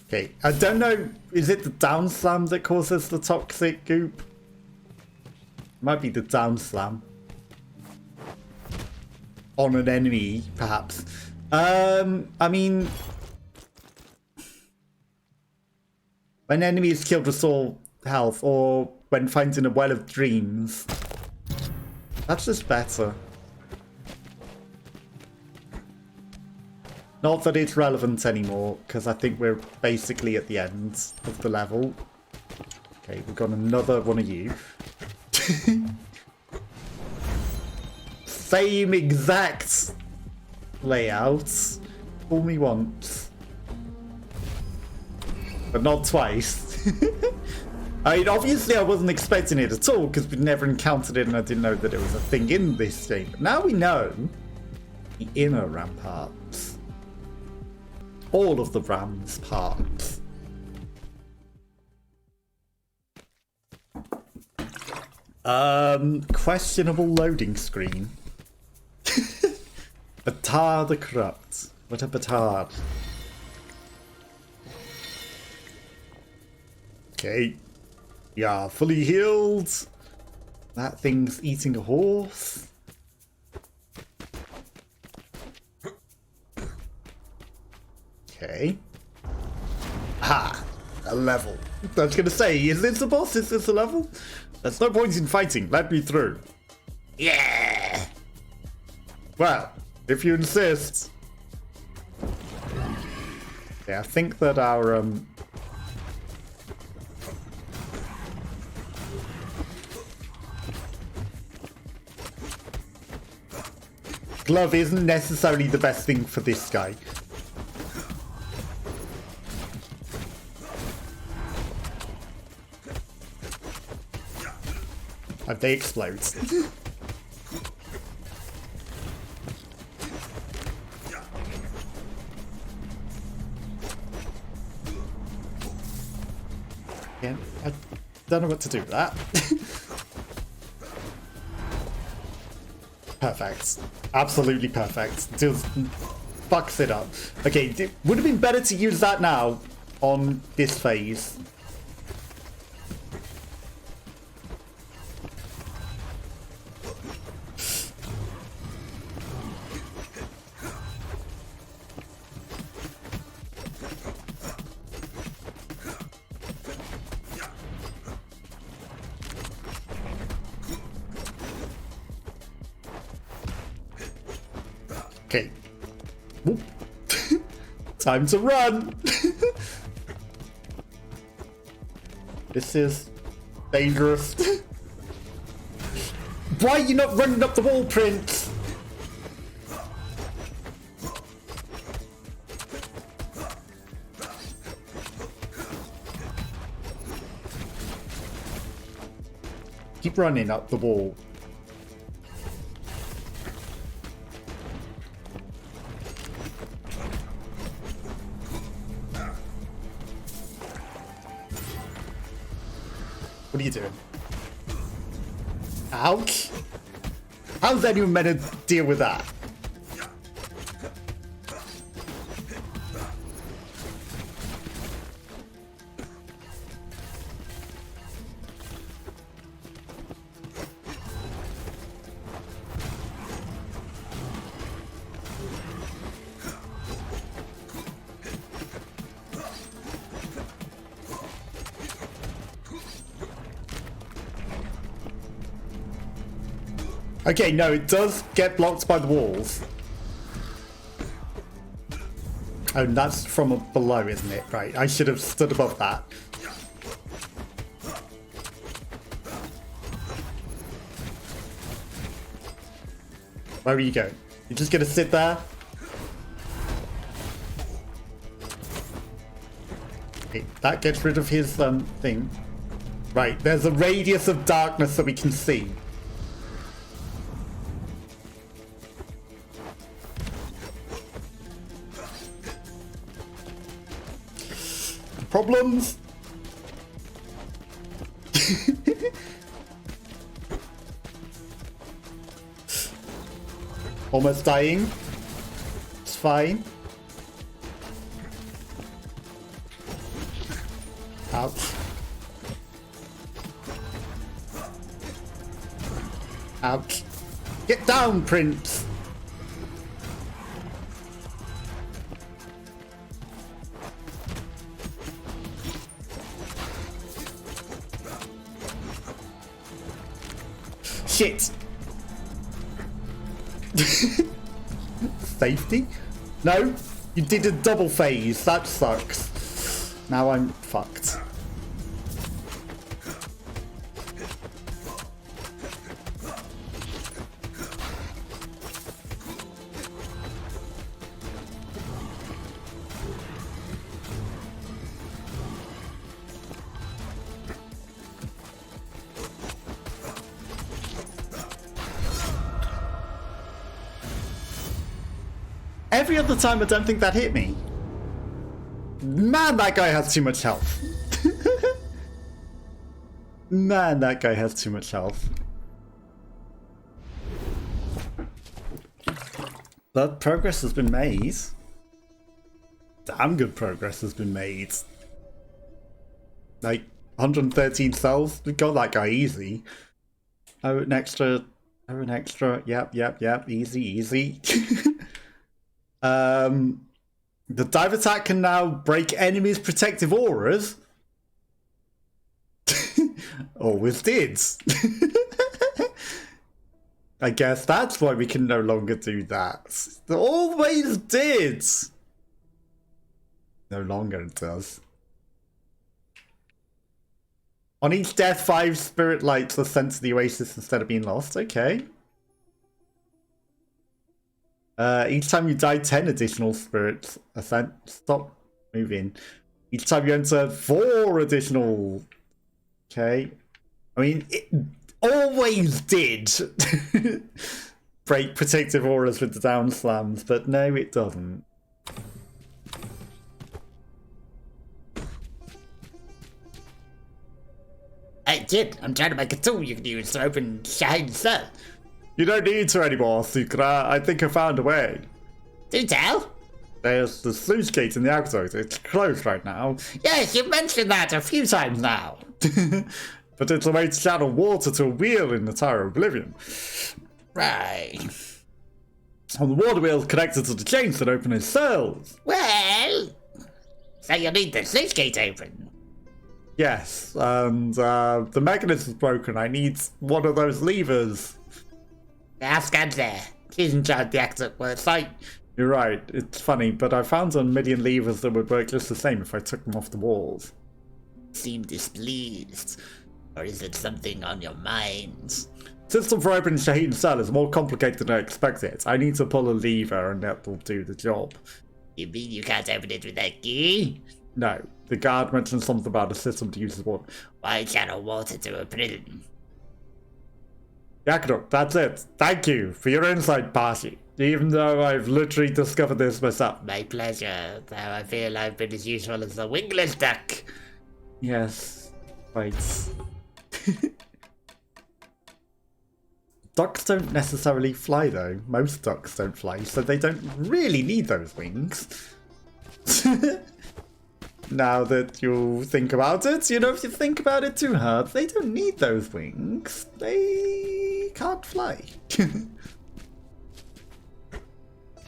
S1: Okay, I don't know, is it the down slam that causes the toxic goop? Might be the down slam. On an enemy, perhaps. I mean... when enemy is killed, restore health, or when finding a well of dreams. That's just better. Not that it's relevant anymore, because I think we're basically at the end of the level. Okay, we've got another one of you. Same exact layout. Fool me once. But not twice. I mean, obviously I wasn't expecting it at all, because we'd never encountered it and I didn't know that it was a thing in this game. But now we know the inner ramparts. All of the ram's parts. Questionable loading screen. Batard the Corrupt. What a batard. Okay. Yeah, fully healed. That thing's eating a horse. Okay. Ah, a level. I was gonna say, is this a boss? Is this a level? There's no point in fighting. Let me through.
S3: Yeah.
S1: Well, if you insist. Yeah, I think that our glove isn't necessarily the best thing for this guy. And they explode. Yeah, I don't know what to do with that. Perfect. Absolutely perfect. Just fucks it up. Okay, it would have been better to use that now on this phase. Okay. Whoop. Time to run. This is dangerous. Why are you not running up the wall, Prince? Keep running up the wall. What are you doing? Ouch! How's anyone meant to deal with that? Okay, no, it does get blocked by the walls. Oh, and that's from below, isn't it? Right, I should have stood above that. Where are you going? You're just gonna sit there? Okay, that gets rid of his thing. Right, there's a radius of darkness that we can see. Problems? Almost dying. It's fine. Ouch. Ouch. Get down, Prince! Shit! Safety? No, you did a double phase. That sucks. Now I'm fucked. Every other time I don't think that hit me. Man, that guy has too much health. Man, that guy has too much health. But progress has been made. Damn good progress has been made. Like, 113 cells, we got that guy easy. Oh, an extra. Oh, an extra. Yep. Easy, easy. The dive attack can now break enemies' protective auras. Always did. I guess that's why we can no longer do that. Always did. No longer it does. On each death, 5 spirit lights are sent to the oasis instead of being lost. Okay. Each time you die, 10 additional spirits are sent. Stop moving. Each time you enter, 4 additional. Okay. I mean, it always did break protective auras with the down slams, but no, it doesn't.
S3: Hey, kid, I'm trying to make a tool you can use to open Shahine's cell.
S1: You don't need to anymore, Sukra. I think I found a way.
S3: Do tell?
S1: There's the sluice gate in the aqueduct. It's closed right now.
S3: Yes, you've mentioned that a few times now.
S1: But it's a way to channel water to a wheel in the Tower of Oblivion.
S3: Right.
S1: On the water wheel connected to the chains that open his cells.
S3: Well, so you need the sluice gate open.
S1: Yes, and the mechanism's broken. I need one of those levers.
S3: I'll stand there. She's in charge of the octopus. It's like,
S1: You're right, it's funny, but I found a million levers that would work just the same if I took them off the walls.
S3: seem displeased. Or is it something on your mind?
S1: System for opening Shaheen cell is more complicated than I expected. I need to pull a lever and that will do the job.
S3: You mean you can't open it with that key?
S1: No, the guard mentioned something about a system to use as water.
S3: Why channel water to a prison?
S1: Yakino, that's it. Thank you for your insight, Parsi. Even though I've literally discovered this myself.
S3: My pleasure, though I feel I've been as useful as the wingless duck.
S1: Yes. Wait. Ducks don't necessarily fly though. Most ducks don't fly, so they don't really need those wings. Now that you think about it, you know, if you think about it too hard, they don't need those wings. They can't fly.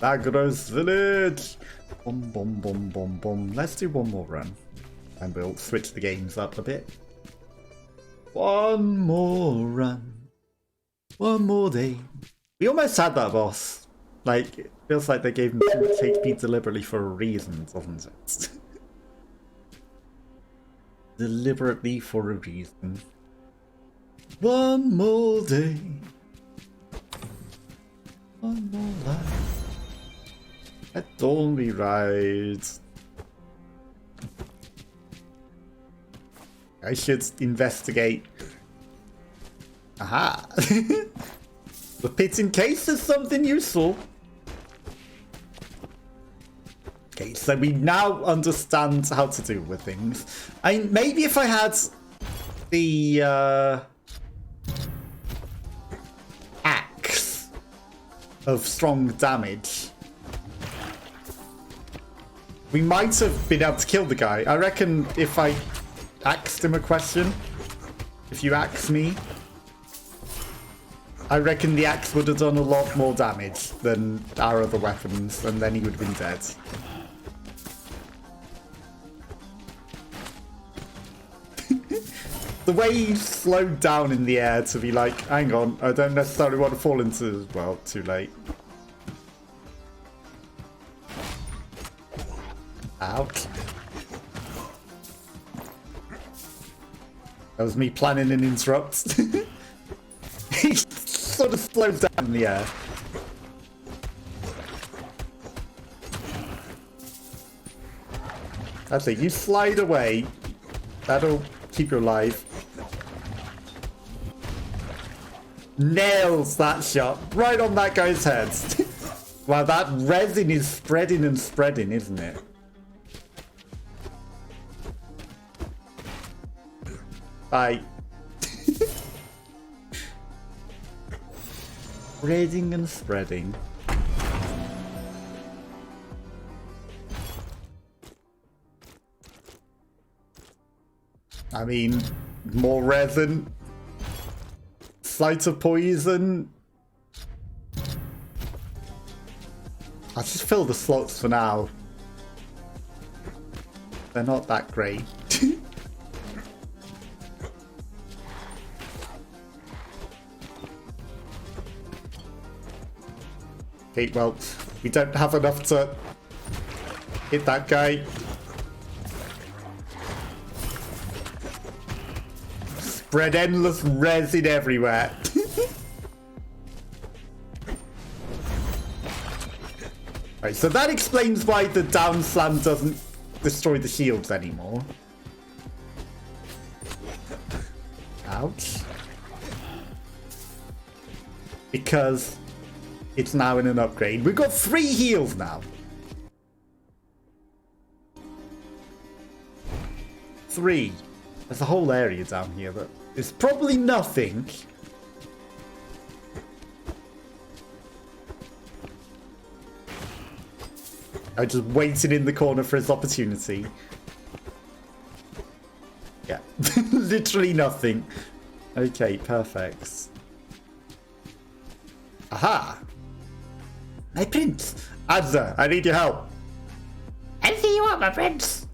S1: Agros Village! Boom, boom, boom, boom, boom. Let's do one more run. And we'll switch the games up a bit. One more run. One more day. We almost had that boss. Like, it feels like they gave him too much HP deliberately for a reason, doesn't it? Deliberately for a reason. One more day. One more life. Let dawn be right. I should investigate. Aha! The pit in case there's something useful. Okay, so we now understand how to deal with things. I mean, maybe if I had the axe of strong damage, we might have been able to kill the guy. I reckon if I axed him a question, if you axe me, I reckon the axe would have done a lot more damage than our other weapons, and then he would have been dead. The way he slowed down in the air to be like, hang on, I don't necessarily want to fall into, well, too late. Ouch. That was me planning an interrupt. He sort of slowed down in the air. That's it, you slide away. That'll keep you alive. Nails that shot. Right on that guy's head. Wow, that resin is spreading and spreading, isn't it? Bye. Spreading and spreading. I mean, more resin. Sight of poison. I'll just fill the slots for now. They're not that great. Okay, well, we don't have enough to hit that guy. Spread endless resin everywhere. Right, so that explains why the down slam doesn't destroy the shields anymore. Ouch. Because it's now in an upgrade. We've got 3 heals now. 3. There's a whole area down here that is probably nothing. I just waited in the corner for his opportunity. Yeah, literally nothing. Okay, perfect. Aha! My prince! Adza, I need your help.
S3: Anything you want, my prince?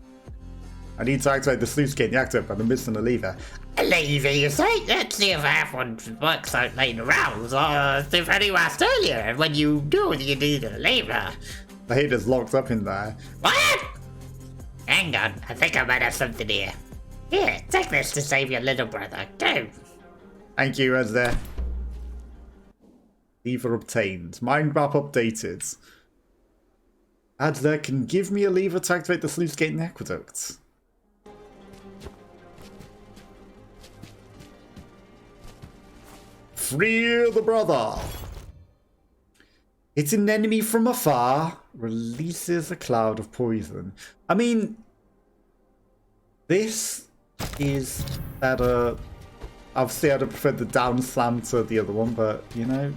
S1: I need to activate the sluice gate in the active, but I'm missing a lever.
S3: A A lever, you say? Let's see if that one works out laying around, or if anyone asked earlier, and when you do, you need a lever.
S1: The heater's locked up in there.
S3: What? Hang on, I think I might have something here. Here, take this to save your little brother. Go.
S1: Thank you, Ezra. Lever obtained. Mind map updated. Adler can give me a lever to activate the sluice gate in the aqueduct. Free the brother. It's an enemy from afar. Releases a cloud of poison. I mean, this is better. Obviously, I'd have preferred the down slam to the other one, but you know,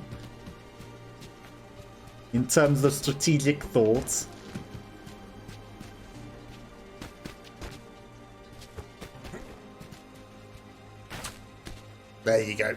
S1: in terms of strategic thought, there you go.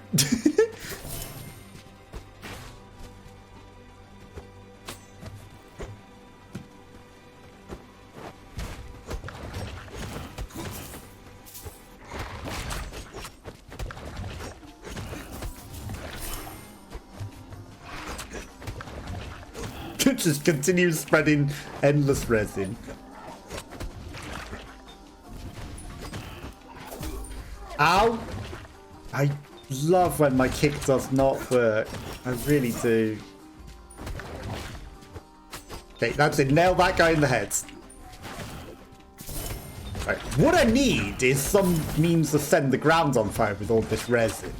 S1: Just continues spreading endless resin. Ow! I love when my kick does not work. I really do. Okay, that's it. Nail that guy in the head. Right. What I need is some means to send the ground on fire with all this resin.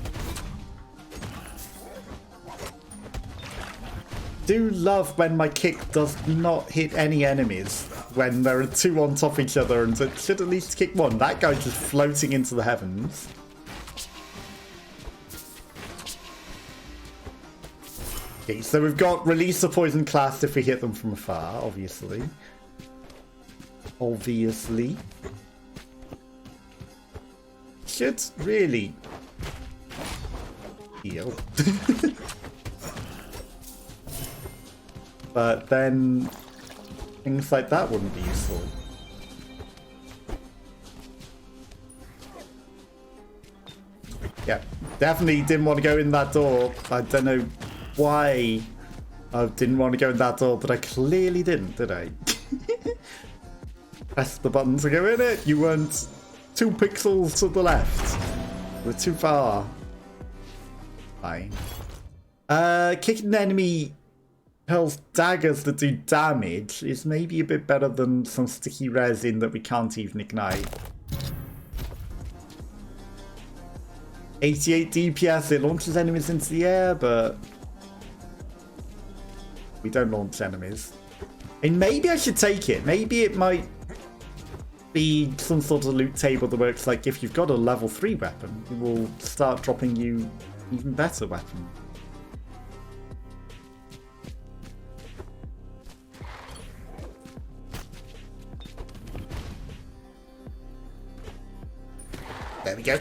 S1: Do love when my kick does not hit any enemies when there are two on top of each other, and it should at least kick one. That guy's just floating into the heavens. Okay, so we've got release the poison class if we hit them from afar, obviously. Obviously. Should really heal. But then things like that wouldn't be useful. Yeah, definitely didn't want to go in that door. I don't know why I didn't want to go in that door, but I clearly didn't, did I? Press the button to go in it. You weren't 2 pixels to the left. We're too far. Fine. Kicking an enemy hurls daggers that do damage is maybe a bit better than some sticky resin that we can't even ignite. 88 DPS, it launches enemies into the air, but we don't launch enemies. And maybe I should take it. Maybe it might be some sort of loot table that works like if you've got a level 3 weapon, it will start dropping you even better weapon. There we go.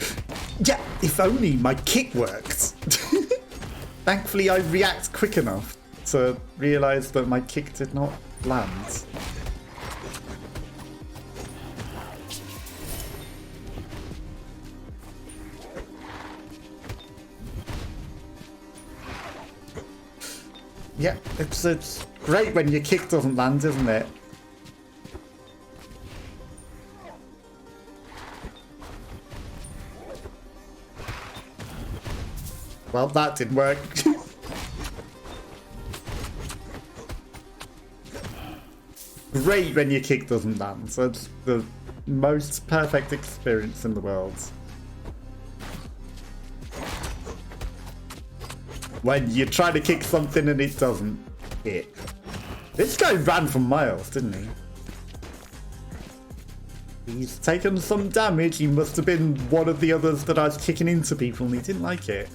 S1: Yeah, if only my kick worked. Thankfully, I react quick enough to realise that my kick did not land. Yeah, it's great when your kick doesn't land, isn't it? Well, that didn't work. Great when your kick doesn't land. So it's the most perfect experience in the world. When you try to kick something and it doesn't hit. This guy ran for miles, didn't he? He's taken some damage. He must have been one of the others that I was kicking into people and he didn't like it.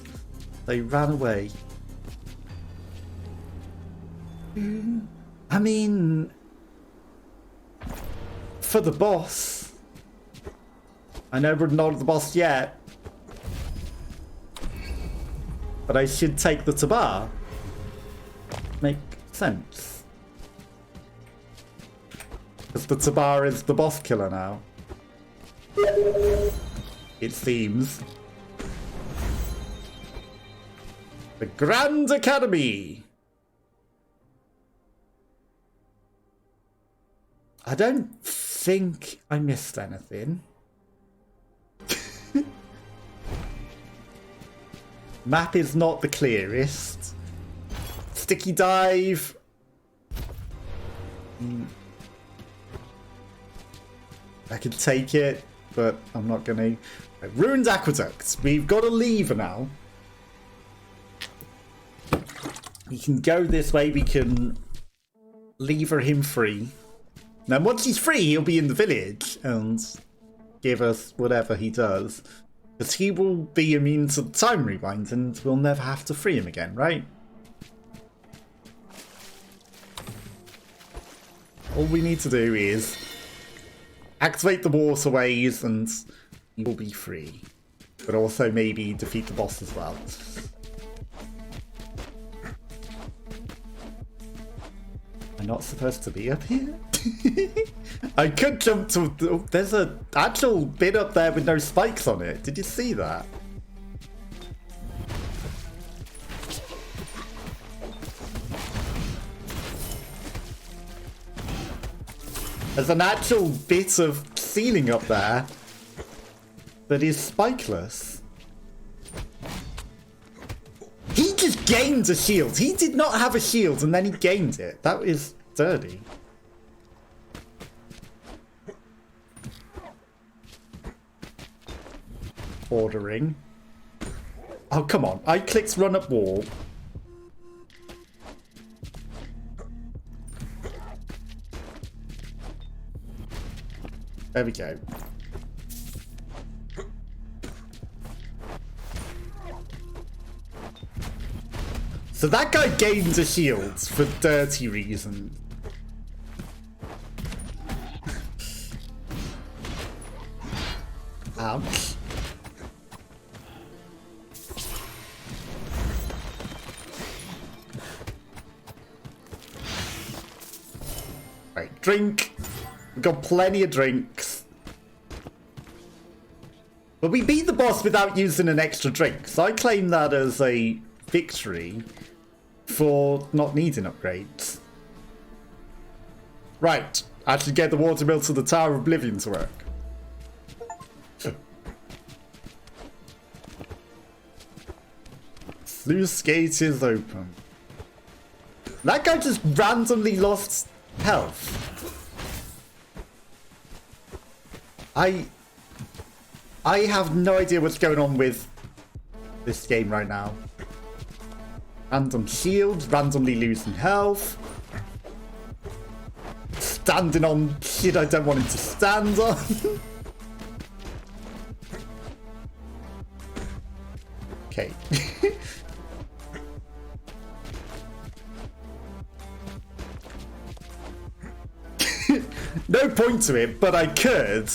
S1: They ran away. I mean, for the boss, I know we're not the boss yet, but I should take the Tabar. Make sense. Because the Tabar is the boss killer now. it seems. The Grand Academy. I don't think I missed anything. Map is not the clearest. Sticky dive. I could take it, but I'm not gonna. Ruined aqueduct. We've got a lever now. We can go this way. We can lever him free. Now, once he's free, he'll be in the village and give us whatever he does. Because he will be immune to time rewind and we'll never have to free him again, right? All we need to do is activate the waterways and he will be free. But also maybe defeat the boss as well. Am I not supposed to be up here? I could jump to... Oh, there's an actual bit up there with no spikes on it. Did you see that? There's an actual bit of ceiling up there that is spikeless. He just gained a shield. He did not have a shield and then he gained it. That is dirty. Ordering. Oh, come on. I clicked run up wall. There we go. So that guy gained a shield for dirty reasons. Ouch. Right, drink. We've got plenty of drinks. But we beat the boss without using an extra drink. So I claim that as a victory for not needing upgrades. Right. I should get the water mill to the Tower of Oblivion to work. Sluice gate is open. That guy just randomly lost health. I have no idea what's going on with this game right now. Random shield, randomly losing health. Standing on shit I don't want him to stand on. Okay. No point to it, but I could.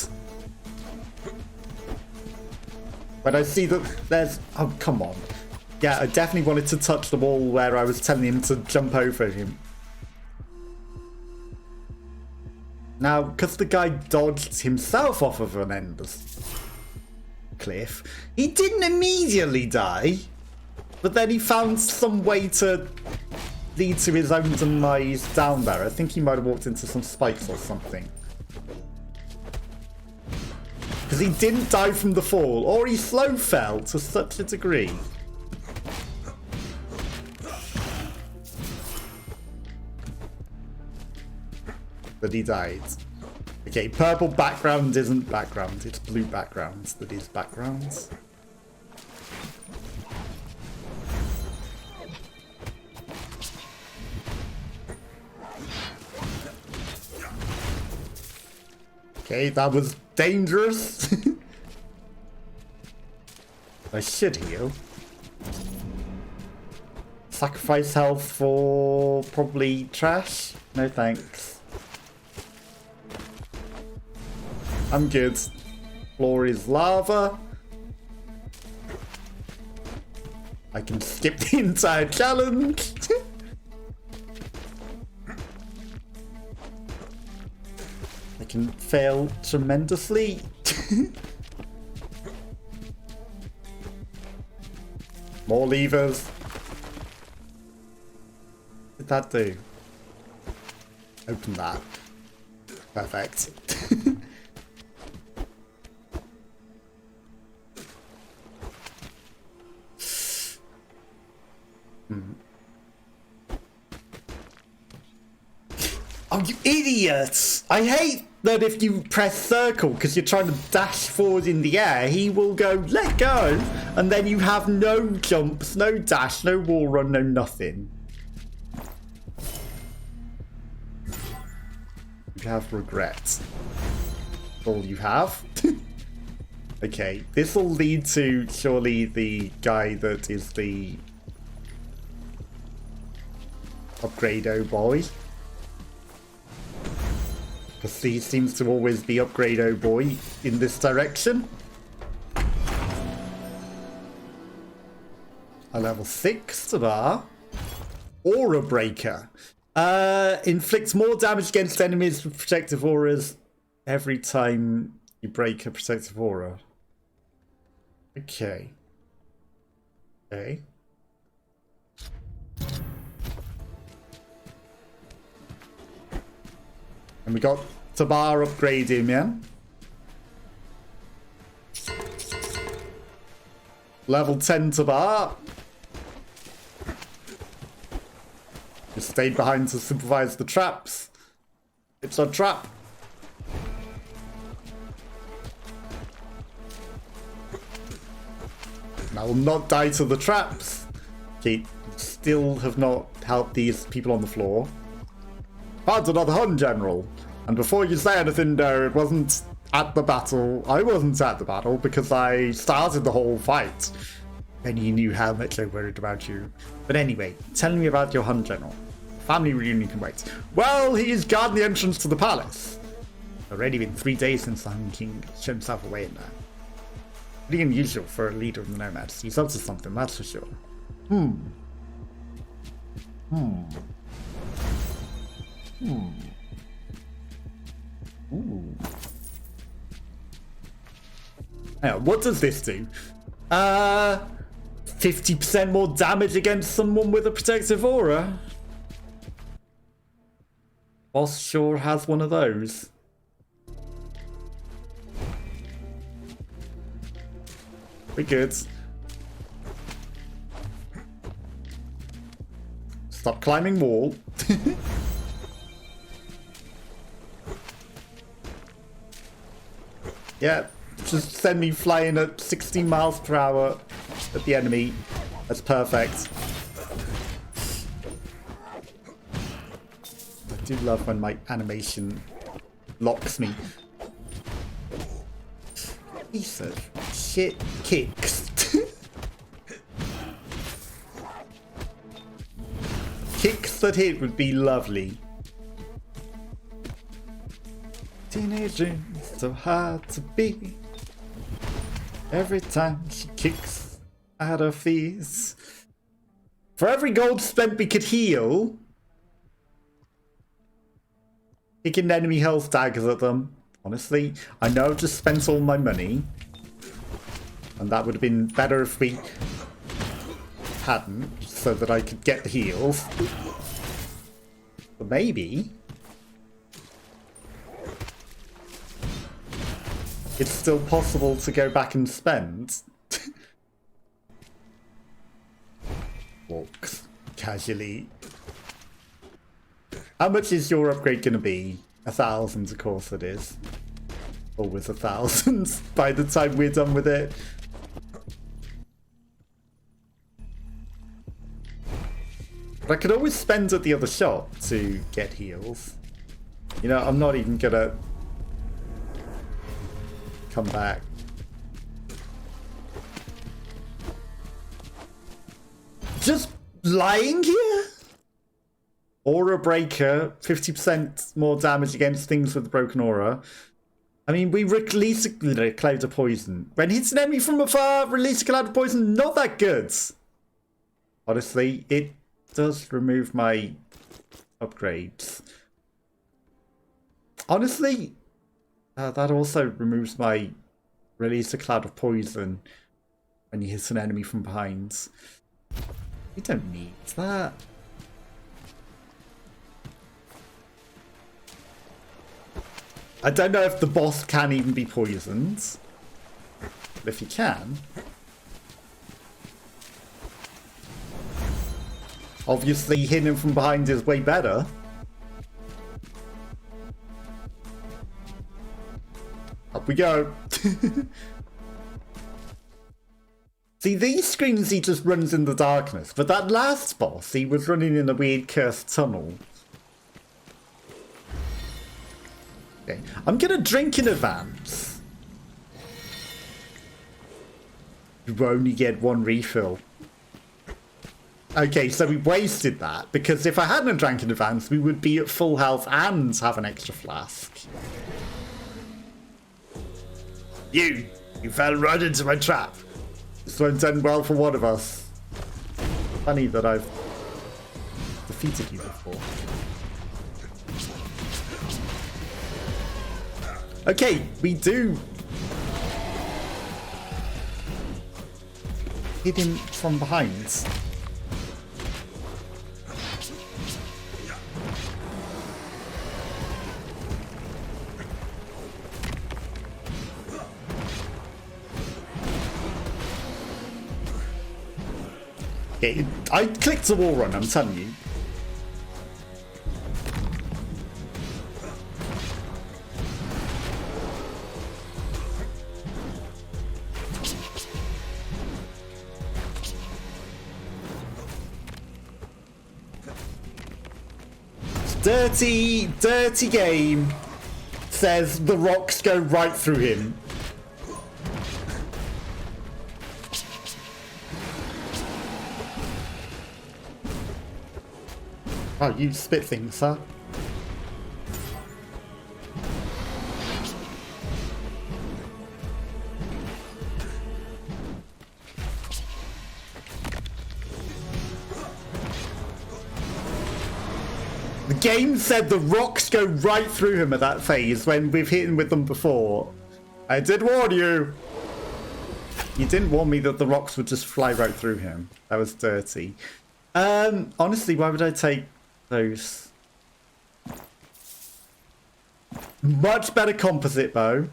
S1: But I see that there's... Oh, come on. Yeah, I definitely wanted to touch the wall where I was telling him to jump over him. Now, because the guy dodged himself off of an endless cliff, he didn't immediately die, but then he found some way to lead to his own demise down there. I think he might have walked into some spikes or something. Because he didn't die from the fall, or he slow fell to such a degree. That he died. Okay, purple background isn't background, it's blue background that is background. Okay, that was dangerous. I should heal. Sacrifice health for probably trash? No thanks. I'm good. Floor is lava. I can skip the entire challenge. I can fail tremendously. More levers. What did that do? Open that. Perfect. Oh, you idiots! I hate that if you press circle because you're trying to dash forward in the air, he will go, let go, and then you have no jumps, no dash, no wall run, no nothing. You have regrets. All you have. Okay, this will lead to surely the guy that is the upgrade-o boy. Because he seems to always be upgrade-o boy in this direction. A level 6 bar. Aura Breaker. Inflicts more damage against enemies with protective auras every time you break a protective aura. Okay. Okay. And we got Tabar upgrade him, yeah? Level 10 Tabar. Just stayed behind to supervise the traps. It's a trap. And I will not die to the traps. Okay, still have not helped these people on the floor. Found another Hun general. And before you say anything, no, it wasn't at the battle. I wasn't at the battle because I started the whole fight. And you knew how much I worried about you. But anyway, tell me about your Hun general. Family reunion can wait. Well, he is guarding the entrance to the palace. Already been 3 days since the Hun King shut himself away in there. Pretty unusual for a leader of the nomads. He's up to something, that's for sure. Ooh. Hang on, what does this do? 50% more damage against someone with a protective aura. Boss sure has one of those. We're good. Stop climbing wall. Yeah, just send me flying at 16 miles per hour at the enemy. That's perfect. I do love when my animation locks me. Piece of shit kicks. Kicks that hit would be lovely. Teenage dream, so hard to be. Every time she kicks at her feet. For every gold spent we could heal, kicking enemy health daggers at them. Honestly, I know I've just spent all my money, and that would have been better if we hadn't, so that I could get the heals. But maybe it's still possible to go back and spend. Walks casually. How much is your upgrade going to be? 1,000, of course it is. Always 1,000 by the time we're done with it. But I could always spend at the other shop to get heals. You know, I'm not even gonna come back. Just lying here? Aura Breaker, 50% more damage against things with broken aura. I mean, we release a cloud of poison. When hits an enemy from afar, release a cloud of poison. Not that good. Honestly, it does remove my upgrades. Honestly, that also removes my release a cloud of poison. when you hit an enemy from behind. We don't need that. I don't know if the boss can even be poisoned. But if he can... Obviously, hitting him from behind is way better. Up we go. See, these screens he just runs in the darkness, but that last boss, he was running in a weird cursed tunnel. Okay, I'm gonna drink in advance. You only get one refill. Okay, so we wasted that, because if I hadn't drank in advance, we would be at full health and have an extra flask. You fell right into my trap. This won't end well for one of us. Funny that I've defeated you before. Okay, we do hit him from behind. Okay, I clicked the wall run, I'm telling you. Dirty game says the rocks go right through him. Oh, you spit things, huh? The game said the rocks go right through him at that phase when we've hit him with them before. I did warn you. You didn't warn me that the rocks would just fly right through him. That was dirty. Honestly, why would I take those? Much better composite bow.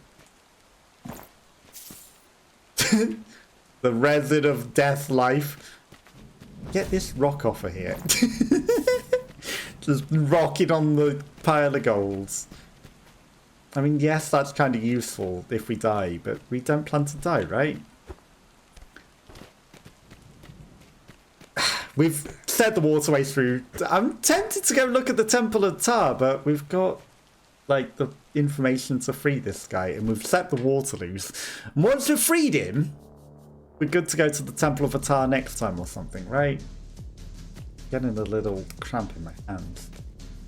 S1: The resin of death life. Get this rock off of here. Just rocking on the pile of golds. I mean, yes, that's kind of useful if we die, but we don't plan to die, right? We've set the waterways through. I'm tempted to go look at the Temple of Tar, but we've got, like, the information to free this guy, and we've set the water loose. And once we've freed him, we're good to go to the Temple of Tar next time or something, right? Getting a little cramp in my hands.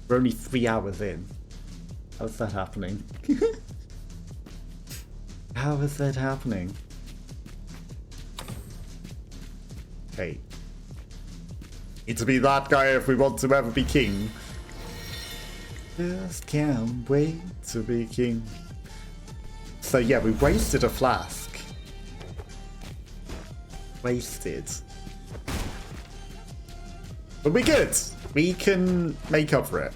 S1: We're only 3 hours in. How's that happening? How is that happening? Okay. Need to be that guy if we want to ever be king. Just can't wait to be king. So yeah, we wasted a flask. Wasted. But we're good. We can make up for it.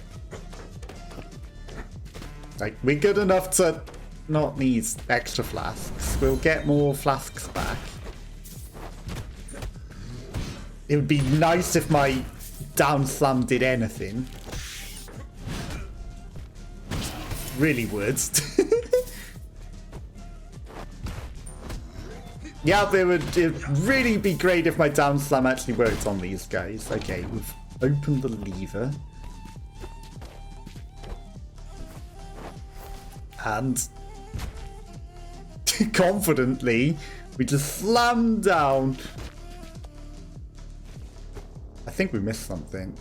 S1: Like, we're good enough to not need extra flasks. We'll get more flasks back. It would be nice if my down slam did anything. Really would. Yeah, it'd really be great if my down slam actually worked on these guys. Okay, we've opened the lever. And confidently, we just slam down. I think we missed something.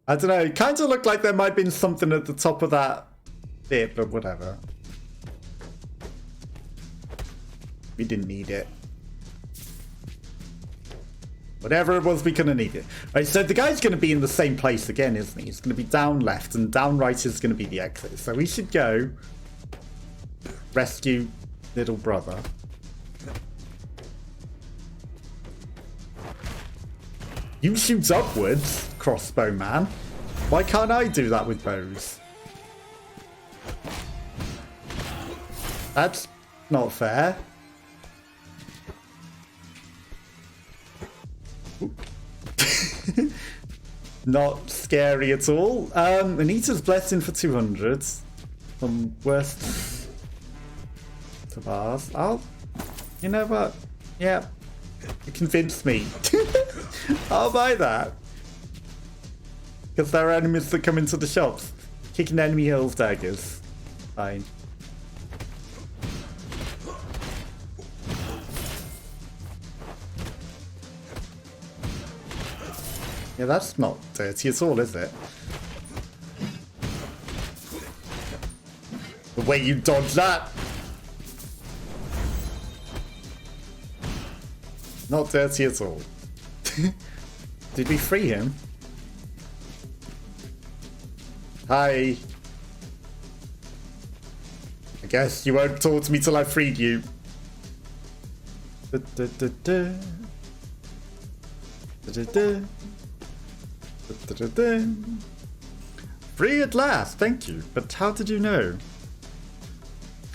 S1: I don't know, it kind of looked like there might have been something at the top of that bit, but whatever. We didn't need it. Whatever it was, we couldn't need it. Right, so the guy's going to be in the same place again, isn't he? He's going to be down left, and down right is going to be the exit. So we should go rescue little brother. You shoot upwards, crossbow man. Why can't I do that with bows? That's not fair. Not scary at all. Anita's blessing for 200. Some worst to bars. Oh, you know what? Yeah, you convinced me. I'll buy that. Because there are enemies that come into the shops. Kicking enemy heals daggers. Fine. Yeah, that's not dirty at all, is it? The way you dodge that! Not dirty at all. Did we free him? Hi. I guess you won't talk to me till I freed you. Da, da, da, da. Da, da, da. Da, da, da, da. Free at last, thank you. But how did you know?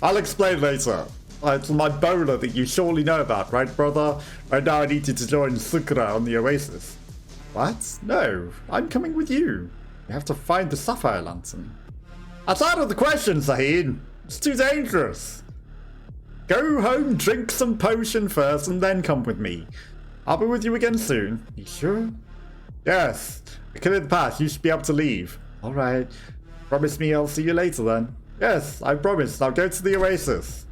S1: I'll explain later. It's my bowler that you surely know about, right, brother? Right now I need you to join Sukra on the Oasis. What? No, I'm coming with you. We have to find the Sapphire Lantern. That's out of the question, Sahin. It's too dangerous. Go home, drink some potion first, and then come with me. I'll be with you again soon. You sure? Yes. I cleared the path. You should be able to leave. All right. Promise me I'll see you later then. Yes, I promise. I'll go to the Oasis.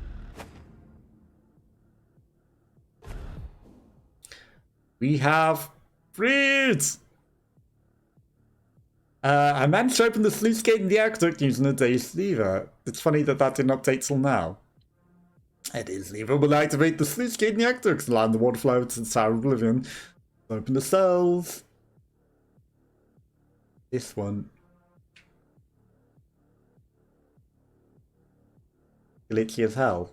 S1: We have freed! I managed to open the sluice gate in the aqueduct using a day's lever. It's funny that that didn't update till now. A day's lever will activate the sluice gate in the aqueduct and allow the water flow to the Tower of Oblivion. Open the cells. This one. Glitchy as hell.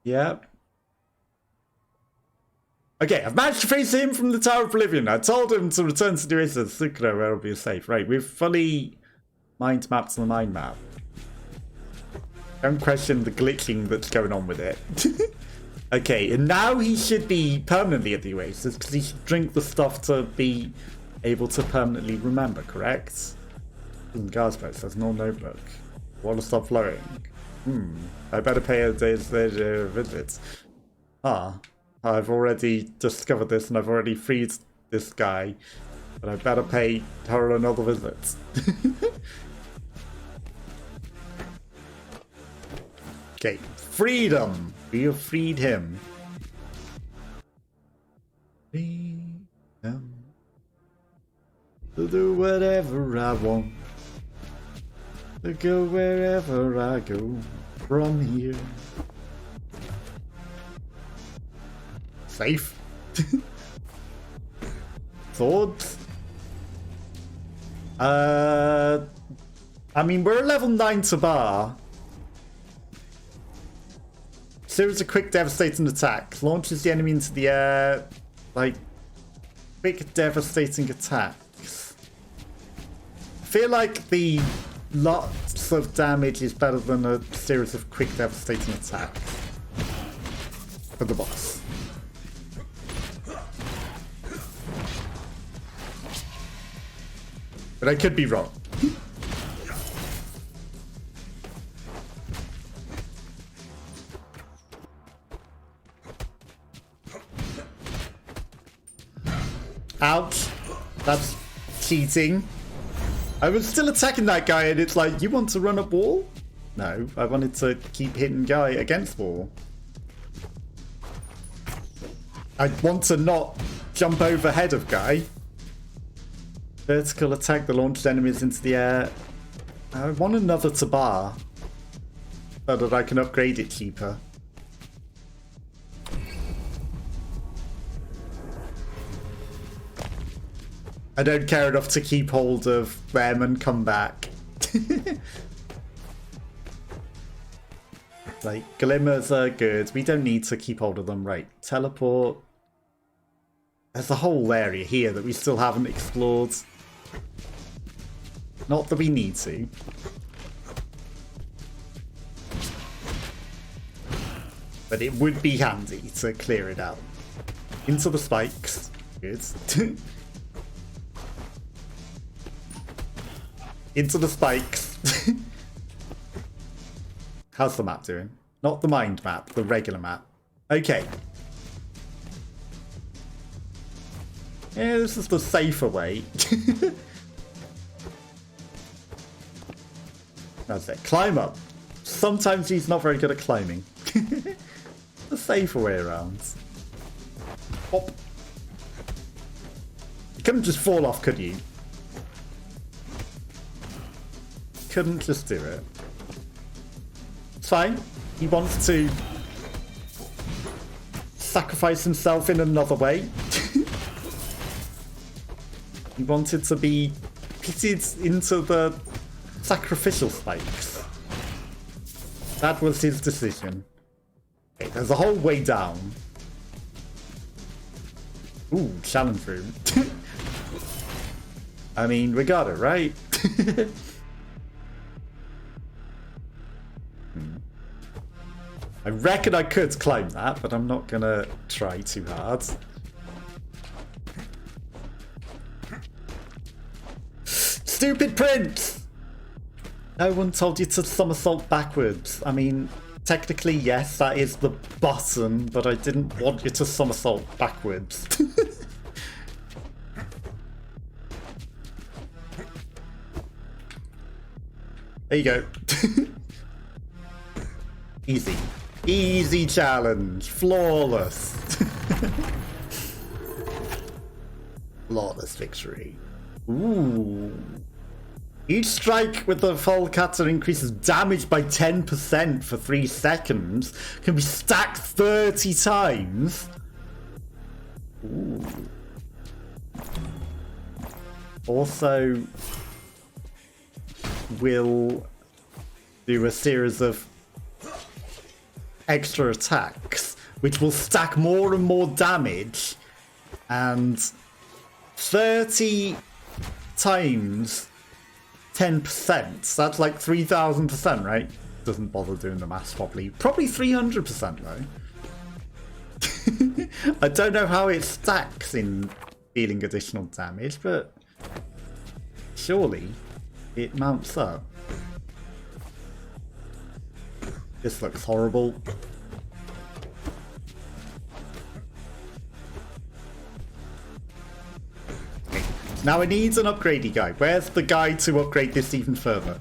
S1: Yeah. Okay, I've managed to face him from the Tower of Oblivion. I told him to return to the Oasis, Sukra, where it'll be safe. Right, we've fully mind mapped the mind map. Don't question the glitching that's going on with it. Okay, and now he should be permanently at the Oasis because he should drink the stuff to be able to permanently remember, correct? Guard's post, there's no notebook. Water stop flowing. I better pay a day's visit. I've already discovered this and I've already freed this guy. But I better pay her another visit. Okay, freedom! We have freed him. Freedom. To do whatever I want. To go wherever I go from here. Safe. Swords. I mean, we're level 9 to bar. Series of quick devastating attacks. Launches the enemy into the air. Like, quick devastating attacks. I feel like the lots of damage is better than a series of quick devastating attacks. For the boss. But I could be wrong. Ouch. That's cheating. I was still attacking that guy and it's like, you want to run up wall? No, I wanted to keep hitting guy against wall. I want to not jump overhead of guy. Vertical attack that launched enemies into the air. I want another Tabar so that I can upgrade it cheaper. I don't care enough to keep hold of them and come back. Like, glimmers are good. We don't need to keep hold of them. Right, teleport. There's a whole area here that we still haven't explored. Not that we need to. But it would be handy to clear it out. Into the spikes. Good. Into the spikes. How's the map doing? Not the mind map, the regular map. Okay. Yeah, this is the safer way. That's it. Climb up. Sometimes he's not very good at climbing. The safer way around. Hop. You couldn't just fall off, could you? Couldn't just do it. It's fine. He wants to sacrifice himself in another way. He wanted to be pitted into the sacrificial spikes. That was his decision. Okay, there's a whole way down. Ooh, challenge room. I mean, we got it, right? I reckon I could climb that, but I'm not gonna try too hard. Stupid Prince! No one told you to somersault backwards. I mean, technically, yes, that is the button, but I didn't want you to somersault backwards. There you go. Easy. Easy challenge. Flawless. Flawless victory. Ooh. Each strike with the full cutter increases damage by 10% for 3 seconds. Can be stacked 30 times. Ooh. Also, will do a series of extra attacks, which will stack more and more damage, and 30 times 10%. That's like 3,000%, right? Doesn't bother doing the maths properly. Probably 300% though. I don't know how it stacks in dealing additional damage, but surely it mounts up. This looks horrible. Now I need an upgradey guy. Where's the guy to upgrade this even further?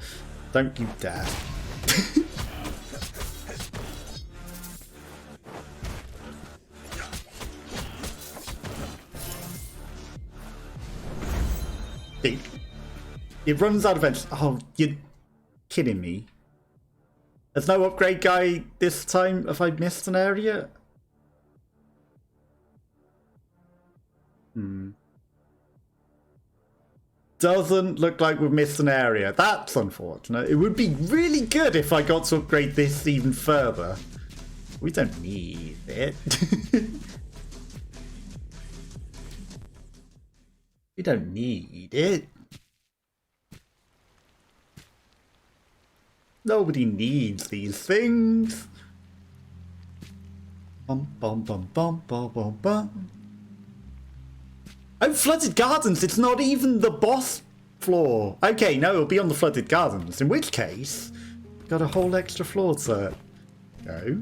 S1: Don't you dare. It runs out of energy. Oh, you're kidding me. There's no upgrade guy this time? Have I missed an area? Doesn't look like we've missed an area. That's unfortunate. It would be really good if I got to upgrade this even further. We don't need it. We don't need it. Nobody needs these things. Bum bum bum bum bum bum bum. Oh, Flooded Gardens, it's not even the boss floor. Okay, no, it'll be on the Flooded Gardens, in which case, got a whole extra floor to go.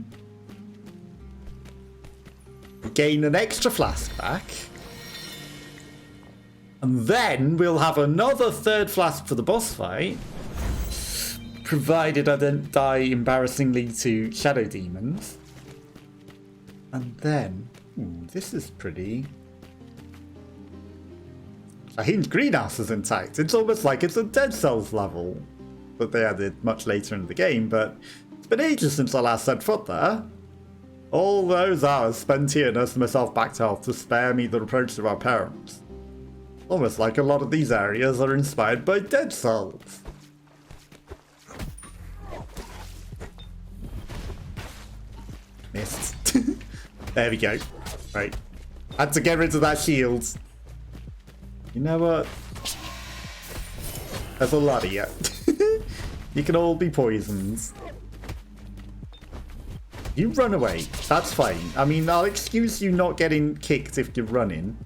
S1: Gain an extra flask back. And then we'll have another third flask for the boss fight. Provided I don't die embarrassingly to shadow demons. And then, ooh, this is pretty. A hint greenhouse is intact. It's almost like it's a Dead Cells level that they added much later in the game, but it's been ages since I last set foot there. All those hours spent here nursing myself back to health to spare me the reproach of our parents. Almost like a lot of these areas are inspired by Dead Cells. Missed. There we go. Right. Had to get rid of that shield. You know what? There's a lot of you. You can all be poisoned. You run away. That's fine. I mean, I'll excuse you not getting kicked if you're running.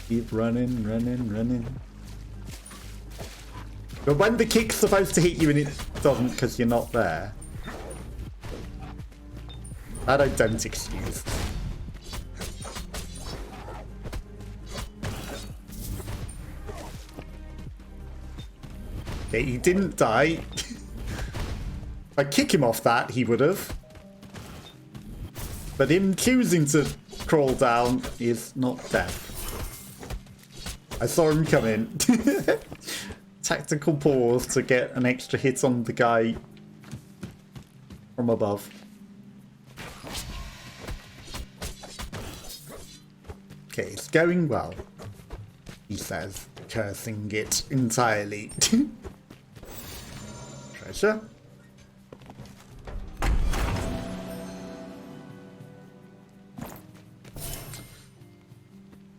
S1: Keep running, running, running. But when the kick's supposed to hit you and it doesn't because you're not there, that I don't excuse. Okay, he didn't die. If I kick him off that, he would have. But him choosing to crawl down is not death. I saw him come in. Tactical pause to get an extra hit on the guy from above. Okay, it's going well, he says, cursing it entirely. Treasure?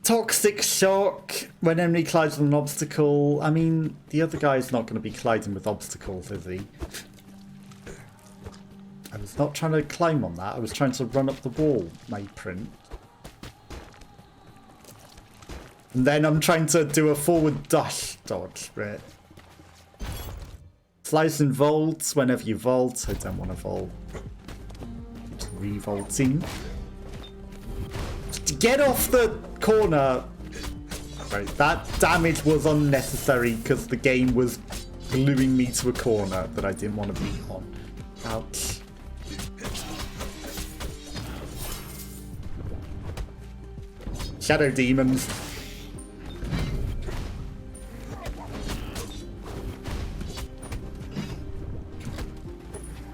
S1: Toxic shock when enemy collides with an obstacle. I mean, the other guy's not going to be colliding with obstacles, is he? I was not trying to climb on that. I was trying to run up the wall, my print. And then I'm trying to do a forward dash dodge, right? Slice and vault whenever you vault. I don't want to vault. Just revolting. Get off the corner. Right, that damage was unnecessary because the game was gluing me to a corner that I didn't want to be on. Ouch. Shadow demons.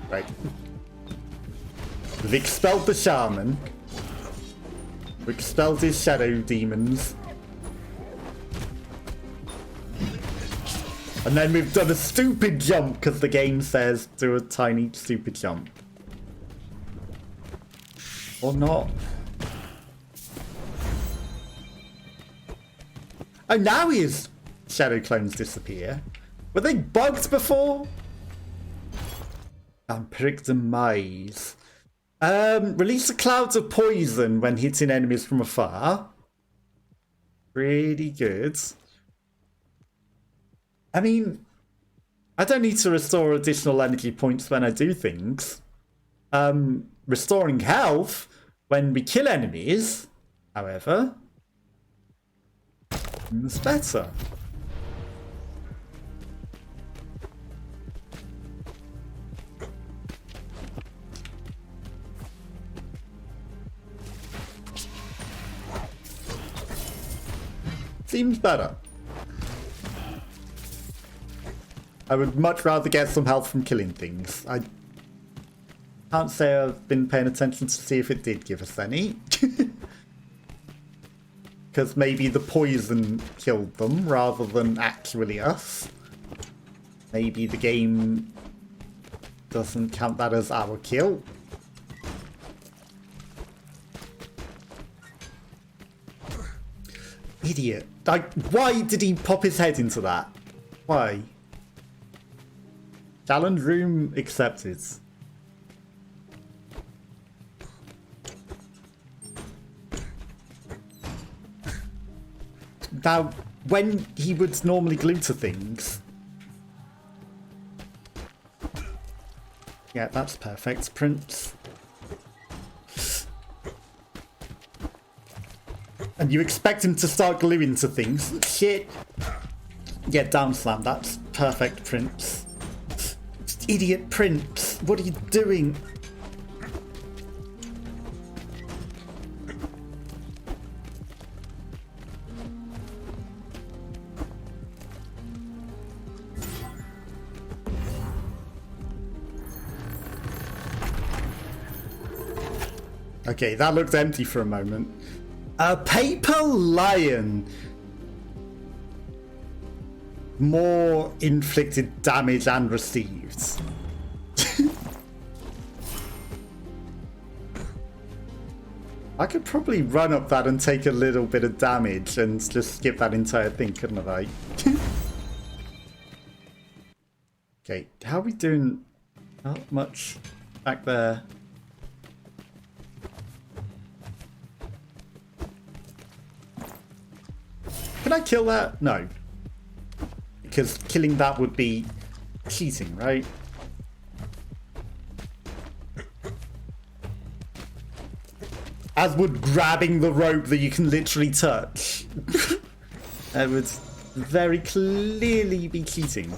S1: Right. We've expelled the shaman. We've expelled his shadow demons. And then we've done a stupid jump because the game says do a tiny stupid jump. Or not. Oh, now his shadow clones disappear. Were they bugged before? Vampiric demise. Release the clouds of poison when hitting enemies from afar. Pretty good. I mean, I don't need to restore additional energy points when I do things. Restoring health when we kill enemies, however, is better. Seems better. I would much rather get some health from killing things. I can't say I've been paying attention to see if it did give us any. Because maybe the poison killed them rather than actually us. Maybe the game doesn't count that as our kill. Idiot. Like, why did he pop his head into that? Why? Challenge room accepted. Now, when he would normally glue to things... Yeah, that's perfect, Prince. And you expect him to start gluing to things. Shit. Yeah, down slam. That's perfect, Prince. Idiot Prince. What are you doing? Okay, that looked empty for a moment. A paper lion. More inflicted damage and received. I could probably run up that and take a little bit of damage and just skip that entire thing, couldn't I? Okay, how are we doing? Not much back there. Can I kill that? No. Because killing that would be cheating, right? As would grabbing the rope that you can literally touch. That would very clearly be cheating.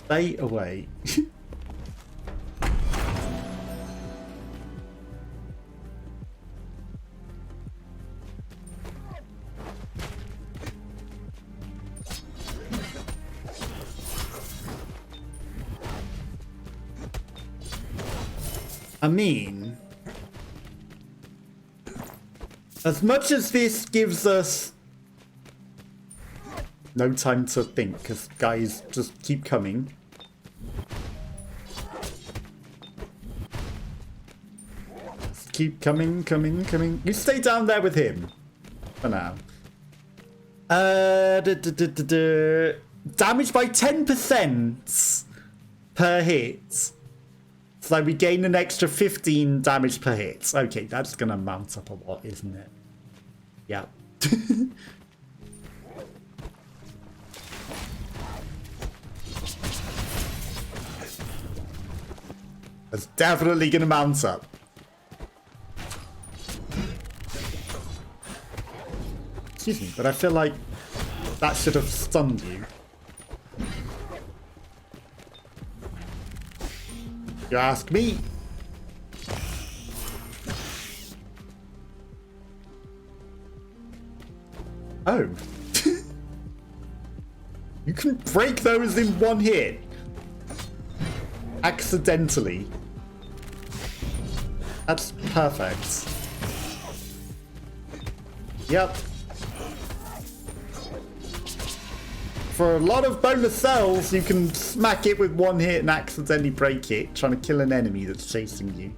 S1: Stay away. I mean, as much as this gives us no time to think, because guys just keep coming. Just keep coming. You stay down there with him for now. Damage by 10% per hit. So we gain an extra 15 damage per hit. Okay, that's gonna mount up a lot, isn't it? Yeah. That's definitely gonna mount up. Excuse me, but I feel like that should have stunned you. You ask me. Oh. You can break those in one hit. Accidentally. That's perfect. Yep. For a lot of bonus cells, you can smack it with one hit and accidentally break it, trying to kill an enemy that's chasing you.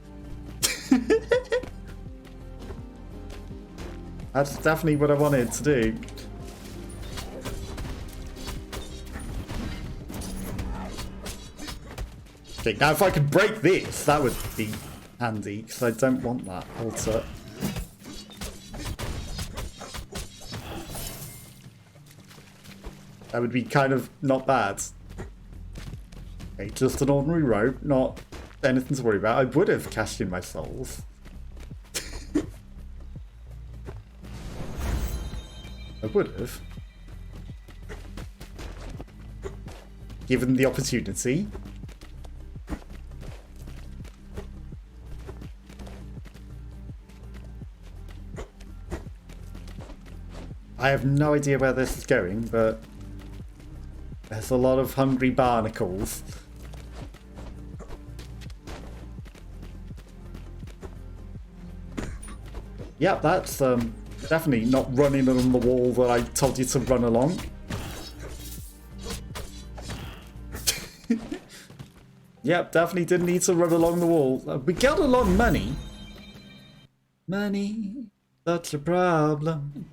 S1: That's definitely what I wanted to do. Okay, now if I could break this, that would be handy, because I don't want that altar. That would be kind of not bad. Okay, just an ordinary rope, not anything to worry about. I would have cashed in my souls. I would have. Given the opportunity. I have no idea where this is going, but there's a lot of hungry barnacles. Yep, that's definitely not running along the wall that I told you to run along. Yep, definitely didn't need to run along the wall. We got a lot of money. Money, that's a problem.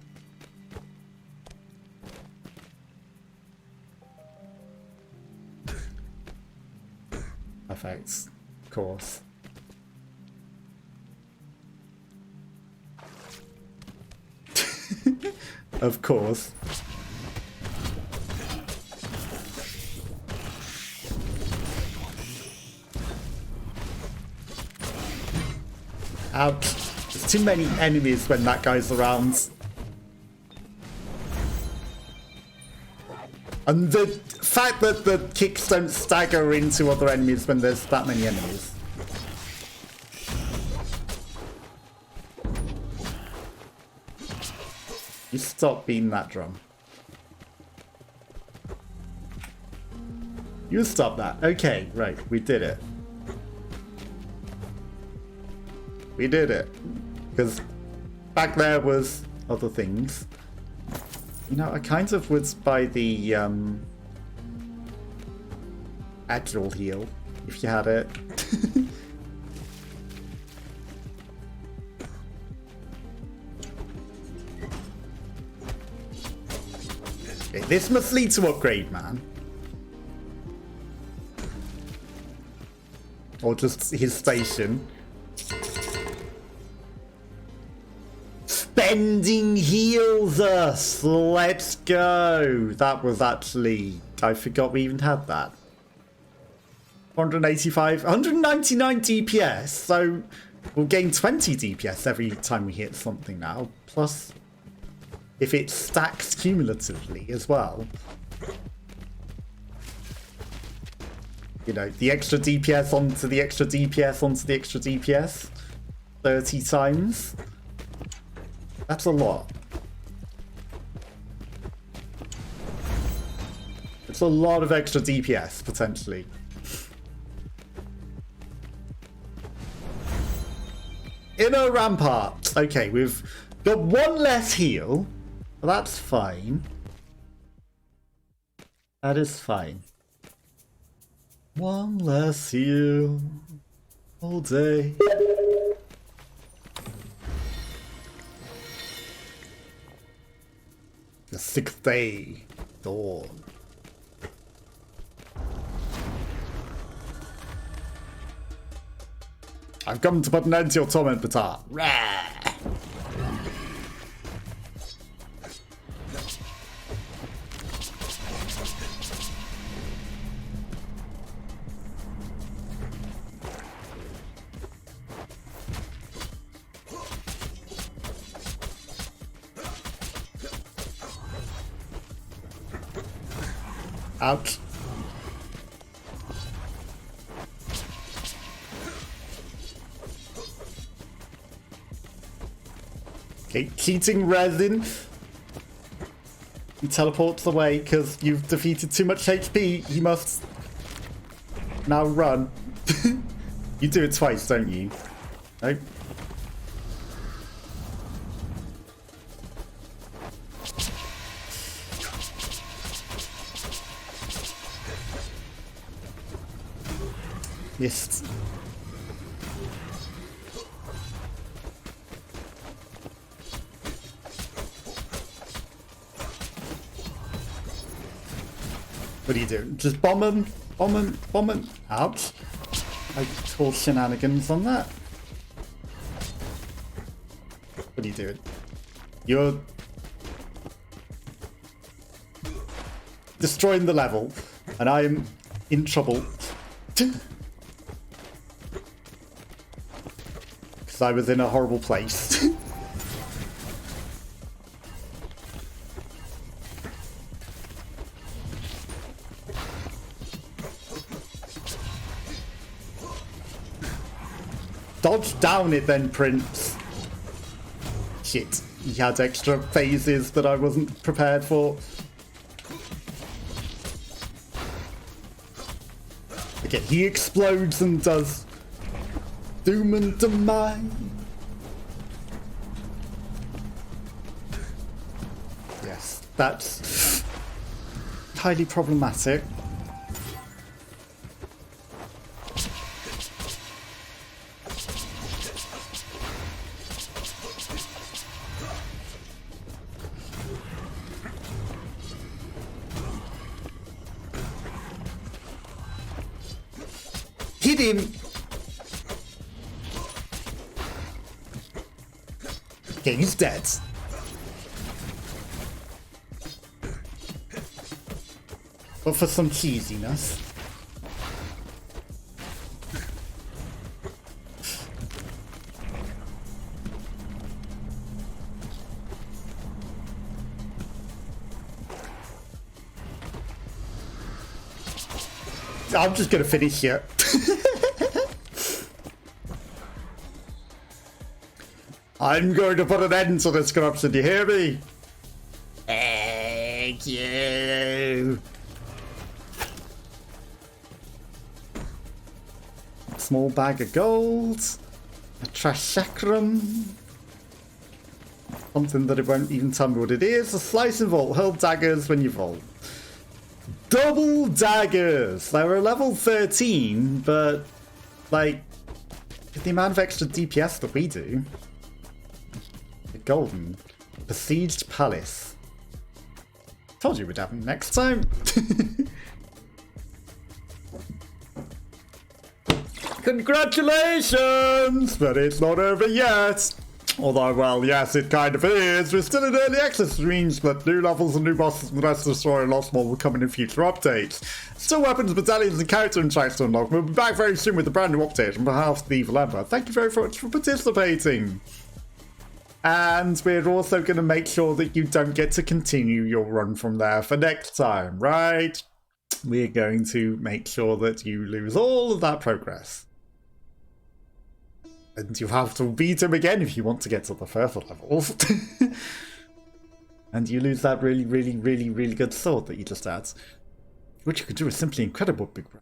S1: Perfect, of course. Of course. Ouch. There's too many enemies when that guy's around. And the fact that the kicks don't stagger into other enemies when there's that many enemies. You stop beating that drum. You stop that. Okay, right. We did it. We did it. Because back there was other things. You know, I kind of would buy the agile heal if you had it. Okay, this must lead to upgrade, man. Or just his station. Spending heals us. Let's go. That was actually... I forgot we even had that. 185, 199 DPS. So we'll gain 20 DPS every time we hit something now. Plus, if it stacks cumulatively as well. You know, the extra DPS onto the extra DPS onto the extra DPS. 30 times. That's a lot. It's a lot of extra DPS, potentially. Inner Rampart. Okay, we've got one less heal. That's fine. That is fine. One less heal. All day. The 6th day. Dawn. I've come to put an end to your torment, Batar.
S3: Rah.
S1: Ouch. Okay, cheating resin. He teleports away because you've defeated too much HP. He must now run. You do it twice, don't you? No? Yes. What are you doing? Just bomb him? Bomb him? Bomb him? Ouch. I call shenanigans on that. What are you doing? You're destroying the level, and I am in trouble. Because I was in a horrible place. Dodge down it then, Prince. Shit, he had extra phases that I wasn't prepared for. Okay, he explodes and does doom and demise. Yes, that's highly problematic. Hit him! Okay, he's dead. But for some cheesiness. I'm just gonna finish here. I'm going to put an end to this corruption, do you hear me?
S3: Thank you.
S1: small bag of gold. A trashakram. Something that it won't even tell me what it is. A slice and vault. Hurl daggers when you vault. Double daggers! They were level 13, but, like, with the amount of extra DPS that we do. The golden. Besieged palace. Told you we'd have them next time. Congratulations! But it's not over yet. Although, well, yes, it kind of is. We're still in early access, which means that new levels and new bosses and the rest of the story and lots more will come in future updates. Still weapons, battalions, and character insights to unlock. We'll be back very soon with a brand new update on behalf of the Evil Emperor. Thank you very much for participating. And we're also going to make sure that you don't get to continue your run from there for next time, right? We're going to make sure that you lose all of that progress. And you have to beat him again if you want to get to the further levels. And you lose that really, really, really, really good sword that you just had. What you could do is simply incredible, big bro.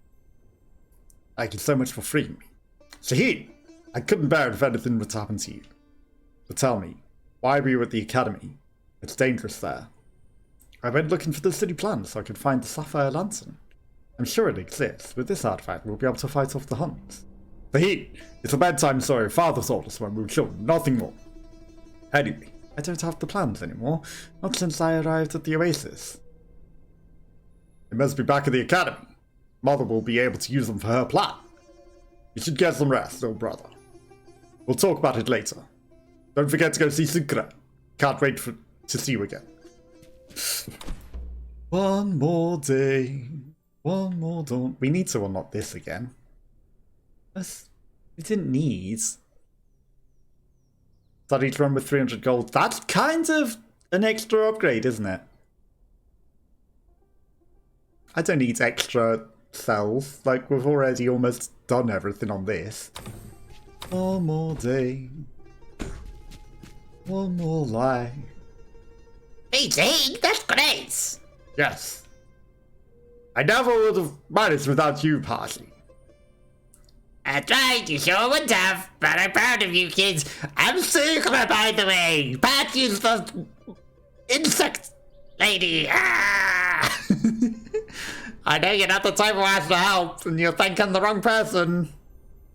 S1: Thank you so much for freeing me. Shahid, I couldn't bear it if anything would happen to you. But tell me, why were you at the academy? It's dangerous there. I went looking for the city plan so I could find the Sapphire Lantern. I'm sure it exists. With this artifact, we'll be able to fight off the Huns. Shahid, it's a bedtime story. Father told us when we were children, nothing more. Anyway, I don't have the plans anymore. Not since I arrived at the Oasis. They must be back at the academy. Mother will be able to use them for her plan. You should get some rest, little brother. We'll talk about it later. Don't forget to go see Sucre. Can't wait to see you again. One more day. One more dawn. We need to unlock this again. We didn't need. Study to run with 300 gold. That's kind of an extra upgrade, isn't it? I don't need extra cells. Like, we've already almost done everything on this. One more day. One more life.
S3: Hey, Jane, that's great.
S1: Yes. I never would have managed without you, Party.
S3: That's right, you sure would have, but I'm proud of you kids. I'm Sucre, by the way. Patty's the insect lady. Ah!
S1: I know you're not the type who has to help, and you're thanking the wrong person.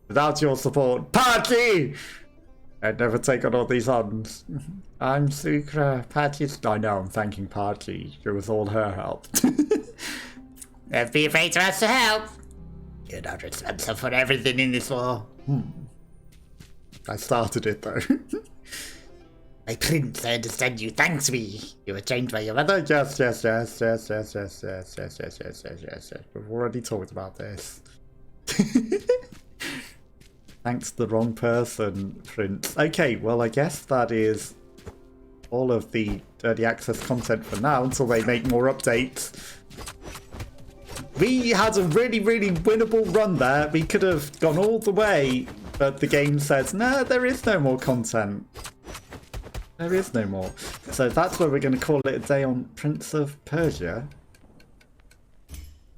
S1: Without your support, Patty! I'd never take on all these Huns. I'm Sucre. Patty's... I know, I'm thanking Patty. It was all her help.
S3: Don't be afraid to ask for help. You're not responsible for everything in this war.
S1: I started it, though.
S3: My prince, I understand you. Thanks me. You were trained by your mother.
S1: Yes. We've already talked about this. Thanks to the wrong person, Prince. Okay, well, I guess that is all of the early access content for now until they make more updates. We had a really, really winnable run there. We could have gone all the way, but the game says, no, there is no more content. There is no more. So that's where we're going to call it a day on Prince of Persia.